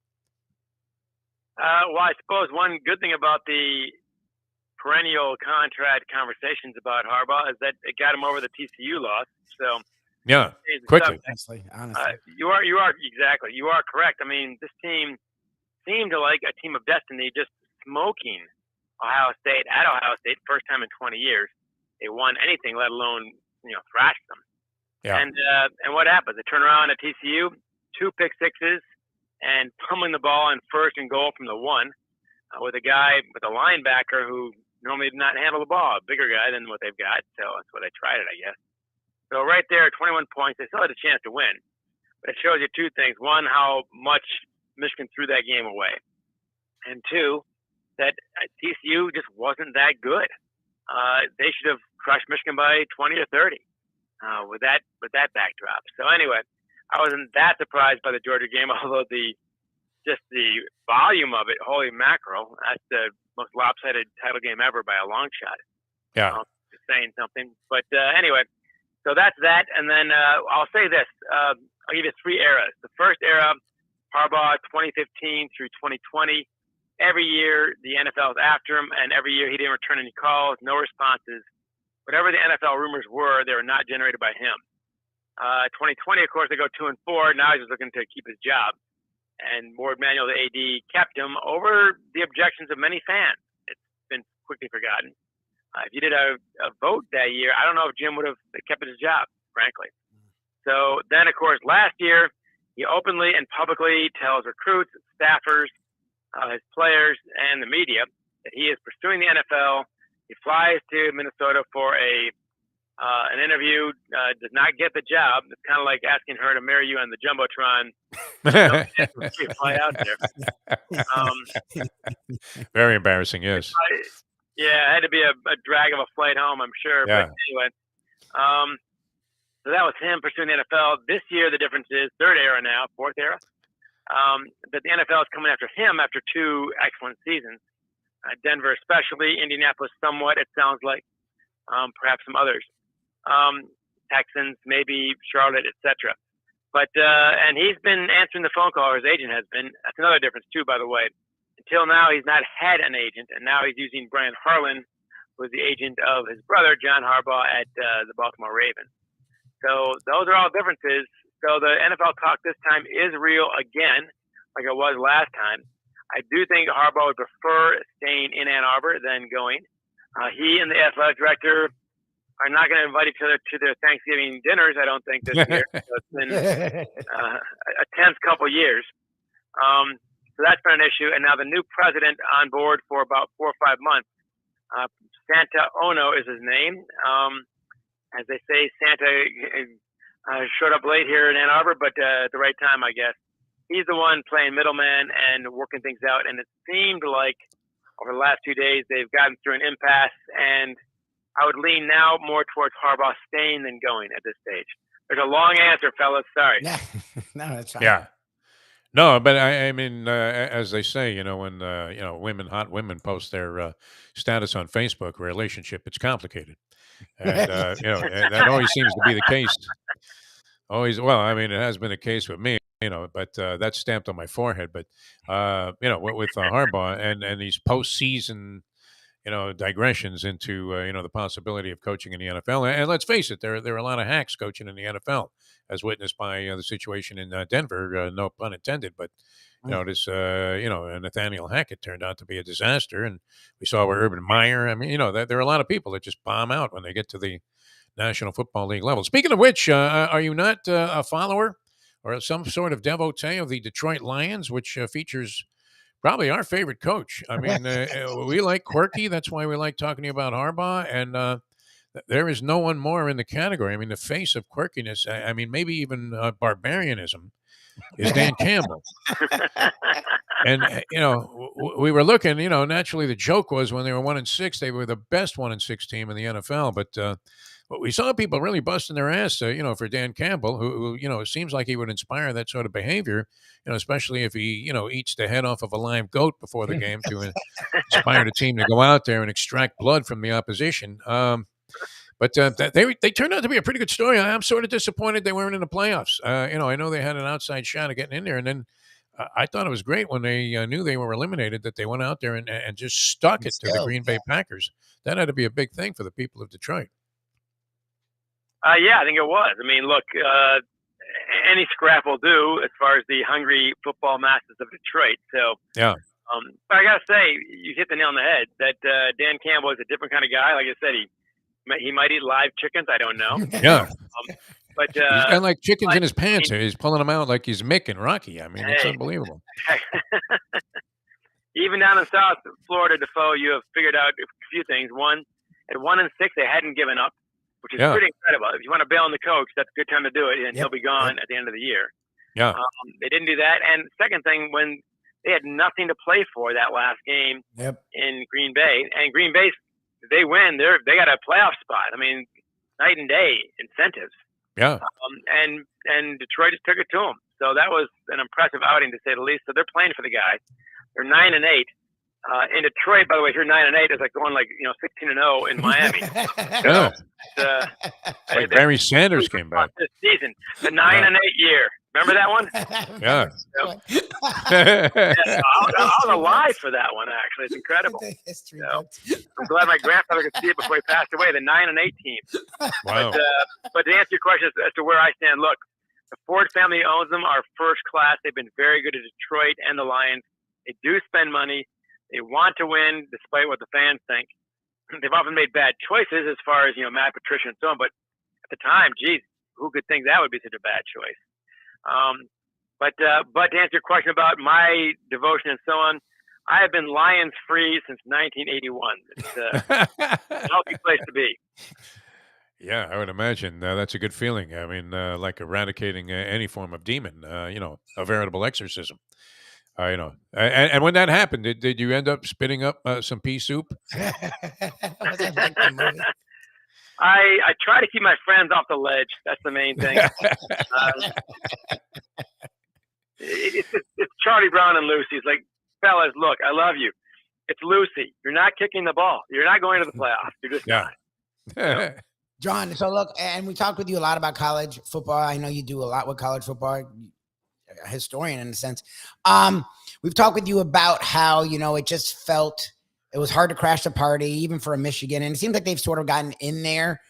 Well, I suppose one good thing about the perennial contract conversations about Harbaugh is that it got him over the TCU loss. So yeah, quickly. Honestly. You are exactly. You are correct. I mean, this team seemed like a team of destiny, just smoking Ohio State at Ohio State, first time in 20 years. They won anything, let alone thrashed them. Yeah. And what happens? They turn around at TCU, 2 pick sixes, and pummeling the ball on first and goal from the 1 with a linebacker who normally did not handle the ball, a bigger guy than what they've got. So that's why they tried it, I guess. So right there, 21 points. They still had a chance to win. But it shows you 2 things. One, how much Michigan threw that game away. and two, that TCU just wasn't that good. They should have crushed Michigan by 20 or 30 with that backdrop. So anyway, I wasn't that surprised by the Georgia game, although the volume of it, holy mackerel, that's the most lopsided title game ever by a long shot. Yeah. Just saying something. But anyway, so that's that. And then I'll say this. I'll give you three eras. The first era, Harbaugh, 2015 through 2020. Every year, the NFL is after him, and every year he didn't return any calls, no responses. Whatever the NFL rumors were, they were not generated by him. 2020, of course, they go 2-4. Now he's just looking to keep his job. And Ward Manuel, the AD, kept him over the objections of many fans. It's been quickly forgotten. If you did a vote that year, I don't know if Jim would have kept his job, frankly. So then, of course, last year, he openly and publicly tells recruits, staffers, his players, and the media that he is pursuing the NFL. He flies to Minnesota for an interview, does not get the job. It's kind of like asking her to marry you on the Jumbotron. You fly out there. Very embarrassing, yes. Yeah, it had to be a drag of a flight home, I'm sure. Yeah. But anyway, so that was him pursuing the NFL. This year, the difference is fourth era, that the NFL is coming after him after two excellent seasons. Denver especially, Indianapolis somewhat, it sounds like, perhaps some others. Texans, maybe Charlotte, etc. But and he's been answering the phone call, or his agent has been. That's another difference too, by the way. Until now, he's not had an agent, and now he's using Brian Harlan, who is the agent of his brother John Harbaugh at the Baltimore Ravens. So those are all differences. So the NFL talk this time is real again, like it was last time. I do think Harbaugh would prefer staying in Ann Arbor than going. He and the athletic director are not going to invite each other to their Thanksgiving dinners, I don't think, this year. So it's been a tense couple years. So that's been an issue. And now the new president on board for about 4 or 5 months. Santa Ono is his name. As they say, Santa showed up late here in Ann Arbor, but at the right time, I guess. He's the one playing middleman and working things out. And it seemed like over the last 2 days, they've gotten through an impasse. And I would lean now more towards Harbaugh staying than going at this stage. There's a long answer, fellas. Sorry. Yeah. No, that's fine. Yeah. No, but I mean, as they say, when hot women post their status on Facebook relationship, it's complicated, and and that always seems to be the case. Always, well, I mean, it has been the case with me, but that's stamped on my forehead. But with Harbaugh and these postseason, digressions into the possibility of coaching in the NFL, and let's face it, there are a lot of hacks coaching in the NFL, as witnessed by the situation in Denver. No pun intended, but this Nathaniel Hackett turned out to be a disaster, and we saw where Urban Meyer. I mean, there are a lot of people that just bomb out when they get to the National Football League level. Speaking of which, are you not a follower or some sort of devotee of the Detroit Lions, which features probably our favorite coach? I mean, we like quirky. That's why we like talking to you about Harbaugh. And there is no one more in the category. I mean, the face of quirkiness, I mean, maybe even barbarianism, is Dan Campbell. And, we were looking, naturally the joke was when they were 1-6, they were the best 1-6 team in the NFL. But we saw people really busting their ass, for Dan Campbell, who it seems like he would inspire that sort of behavior, especially if he, eats the head off of a live goat before the game to inspire the team to go out there and extract blood from the opposition. But they turned out to be a pretty good story. I'm sort of disappointed they weren't in the playoffs. I know they had an outside shot of getting in there, and then I thought it was great when they knew they were eliminated that they went out there and just stuck it to the Green Bay Packers. That had to be a big thing for the people of Detroit. Yeah, I think it was. I mean, look, any scrap will do as far as the hungry football masses of Detroit. So, yeah. But I got to say, you hit the nail on the head that Dan Campbell is a different kind of guy. Like I said, he might eat live chickens. I don't know. Yeah. But he's got like chickens in his pants. He's pulling them out like he's Mick and Rocky. I mean, it's unbelievable. Even down in South Florida, Defo, you have figured out a few things. One, at 1-6, they hadn't given up, which is pretty incredible. If you want to bail on the coach, that's a good time to do it, and he'll be gone at the end of the year. Yeah. They didn't do that. And second thing, when they had nothing to play for that last game in Green Bay. And Green Bay, they win. They got a playoff spot. I mean, night and day incentives. Yeah. And Detroit just took it to them. So that was an impressive outing, to say the least. So they're playing for the guy. They're 9-8. In Detroit, by the way, if you're 9-8, it's like going 16-0 in Miami. Yeah. Like Barry Sanders came back this season. The 9-8 year. Remember that one? Yeah. I was alive for that one. Actually, it's incredible. So, I'm glad my grandfather could see it before he passed away. The 9-8 team. Wow. But to answer your question as to where I stand, look, the Ford family owns them. Are first class. They've been very good at Detroit and the Lions. They do spend money. They want to win, despite what the fans think. They've often made bad choices as far as Matt Patricia and so on. But at the time, geez, who could think that would be such a bad choice? But to answer your question about my devotion and so on, I have been Lions free since 1981. It's a healthy place to be. Yeah, I would imagine that's a good feeling. I mean, like eradicating any form of demon, a veritable exorcism. And when that happened, did you end up spitting up some pea soup? I try to keep my friends off the ledge. That's the main thing. It's Charlie Brown and Lucy. It's like, fellas, look, I love you. It's Lucy. You're not kicking the ball. You're not going to the playoffs. You're just not. John, so look, and we talked with you a lot about college football. I know you do a lot with college football. A historian in a sense. We've talked with you about how, it just felt it was hard to crash the party, even for a Michigan. And it seems like they've sort of gotten in there.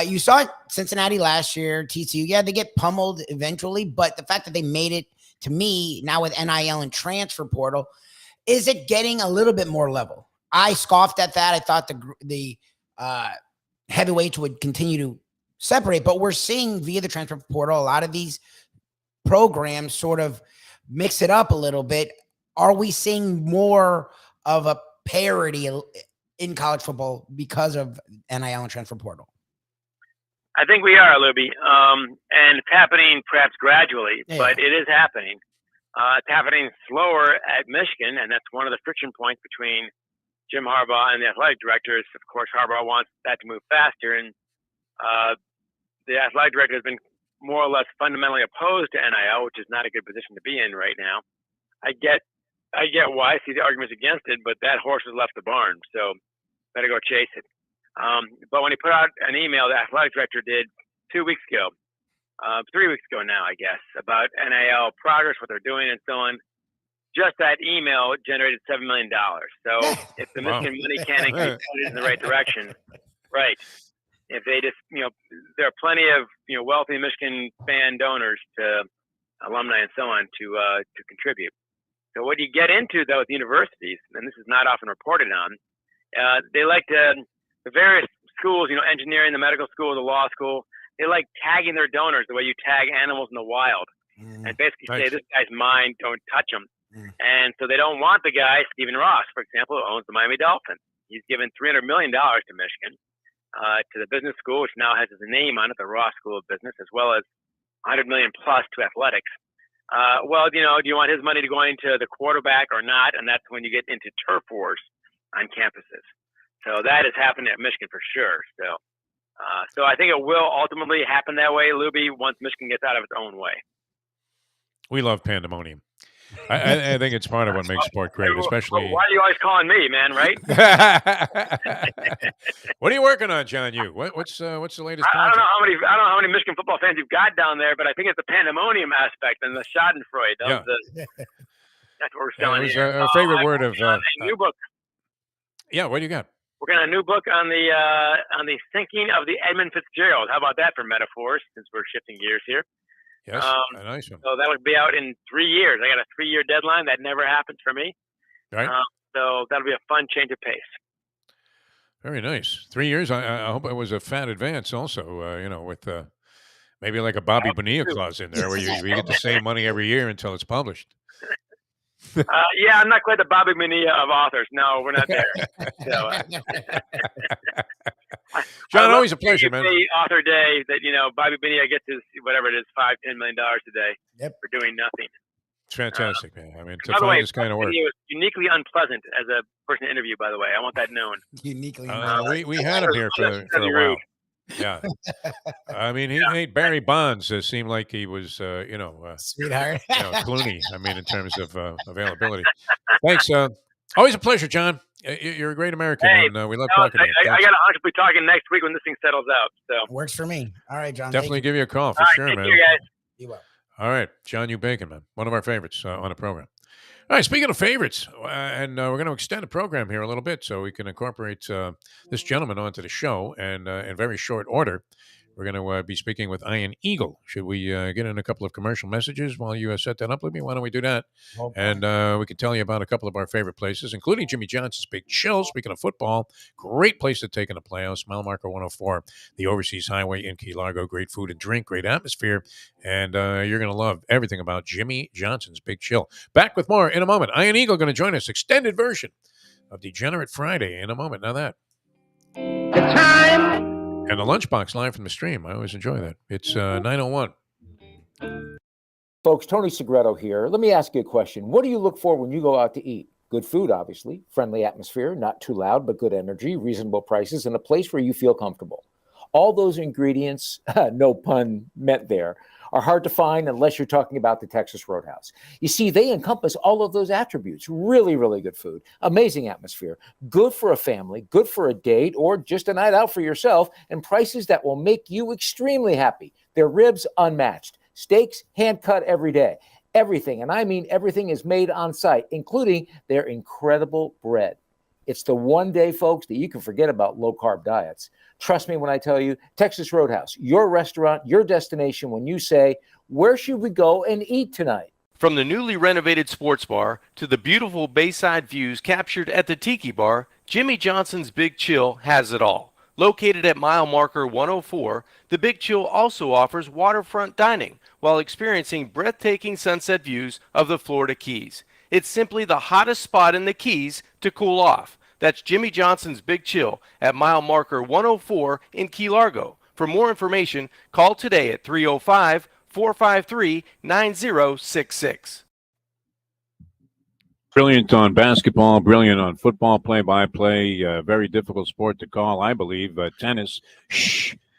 You saw Cincinnati last year, TCU. Yeah, they get pummeled eventually, but the fact that they made it, to me, now with NIL and transfer portal, is it getting a little bit more level? I scoffed at that. I thought the heavyweights would continue to separate, but we're seeing via the transfer portal, a lot of these programs sort of mix it up a little bit. Are we seeing more of a parity in college football because of NIL and transfer portal? I think we are, Lubie. And it's happening perhaps gradually, but it is happening. It's happening slower at Michigan, and that's one of the friction points between Jim Harbaugh and the athletic directors. Of course, Harbaugh wants that to move faster, and the athletic director has been more or less fundamentally opposed to NIL, which is not a good position to be in right now. I get why I see the arguments against it, but that horse has left the barn, so better go chase it. But when he put out an email, the athletic director did 2 weeks ago, 3 weeks ago now, I guess, about NIL progress, what they're doing, and so on. Just that email generated $7 million. So if the Michigan money cannon can be pointed in the right direction, right? If they just, there are plenty of wealthy Michigan fan donors to alumni and so on to contribute. So what you get into though with universities, and this is not often reported on, they like to. The various schools, engineering, the medical school, the law school, they like tagging their donors the way you tag animals in the wild, and basically say, this guy's mine, don't touch him. And so they don't want the guy, Stephen Ross, for example, who owns the Miami Dolphins. He's given $300 million to Michigan, to the business school, which now has his name on it, the Ross School of Business, as well as $100 million plus to athletics. Well, do you want his money to go into the quarterback or not? And that's when you get into turf wars on campuses. So that is happening at Michigan for sure. So I think it will ultimately happen that way, Lubie, once Michigan gets out of its own way. We love pandemonium. I think it's part of what makes sport great, especially. Why are you always calling me, man? Right? What are you working on, John? What's the latest project? I don't know how many Michigan football fans you've got down there, but I think it's the pandemonium aspect and the Schadenfreude. That's what we're selling. It was a favorite word of a new book. Yeah, what do you got? We're going to a new book on the sinking of the Edmund Fitzgerald. How about that for metaphors? Since we're shifting gears here. Yes, a nice one. So that would be out in 3 years. I got a 3-year deadline. That never happens for me. Right. So that'll be a fun change of pace. Very nice. 3 years. I hope it was a fat advance also, with maybe like a Bobby Bonilla clause in there where you get the same money every year until it's published. Yeah, I'm not quite the Bobby Bonilla of authors. No, we're not there. So, John, always a pleasure, man. Author day that Bobby Bonilla gets his whatever it is, $5-10 million a day for doing nothing. It's fantastic, man. I mean, to By the way, find this kind of work. he was uniquely unpleasant as a person to interview. By the way, I want that known. Uniquely. We had him here for a while. Yeah. I mean, he made Barry Bonds seem like he was, Sweetheart. Clooney. I mean, in terms of availability. Thanks. Always a pleasure, John. You're a great American, Hey, and we love talking to you. I got to be talking next week when this thing settles out. So Works for me. All right, John. Definitely give you a call for All right, sure, take man. care, guys. You will. All right, John U. Bacon, man, one of our favorites on the program. All right, speaking of favorites, and we're going to extend the program here a little bit so we can incorporate this gentleman onto the show, and in very short order, we're going to be speaking with Ian Eagle. Should we get in a couple of commercial messages while you set that up with me? Why don't we do that? And we can tell you about a couple of our favorite places, including Jimmy Johnson's Big Chill. Speaking of football, great place to take in the playoffs. Mile Marker 104, the Overseas Highway in Key Largo. Great food and drink, great atmosphere. And you're going to love everything about Jimmy Johnson's Big Chill. Back with more in a moment. Ian Eagle going to join us. Extended version of Degenerate Friday in a moment. Now that. It's time. And the lunchbox live from the stream. I always enjoy that. It's 9:01. Folks, Tony Segreto here. Let me ask you a question. What do you look for when you go out to eat? Good food, obviously, friendly atmosphere, not too loud, but good energy, reasonable prices, and a place where you feel comfortable. All those ingredients, no pun meant there, are hard to find unless you're talking about the Texas Roadhouse. You see, they encompass all of those attributes. Really, really good food, amazing atmosphere, good for a family, good for a date, or just a night out for yourself, and prices that will make you extremely happy. Their ribs unmatched, steaks hand-cut every day. Everything, and I mean everything, is made on site, including their incredible bread. It's the one day, folks, that you can forget about low-carb diets. Trust me when I tell you, Texas Roadhouse, your restaurant, your destination when you say, where should we go and eat tonight? From the newly renovated sports bar to the beautiful bayside views captured at the Tiki Bar, Jimmy Johnson's Big Chill has it all. Located at mile marker 104, the Big Chill also offers waterfront dining while experiencing breathtaking sunset views of the Florida Keys. It's simply the hottest spot in the Keys to cool off. That's Jimmy Johnson's Big Chill at mile marker 104 in Key Largo. For more information, call today at 305-453-9066. Brilliant on basketball, brilliant on football, play-by-play. Very difficult sport to call, I believe. Tennis,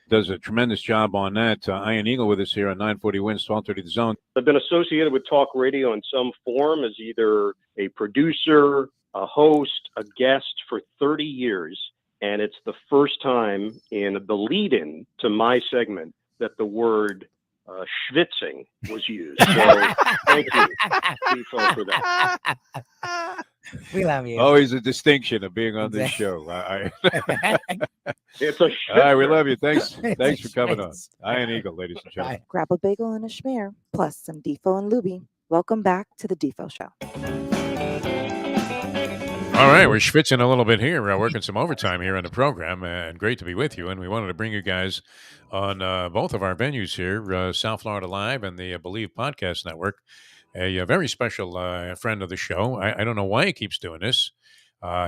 does a tremendous job on that. Ian Eagle with us here on 940 Wins, 1230 The Zone. I've been associated with talk radio in some form as either a producer, a host, a guest for 30 years. And it's the first time in the lead-in to my segment that the word schwitzing was used. So thank you, Defo, for that. We love you. Always a distinction of being on this show. It's a all right, we love you. Thanks for coming on. Ian Eagle, ladies and gentlemen. Grab a bagel and a schmear, plus some Defo and Lubie. Welcome back to the Defo Show. All right, we're schwitzing a little bit here. We're working some overtime here on the program, and great to be with you. And we wanted to bring you guys on both of our venues here, South Florida Live and the Believe Podcast Network. A very special friend of the show. I don't know why he keeps doing this.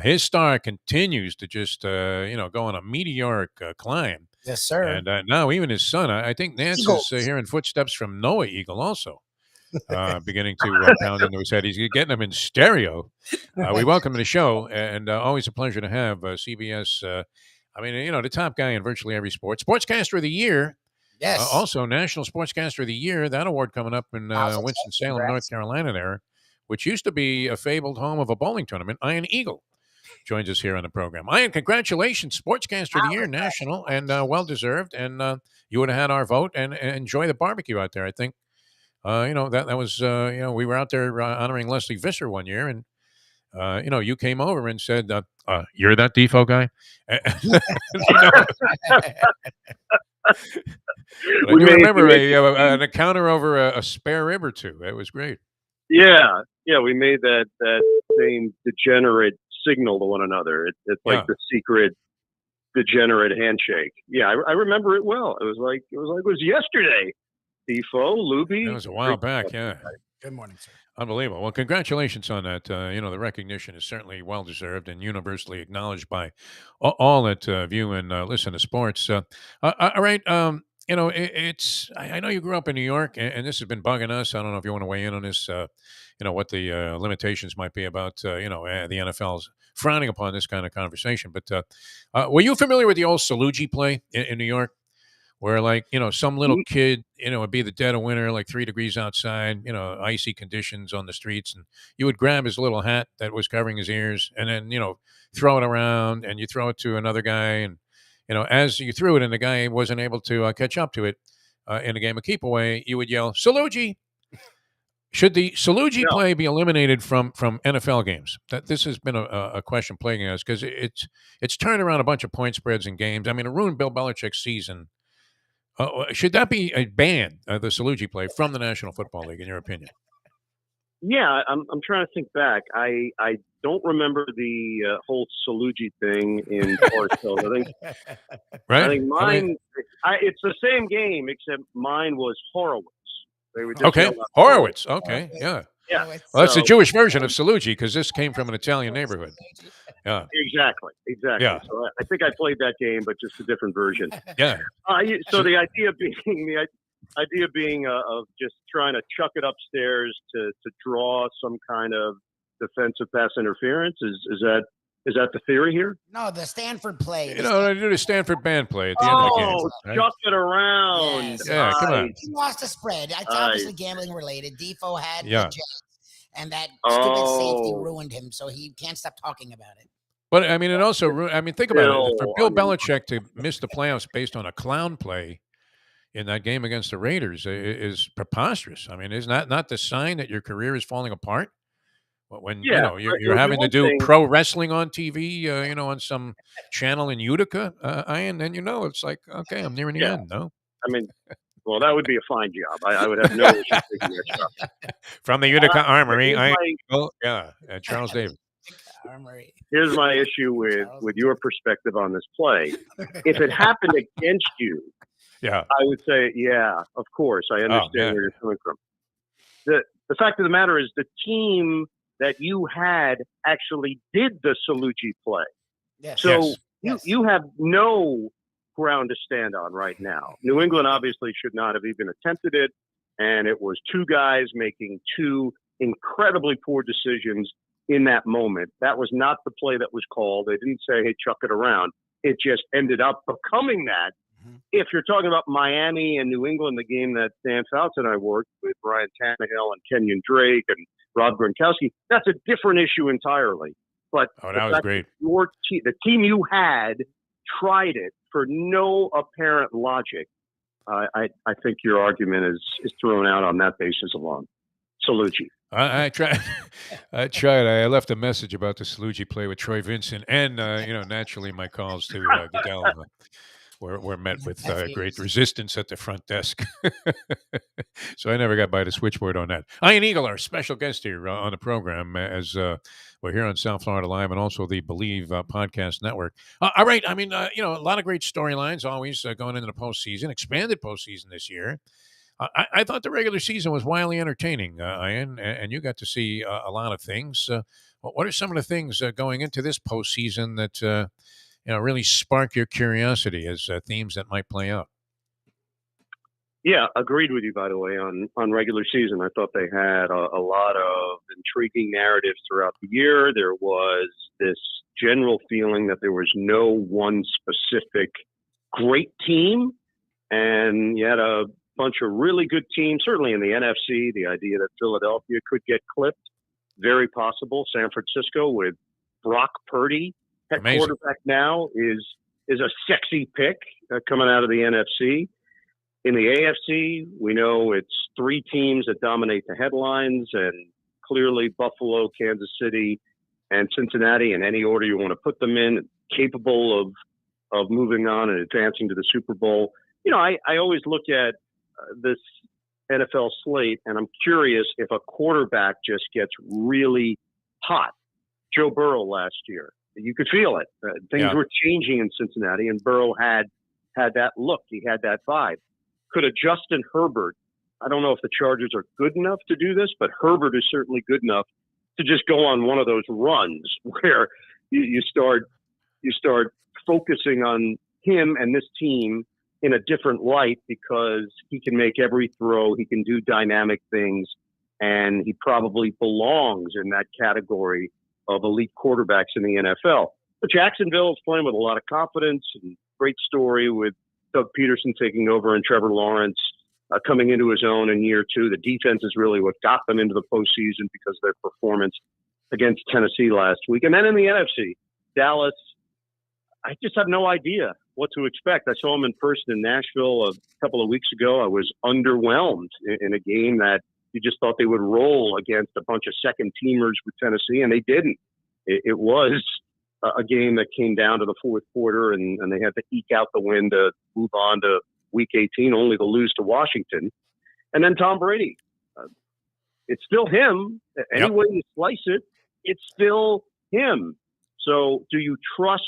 His star continues to just, go on a meteoric climb. Yes, sir. And now even his son, I think Nance is hearing footsteps from Noah Eagle also. Beginning to pound into his head. He's getting him in stereo. We welcome to the show, and always a pleasure to have CBS. The top guy in virtually every sport. Sportscaster of the Year. Yes. Also, National Sportscaster of the Year. That award coming up in Winston-Salem, North Carolina there, which used to be a fabled home of a bowling tournament. Ian Eagle joins us here on the program. Ian, congratulations. Sportscaster of the Year, National, and well-deserved. And you would have had our vote and enjoy the barbecue out there, I think. That was, we were out there honoring Leslie Visser one year, and, you came over and said, you're that Defo guy? I do remember an encounter over a spare rib or two. It was great. Yeah, we made that same degenerate signal to one another. It's like the secret degenerate handshake. Yeah, I remember it well. It was yesterday. Defo, Lubie. That was a while back, yeah. Good morning, sir. Unbelievable. Well, congratulations on that. The recognition is certainly well-deserved and universally acknowledged by all that view and listen to sports. All right, I know you grew up in New York, and this has been bugging us. I don't know if you want to weigh in on this. What the limitations might be about the NFL's frowning upon this kind of conversation. But were you familiar with the old Salugi play in New York? Where some little kid, would be the dead of winter, like 3 degrees outside, icy conditions on the streets. And you would grab his little hat that was covering his ears and then, throw it around, and you throw it to another guy. And, as you threw it and the guy wasn't able to catch up to it in a game of keep away, you would yell, Salugi. Should the Salugi play be eliminated from NFL games? This has been a question plaguing us because it's turned around a bunch of point spreads in games. I mean, it ruined Bill Belichick's season. Should that be a ban, the Salugi play, from the National Football League, in your opinion? Yeah, I'm trying to think back. I don't remember the whole Salugi thing in Forest. Right? I think mine. It's the same game except mine was Horowitz. They would just Okay, yell out Horowitz. Okay, yeah. Yeah. Well, that's the Jewish version of Salugi because this came from an Italian neighborhood. Yeah. Exactly. Yeah. So I think I played that game, but just a different version. Yeah. So the idea being of just trying to chuck it upstairs to draw some kind of defensive pass interference is that the theory here? No, the Stanford play. They do the Stanford band play at the end of the game. Right? Chuck it around. Yes. Yeah, come on. He lost the spread. It's obviously gambling related. Defo had the Jets, and that stupid safety ruined him, so he can't stop talking about it. But, I mean, it also, think about it. For Bill Belichick to miss the playoffs based on a clown play in that game against the Raiders is preposterous. I mean, isn't that not the sign that your career is falling apart? When you're having to do pro wrestling on TV, on some channel in Utica, and then it's like, okay, I'm nearing the end. No, I mean, well, that would be a fine job. I would have no issue taking that job. From the Utica Armory, Charles Davis. Here's my issue with your perspective on this play. If it happened against you, I would say, of course, I understand where you're coming from. The fact of the matter is the team that you had actually did the Salugi play. Yes. So you have no ground to stand on right now. New England obviously should not have even attempted it, and it was 2 guys making 2 incredibly poor decisions in that moment. That was not the play that was called. They didn't say, hey, chuck it around. It just ended up becoming that. If you're talking about Miami and New England, the game that Dan Fouts and I worked with Ryan Tannehill and Kenyon Drake and Rob Gronkowski, that's a different issue entirely. But that was great. The team you had tried it for no apparent logic. I think your argument is thrown out on that basis alone. Salugi. I tried. I left a message about the Salugi play with Troy Vincent, and naturally my calls to Goodell were met with great resistance at the front desk. So I never got by the switchboard on that. Ian Eagle, our special guest here on the program, as we're here on South Florida Live and also the Believe podcast network. All right. I mean, a lot of great storylines always going into the postseason, expanded postseason this year. I thought the regular season was wildly entertaining, Ian, and you got to see a lot of things. What are some of the things going into this postseason that really spark your curiosity as themes that might play out? Yeah, agreed with you, by the way, on regular season. I thought they had a lot of intriguing narratives throughout the year. There was this general feeling that there was no one specific great team, and you had a bunch of really good teams, certainly in the NFC. The idea that Philadelphia could get clipped, very possible. San Francisco with Brock Purdy at quarterback now is a sexy pick coming out of the NFC. In the AFC, we know it's 3 teams that dominate the headlines, and clearly Buffalo, Kansas City, and Cincinnati, in any order you want to put them in, capable of moving on and advancing to the Super Bowl. I always look at this NFL slate, and I'm curious if a quarterback just gets really hot. Joe Burrow last year, you could feel it. Things were changing in Cincinnati, and Burrow had that look. He had that vibe. Could a Justin Herbert, I don't know if the Chargers are good enough to do this, but Herbert is certainly good enough to just go on one of those runs where you start focusing on him and this team in a different light because he can make every throw. He can do dynamic things, and he probably belongs in that category of elite quarterbacks in the NFL. But Jacksonville is playing with a lot of confidence, and great story with Doug Peterson taking over and Trevor Lawrence coming into his own in year 2. The defense is really what got them into the postseason because of their performance against Tennessee last week. And then in the NFC, Dallas, I just have no idea what to expect. I saw them in person in Nashville a couple of weeks ago. I was underwhelmed in a game that you just thought they would roll against a bunch of second-teamers with Tennessee, and they didn't. It was a game that came down to the fourth quarter, and they had to eke out the win to move on to Week 18, only to lose to Washington. And then Tom Brady. It's still him. Any way you slice it, it's still him. So do you trust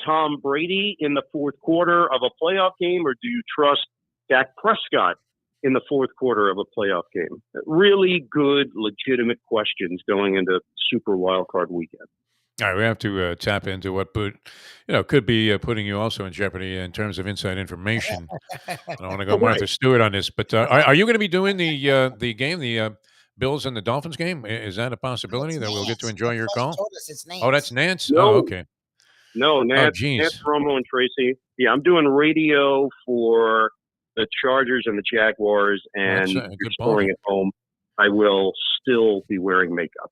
Tom Brady in the fourth quarter of a playoff game, or do you trust Dak Prescott in the fourth quarter of a playoff game? Really good, legitimate questions going into Super Wildcard Weekend. All right, we have to tap into what could be putting you also in jeopardy in terms of inside information. I don't want to go Martha Stewart on this, but are you going to be doing the game, the Bills and the Dolphins game? Is that a possibility that we'll get to enjoy your call? Oh, that's Nance? No. Oh, okay. No, Nance Romo and Tracy. Yeah, I'm doing radio for the Chargers and the Jaguars, and if you're scoring at home, I will still be wearing makeup.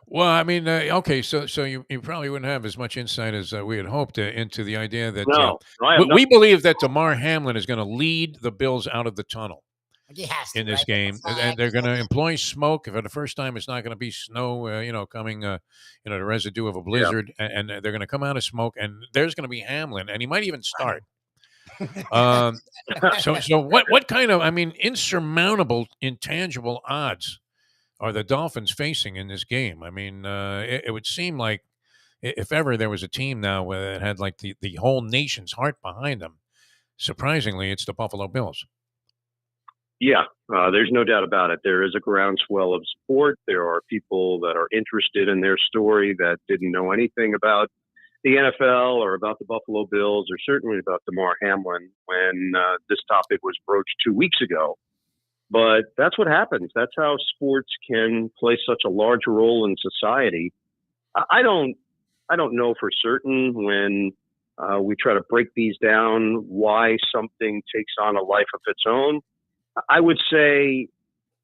Well, I mean, okay, so you probably wouldn't have as much insight as we had hoped into the idea that we believe that DeMar Hamlin is going to lead the Bills out of the tunnel in this game, and they're going to employ smoke. For the first time, it's not going to be snow, coming, the residue of a blizzard, and they're going to come out of smoke, and there's going to be Hamlin, and he might even start. So what kind of, insurmountable, intangible odds are the Dolphins facing in this game? I mean, it would seem like if ever there was a team now that had like the whole nation's heart behind them, surprisingly, it's the Buffalo Bills. Yeah, there's no doubt about it. There is a groundswell of support. There are people that are interested in their story that didn't know anything about the NFL or about the Buffalo Bills or certainly about DeMar Hamlin when this topic was broached 2 weeks ago. But that's what happens. That's how sports can play such a large role in society. I don't know for certain when we try to break these down why something takes on a life of its own. I would say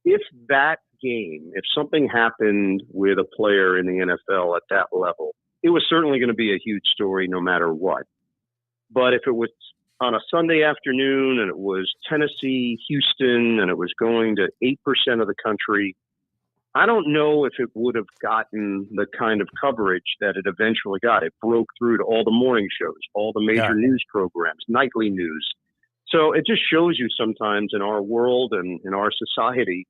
if that game, if something happened with a player in the NFL at that level, it was certainly going to be a huge story no matter what. But if it was on a Sunday afternoon and it was Tennessee, Houston, and it was going to 8% of the country, I don't know if it would have gotten the kind of coverage that it eventually got. It broke through to all the morning shows, all the major news programs, nightly news. So it just shows you sometimes in our world and in our society,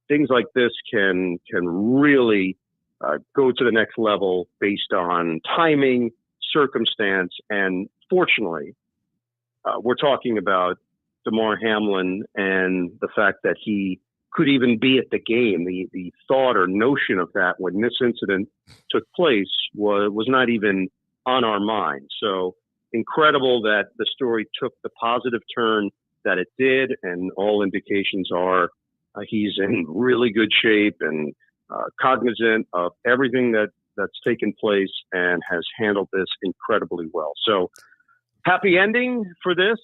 things like this can really go to the next level based on timing, circumstance, and fortunately, we're talking about DeMar Hamlin and the fact that he could even be at the game. The thought or notion of that when this incident took place was not even on our mind. So incredible that the story took the positive turn that it did, and all indications are he's in really good shape and cognizant of everything that's taken place and has handled this incredibly well. So happy ending for this.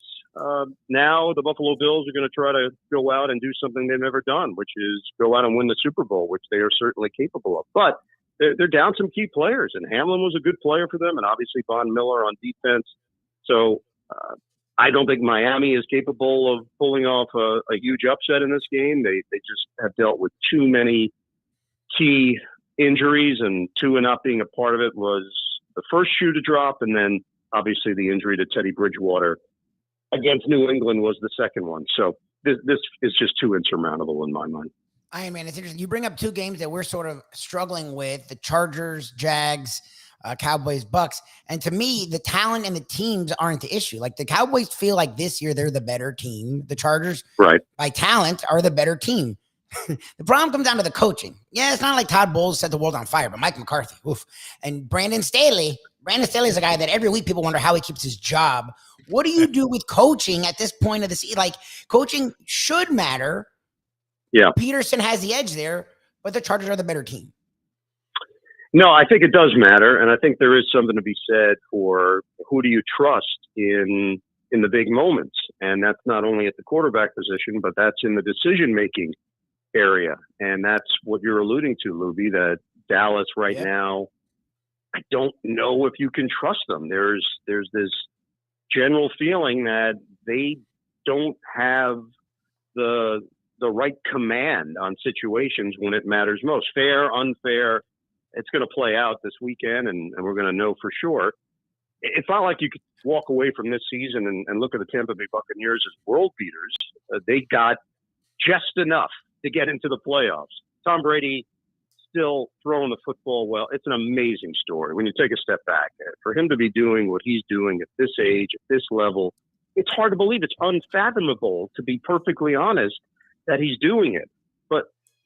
Now the Buffalo Bills are going to try to go out and do something they've never done, which is go out and win the Super Bowl, which they are certainly capable of. But they're down some key players, and Hamlin was a good player for them, and obviously Von Miller on defense. So I don't think Miami is capable of pulling off a huge upset in this game. They just have dealt with too many key injuries, and Tua not being a part of it was the first shoe to drop, and then obviously the injury to Teddy Bridgewater against New England was the second one. So this is just too insurmountable in my mind. I mean, it's interesting. You bring up two games that we're sort of struggling with: the Chargers, Jags, Cowboys, Bucks. And to me, the talent and the teams aren't the issue. Like the Cowboys feel like this year they're the better team. The Chargers, by talent, are the better team. The problem comes down to the coaching. Yeah, it's not like Todd Bowles set the world on fire, but Mike McCarthy, and Brandon Staley Brandon Staley's a guy that every week people wonder how he keeps his job. What do you do with coaching at this point of the season? Like, coaching should matter. Yeah. Peterson has the edge there, but the Chargers are the better team. No, I think it does matter, and I think there is something to be said for who do you trust in the big moments, and that's not only at the quarterback position, but that's in the decision-making area, and that's what you're alluding to, Lubie, that Dallas right now, I don't know if you can trust them. There's this general feeling that they don't have the right command on situations when it matters most. Fair, unfair, it's going to play out this weekend, and we're going to know for sure. It's not like you could walk away from this season and look at the Tampa Bay Buccaneers as world beaters. They got just enough to get into the playoffs. Tom Brady still throwing the football well. It's an amazing story when you take a step back. For him to be doing what he's doing at this age, at this level, it's hard to believe. It's unfathomable, to be perfectly honest, that he's doing it. But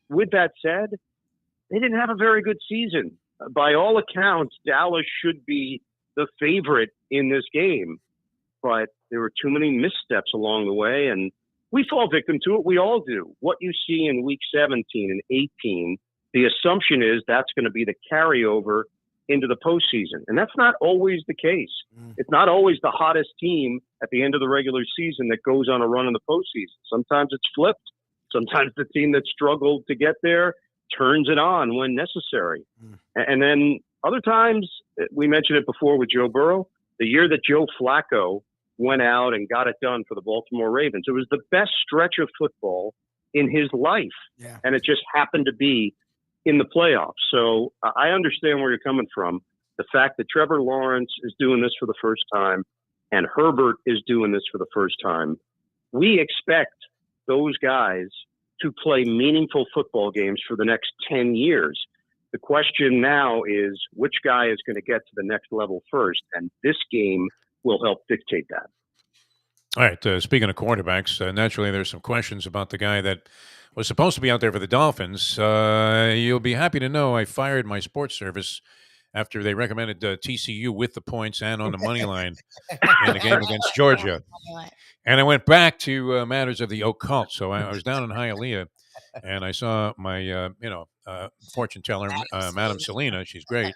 with that said, they didn't have a very good season. By all accounts, Dallas should be the favorite in this game, but there were too many missteps along the way, and we fall victim to it. We all do. What you see in week 17 and 18, the assumption is that's going to be the carryover into the postseason, and that's not always the case. It's not always the hottest team at the end of the regular season that goes on a run in the postseason. Sometimes it's flipped. Sometimes the team that struggled to get there turns it on when necessary. And then other times, we mentioned it before with Joe Burrow, the year that Joe Flacco went out and got it done for the Baltimore Ravens. It was the best stretch of football in his life. Yeah. And it just happened to be in the playoffs. So I understand where you're coming from. The fact that Trevor Lawrence is doing this for the first time and Herbert is doing this for the first time, we expect those guys to play meaningful football games for the next 10 years. The question now is which guy is going to get to the next level first, and this game will help dictate that. All right. Speaking of quarterbacks, naturally there's some questions about the guy that was supposed to be out there for the Dolphins. You'll be happy to know I fired my sports service after they recommended TCU with the points and on the money line in the game against Georgia. And I went back to matters of the occult. So I was down in Hialeah, and I saw my, fortune teller, Madam Selena. She's great.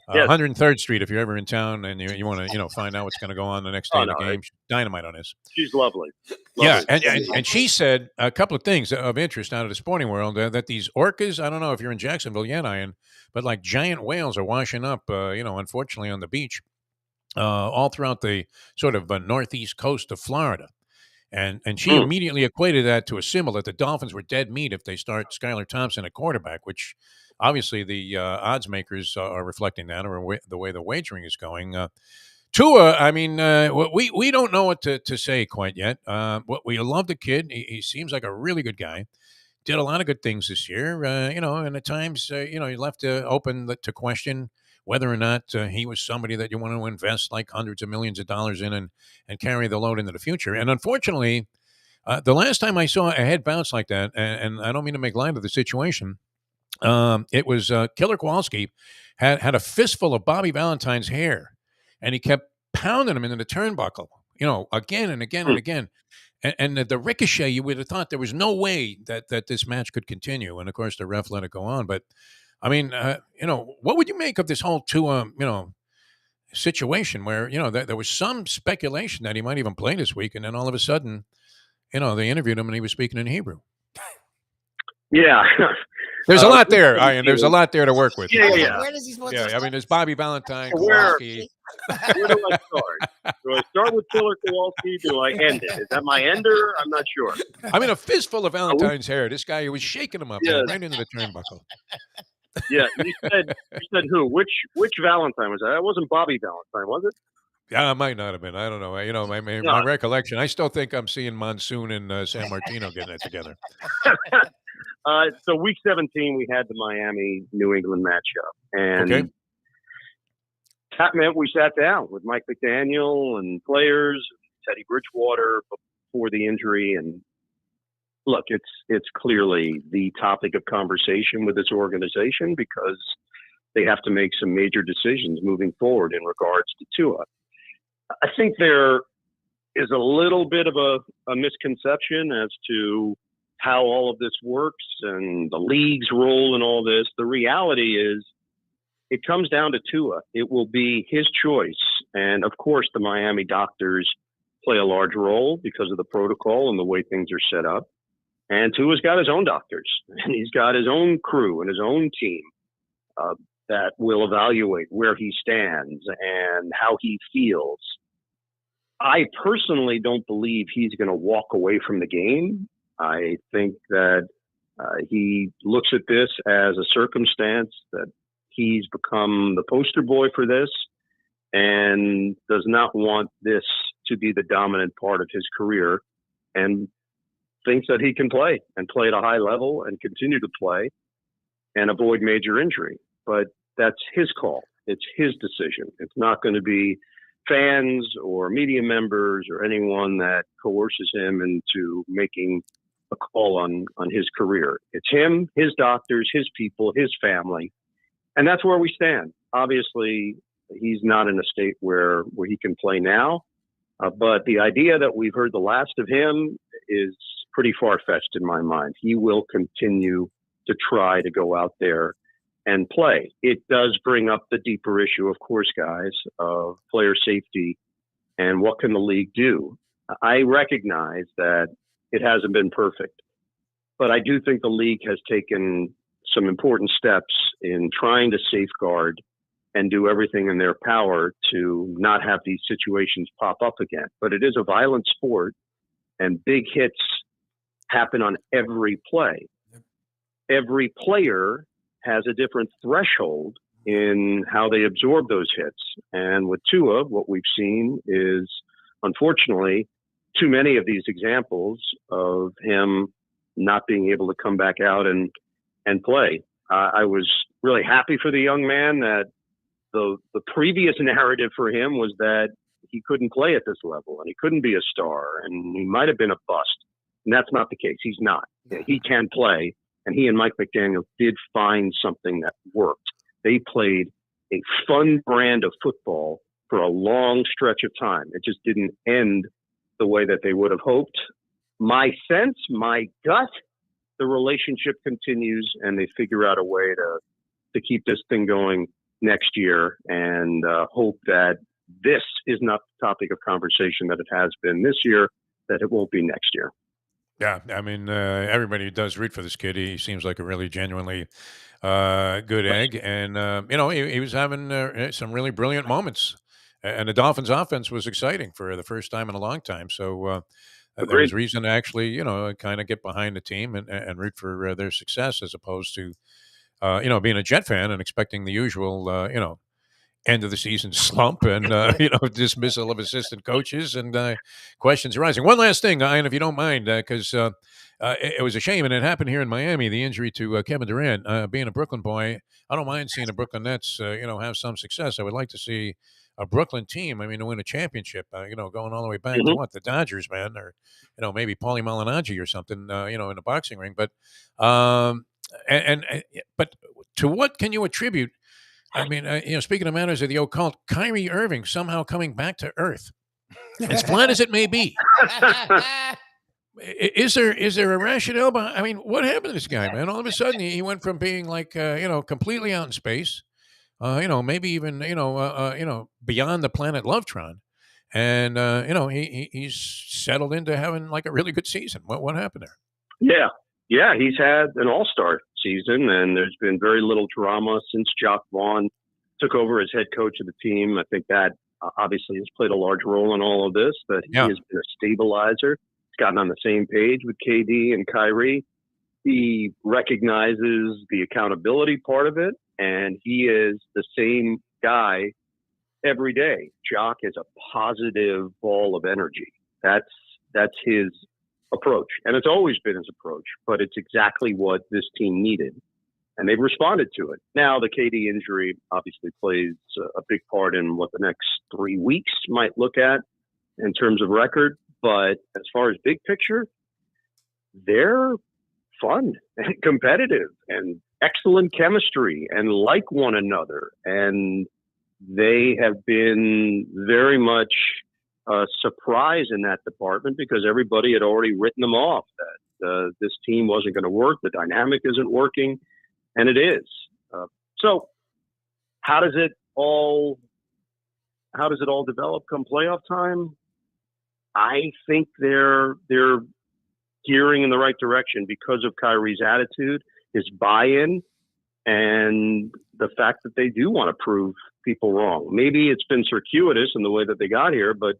103rd Street, if you're ever in town and you want to, find out what's going to go on the next day of the game. Dynamite on this. She's lovely. Yeah, and she said a couple of things of interest out of the sporting world, that these orcas, I don't know if you're in Jacksonville yet, Ian, but like giant whales are washing up, unfortunately on the beach all throughout the sort of northeast coast of Florida. And she immediately equated that to a symbol that the Dolphins were dead meat if they start Skylar Thompson at quarterback, which obviously the odds makers are reflecting that, or the way the wagering is going. Tua, I mean, we don't know what to say quite yet. We love the kid. He seems like a really good guy. Did a lot of good things this year, and at times, he left open to question whether or not he was somebody that you want to invest like hundreds of millions of dollars in and carry the load into the future. And unfortunately, the last time I saw a head bounce like that, and I don't mean to make light of the situation, it was Killer Kowalski had a fistful of Bobby Valentine's hair, and he kept pounding him into the turnbuckle, again and again and again. And the ricochet, you would have thought there was no way that this match could continue. And of course, the ref let it go on. But I mean, what would you make of this whole Tua, situation where, there was some speculation that he might even play this week. And then all of a sudden, they interviewed him and he was speaking in Hebrew. Yeah. There's a lot there, Ian. There's a lot there to work with. Yeah. Where does he supposed to Yeah, I start? mean, there's Bobby Valentine, Where Kowalski. do I start? Do I start with Killer Kowalski? Do I end it? Is that my ender? I'm not sure. I mean, a fistful of Valentine's hair. This guy was shaking him up right into the turnbuckle. Yeah, you said who? Which Valentine was that? That wasn't Bobby Valentine, was it? Yeah, it might not have been. I don't know. My recollection, I still think I'm seeing Monsoon and San Martino getting it together. So week 17, we had the Miami-New England matchup. And that meant we sat down with Mike McDaniel and players, Teddy Bridgewater before the injury. And look, it's clearly the topic of conversation with this organization because they have to make some major decisions moving forward in regards to Tua. I think there is a little bit of a misconception as to how all of this works and the league's role in all this. The reality is it comes down to Tua. It will be his choice. And of course, the Miami doctors play a large role because of the protocol and the way things are set up. And Tua's got his own doctors, and he's got his own crew and his own team that will evaluate where he stands and how he feels. I personally don't believe he's going to walk away from the game. I think that he looks at this as a circumstance that he's become the poster boy for this and does not want this to be the dominant part of his career, and thinks that he can play and play at a high level and continue to play and avoid major injury. But that's his call. It's his decision. It's not going to be fans or media members or anyone that coerces him into making a call on his career. It's him, his doctors, his people, his family. And that's where we stand. Obviously, he's not in a state where he can play now. But the idea that we've heard the last of him is pretty far-fetched in my mind. He will continue to try to go out there and play. It does bring up the deeper issue, of course, guys, of player safety and what can the league do. I recognize that it hasn't been perfect, but I do think the league has taken some important steps in trying to safeguard and do everything in their power to not have these situations pop up again. But it is a violent sport, and big hits happen on every play. Every player has a different threshold in how they absorb those hits. And with Tua, what we've seen is, unfortunately, too many of these examples of him not being able to come back out and play. I was really happy for the young man that the previous narrative for him was that he couldn't play at this level and he couldn't be a star and he might have been a bust. And that's not the case. He's not. He can play. And he and Mike McDaniel did find something that worked. They played a fun brand of football for a long stretch of time. It just didn't end the way that they would have hoped. My sense, my gut, the relationship continues and they figure out a way to keep this thing going next year and hope that this is not the topic of conversation that it has been this year, that it won't be next year. Yeah, I mean, everybody does root for this kid. He seems like a really genuinely good egg, and he was having some really brilliant moments. And the Dolphins' offense was exciting for the first time in a long time. So there was reason to actually, kind of get behind the team and root for their success, as opposed to, being a Jet fan and expecting the usual, end of the season slump and dismissal of assistant coaches and questions arising. One last thing, Ian, if you don't mind, because it was a shame, and it happened here in Miami. The injury to Kevin Durant. Being a Brooklyn boy, I don't mind seeing the Brooklyn Nets, have some success. I would like to see a Brooklyn team. I mean, to win a championship. Going all the way back to what, the Dodgers, man, or maybe Paulie Malignaggi or something. In the boxing ring, but but to what can you attribute? I mean, speaking of matters of the occult, Kyrie Irving somehow coming back to earth, as flat as it may be. Is there a rationale behind? I mean, what happened to this guy, man? All of a sudden, he went from being like, completely out in space, maybe even, beyond the planet Lovetron, and he's settled into having like a really good season. What happened there? Yeah, he's had an all-star season, and there's been very little drama since Jock Vaughn took over as head coach of the team. I think that obviously has played a large role in all of this, that he has been a stabilizer. He's gotten on the same page with KD and Kyrie. He recognizes the accountability part of it, and he is the same guy every day. Jock is a positive ball of energy. That's his approach, and it's always been his approach, but it's exactly what this team needed, and they've responded to it. Now, the KD injury obviously plays a big part in what the next 3 weeks might look at in terms of record, but as far as big picture, they're fun and competitive, and excellent chemistry and like one another. And they have been very much a surprise in that department because everybody had already written them off that this team wasn't going to work. The dynamic isn't working, and it is. So how does it all develop come playoff time? I think they're gearing in the right direction because of Kyrie's attitude, his buy-in, and the fact that they do want to prove people wrong. Maybe it's been circuitous in the way that they got here, but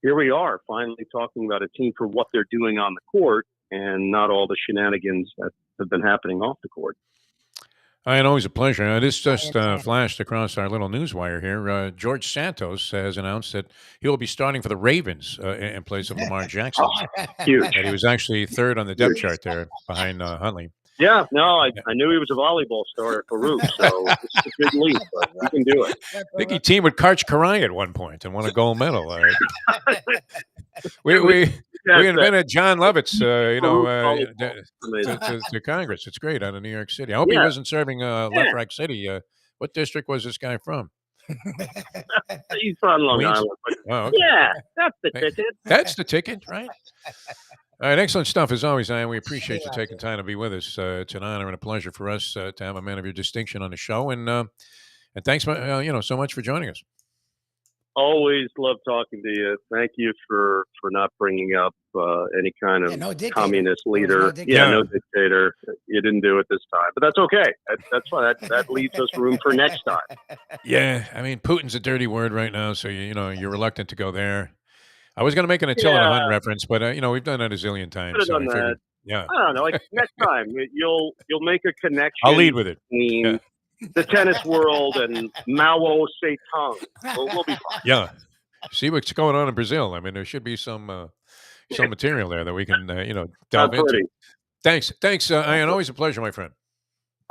here we are finally talking about a team for what they're doing on the court and not all the shenanigans that have been happening off the court. And always a pleasure. This just flashed across our little newswire here. George Santos has announced that he will be starting for the Ravens in place of Lamar Jackson. Huge. And he was actually third on the depth chart there behind Huntley. Yeah, no, I knew he was a volleyball star at Farouk, so it's a good leap, but he can do it. I think he teamed with Karch Karai at one point and won a gold medal. We invented John Lovitz, to Congress. It's great out of New York City. I hope he wasn't serving Left Rack City. What district was this guy from? He's from Long Queens? Island. Oh, okay. Yeah, that's the ticket. That's the ticket, right? All right, excellent stuff as always, Ian. We appreciate you taking time to be with us. It's an honor and a pleasure for us to have a man of your distinction on the show, and thanks, so much for joining us. Always love talking to you. Thank you for not bringing up any kind of communist leader. No dictator. You didn't do it this time, but that's okay. That's fine. That leaves us room for next time. Yeah, I mean, Putin's a dirty word right now, so you're reluctant to go there. I was going to make an Attila the Hun reference, but we've done that a zillion times. Could have done that. Yeah, I don't know. Like next time, you'll make a connection. I'll lead with it. Between the tennis world and Mao Zedong. We'll be fine. Yeah, see what's going on in Brazil. I mean, there should be some material there that we can delve into. Thanks, Ian. Always a pleasure, my friend.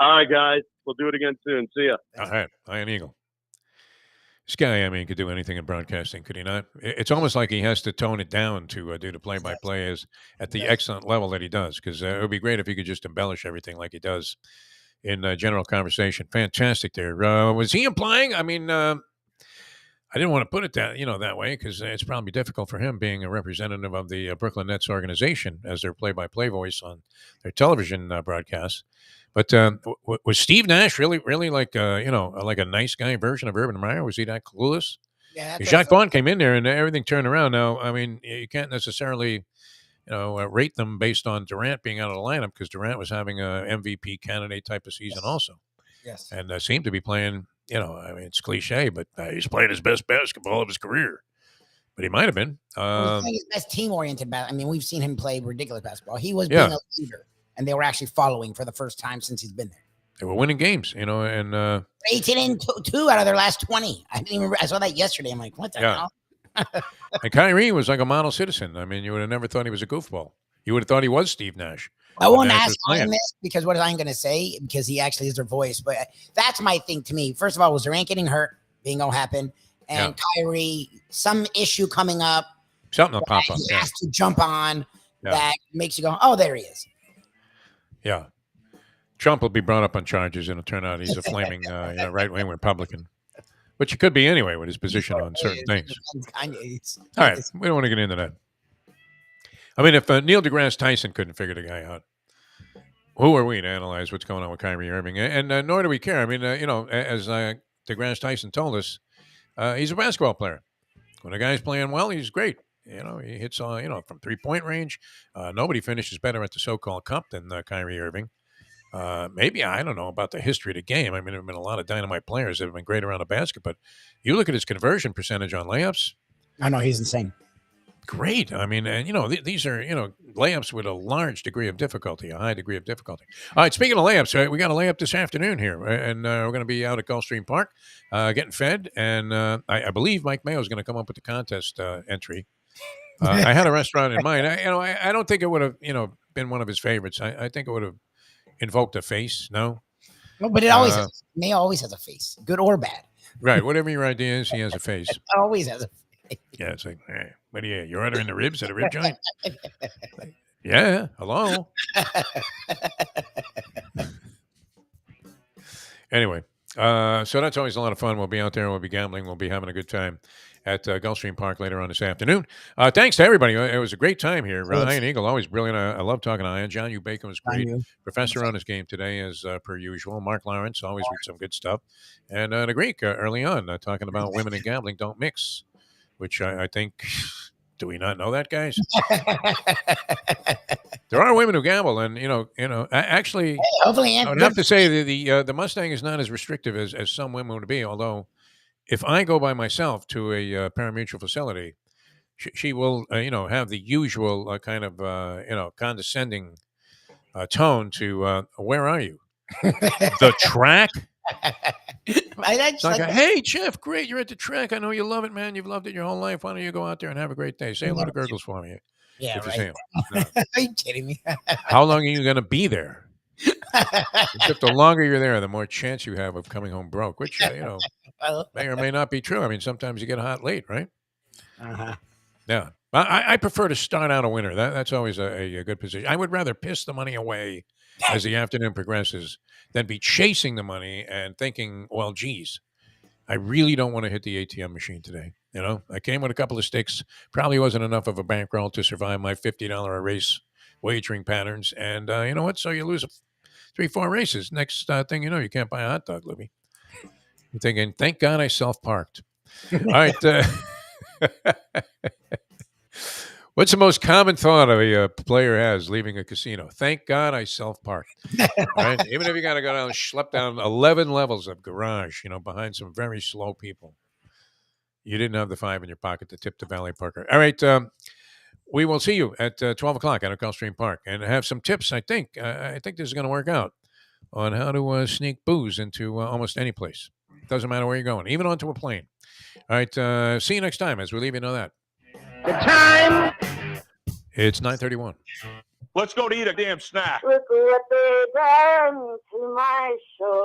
All right, guys. We'll do it again soon. See ya. All right, Ian Eagle. This guy, I mean, could do anything in broadcasting, could he not? It's almost like he has to tone it down to do the play-by-play at the excellent level that he does, because it would be great if he could just embellish everything like he does in general conversation. Fantastic there. Was he implying? I mean, I didn't want to put it that way, because it's probably difficult for him being a representative of the Brooklyn Nets organization as their play-by-play voice on their television broadcasts. But was Steve Nash really like like a nice guy version of Urban Meyer? Was he that clueless? Yeah, Jacques Vaughn came in there and everything turned around. Now, I mean, you can't necessarily rate them based on Durant being out of the lineup, because Durant was having a MVP candidate type of season also. Yes. And seemed to be playing, I mean, it's cliche, but he's playing his best basketball of his career. But he might have been. He's playing his best team-oriented basketball. I mean, we've seen him play ridiculous basketball. He was being a leader, and they were actually following for the first time since he's been there. They were winning games, and 18 and 2 out of their last 20. I didn't even. I saw that yesterday. I'm like, what the hell? And Kyrie was like a model citizen. I mean, you would have never thought he was a goofball. You would have thought he was Steve Nash. I won't ask him this, because what I'm going to say, because he actually is their voice. But that's my thing to me. First of all, was Durant getting hurt? Being going to happen. And Kyrie, some issue coming up. Something will pop up. He has to jump on that makes you go, oh, there he is. Yeah. Trump will be brought up on charges, and it'll turn out he's a flaming right-wing Republican. Which he could be anyway with his position on certain things. All right. We don't want to get into that. I mean, if Neil deGrasse Tyson couldn't figure the guy out, who are we to analyze what's going on with Kyrie Irving? And nor do we care. I mean, as deGrasse Tyson told us, he's a basketball player. When a guy's playing well, he's great. He hits from three-point range. Nobody finishes better at the so-called cup than Kyrie Irving. Maybe, I don't know about the history of the game. I mean, there have been a lot of dynamite players that have been great around the basket, but you look at his conversion percentage on layups. I know, he's insane. Great. I mean, and these are, layups with a large degree of difficulty, a high degree of difficulty. All right, speaking of layups, we got a layup this afternoon here, and we're going to be out at Gulfstream Park getting fed, and I believe Mike Mayo is going to come up with the contest entry. I had a restaurant in mind. I don't think it would have, been one of his favorites. I think it would have invoked a face. No, but it always Mayo always has a face, good or bad. Right. Whatever your idea is, he has a face. It always has a face. Yeah, it's like, hey, what are you're ordering the ribs at a rib joint? Yeah, hello. Anyway, so that's always a lot of fun. We'll be out there. We'll be gambling. We'll be having a good time at Gulfstream Park later on this afternoon. Thanks to everybody. It was a great time here. Ian Eagle, always brilliant. I love talking to Ian. John Bacon was great. Professor on his game today, as per usual. Mark Lawrence, always with some good stuff. And the Greek early on, talking about women and gambling don't mix, which I think... Do we not know that, guys? There are women who gamble, and actually, hopefully, I would have to say the Mustang is not as restrictive as some women would be. Although, if I go by myself to a pari-mutuel facility, she will, have the usual kind of, condescending tone to, where are you? The track? It's like, hey, Jeff, great, you're at the track. I know you love it, man. You've loved it your whole life. Why don't you go out there and have a great day? Say hello to Gurgles for me. Yeah, if you right. see him. No. Are you kidding me? How long are you going to be there? Except the longer you're there, the more chance you have of coming home broke, which, may or may not be true. I mean, sometimes you get hot late, right? Uh-huh. Yeah. I prefer to start out a winner. That's always a good position. I would rather piss the money away as the afternoon progresses than be chasing the money and thinking, well, geez, I really don't want to hit the ATM machine today. I came with a couple of sticks. Probably wasn't enough of a bankroll to survive my $50 a race wagering patterns. And you know what? So you lose 3-4 races. Next thing you know, you can't buy a hot dog, Libby. You're thinking, thank God I self-parked. All right. What's the most common thought a player has leaving a casino? Thank God I self-parked. All right? Even if you got to go down, schlep down 11 levels of garage, behind some very slow people. You didn't have the 5 in your pocket to tip the valet parker. All right. We will see you at 12 o'clock at Gulfstream Park and have some tips, I think. I think this is going to work out on how to sneak booze into almost any place. Doesn't matter where you're going, even onto a plane. All right. See you next time as we leave you know that. The time. It's 9:31. Let's go to eat a damn snack. Look what they done to my soul.